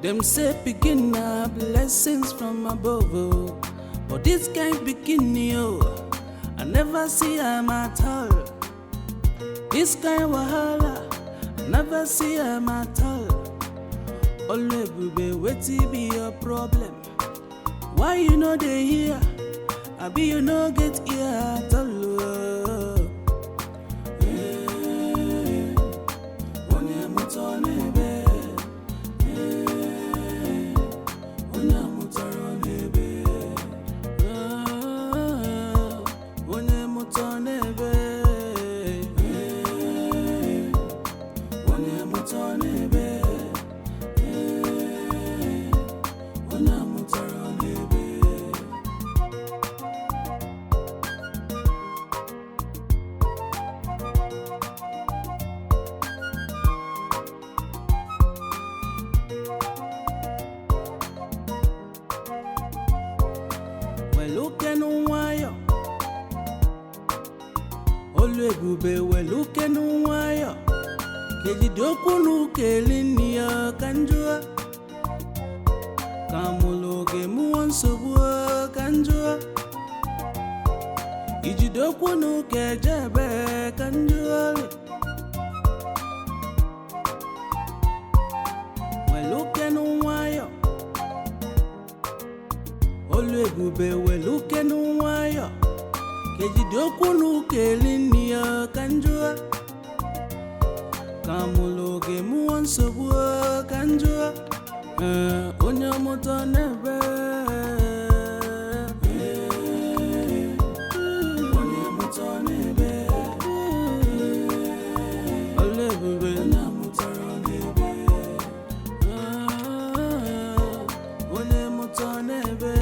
Them say begin blessings from above, oh. But this can't begin, yo. I never see him at all. This kind of wahala, I never see him at all. Oluebube, wetin be your problem? Why you know they here? I be you no get here at all. Oluebube weluke n'nwayo kejidokwu n'ukeli nni ya ka njụọ ka mụlụ oge mụọ nsogbu ka njụọ ijidokwu n'uke jebe ka njụọ weluke n'nwayo Oluebube weluke n'nwayo Kejidokwu n'ukeli nni ya ka njụọ ka mụlụ oge mụọ nsogbu ka njụọ onye mụta n'ebe onye mụta n'ebe Oluebube onye mụtara n'ebe onye mụta n'ebe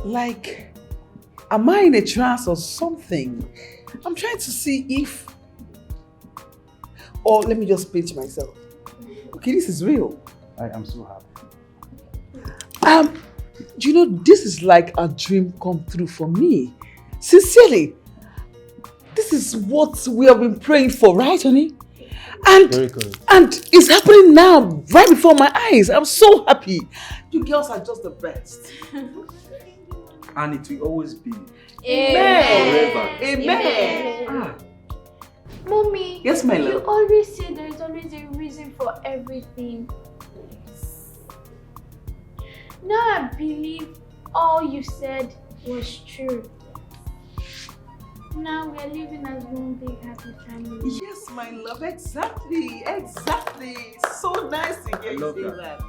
Like, am I in a trance or something? I'm trying to see if... Or let me just pinch myself. Okay, this is real. I am so happy. Do you know, this is like a dream come true for me. Sincerely. This is what we have been praying for, right, honey? And, very good. And it's happening now, right before my eyes. I'm so happy. You girls are just the best. And it will always be. Amen. Forever. Amen. Mommy, Yes, my love. you always say there is always a reason for everything. Now I believe all you said was true. Now we're living as one big happy family. Yes, my love, exactly. So nice to hear you say that.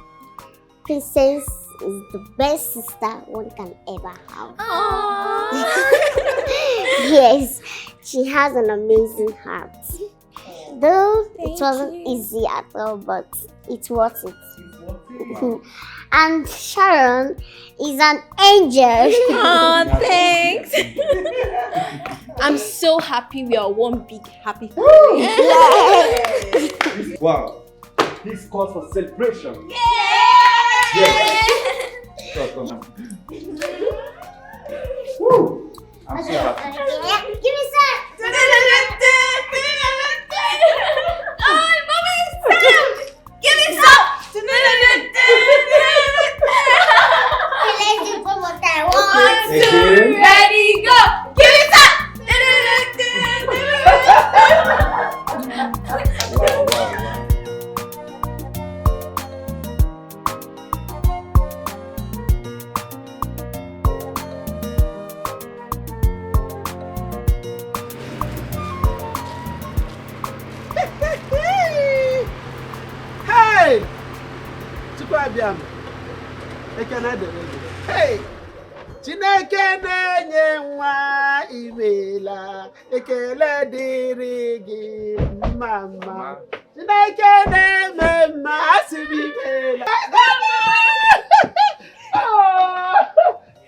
Princess is the best sister one can ever have. Yes, she has an amazing heart. Though it wasn't easy at all, but it's worth it. And Sharon is an angel. Oh, thanks. I'm so happy we are one big happy family. Wow. This calls for celebration. Yay! Yes. Come. Woo. I'm so happy. Give me some. Oh, mommy, stop! Give me some. Let's do it one more time. 1, 2, ready, go! Give me some. Hey! Hey! Chineke na-enye nwa imela, ekele dịrị gị mama. Chineke na-eme mma, asị m imela.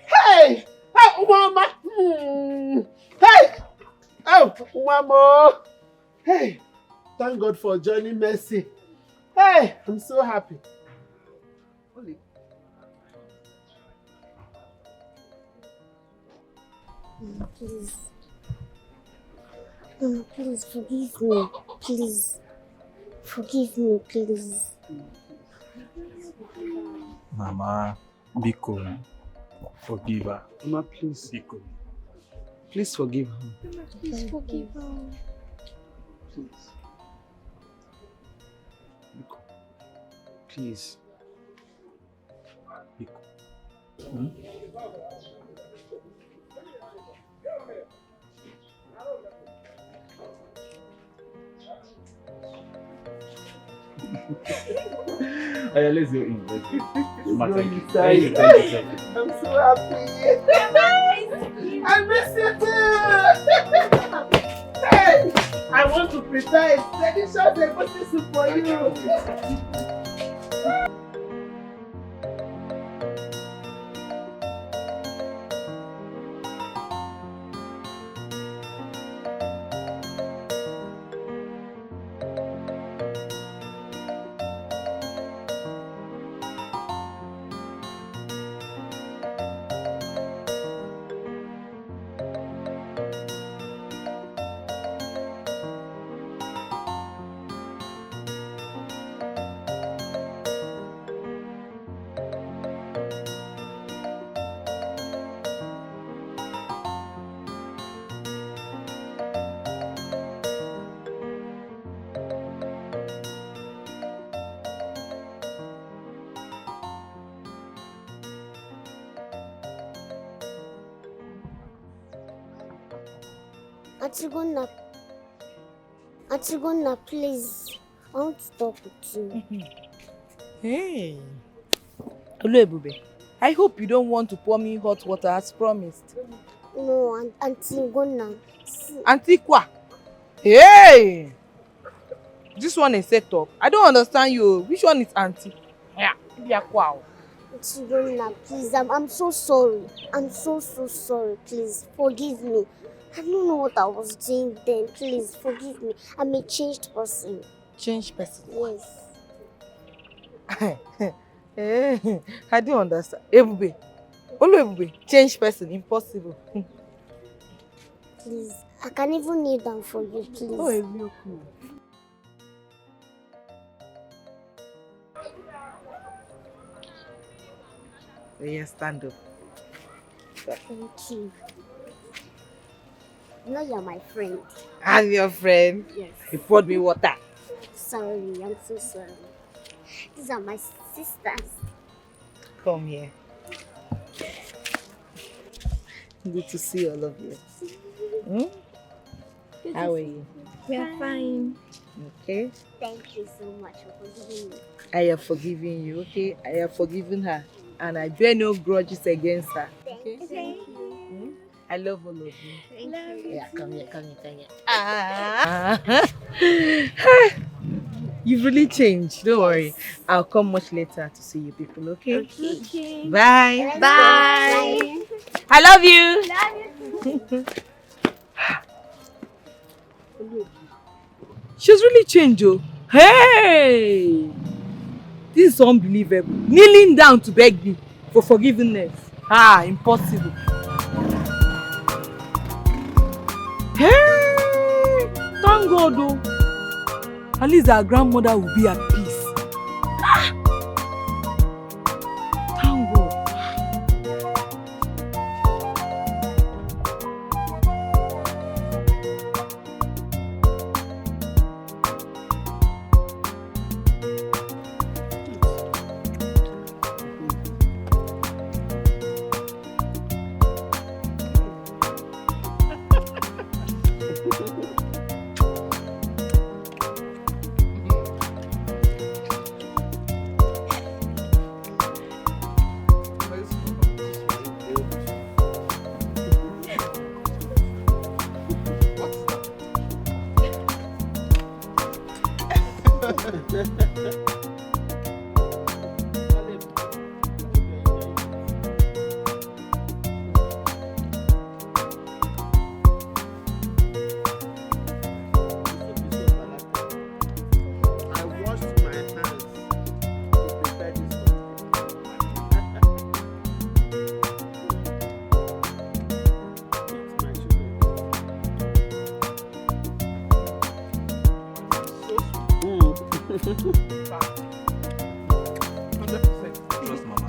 Hey! Hey, mama! Hey! Oh, mama! Hey! Thank God for Johnny Mercy. Hey, I'm so happy. Please. Please forgive me. Please. Forgive me, please. Mama, Biko, forgive her. Mama, please. Biko. Please forgive her. Please forgive her. Please. Biko. Please. Biko. Let's go in. Let's go. Thank you. I'm so happy. I miss you too. Hey, I want to prepare a delicious egusi soup for you. Antigona, please. I want to talk with you. Hey. Oluebube, I hope you don't want to pour me hot water as promised. No, Antigona. Antiqua. Hey! This one is set up. I don't understand you. Which one is Auntie? Yeah, wow. Chidonna, please, I'm so sorry. I'm so sorry. Please, forgive me. I don't know what I was doing then. Please, forgive me. I'm a changed person. Change person. Yes. I don't understand. EBUBE. Oluebube. Change person. Impossible. Please, I can even kneel down for you, please. Oh, Ebio, cool. Yeah, stand up. Thank you. You know you're my friend. I'm your friend. Yes. You poured me water. Sorry, I'm so sorry. These are my sisters. Come here. Good to see all of you. How are you? We are fine. Okay. Thank you so much for forgiving me. I have forgiven you, okay? I have forgiven her. And I bear no grudges against her. Okay? Thank you. I love all of you. Thank you. Yeah, come here. You've really changed. Don't worry. I'll come much later to see you people, okay? Okay. Bye. Bye. I love you. She's really changed, oh. Hey! This is unbelievable. Kneeling down to beg me for forgiveness. Impossible. Hey! Thank God, oh. At least our grandmother will be at peace. Thank God. Trust mama.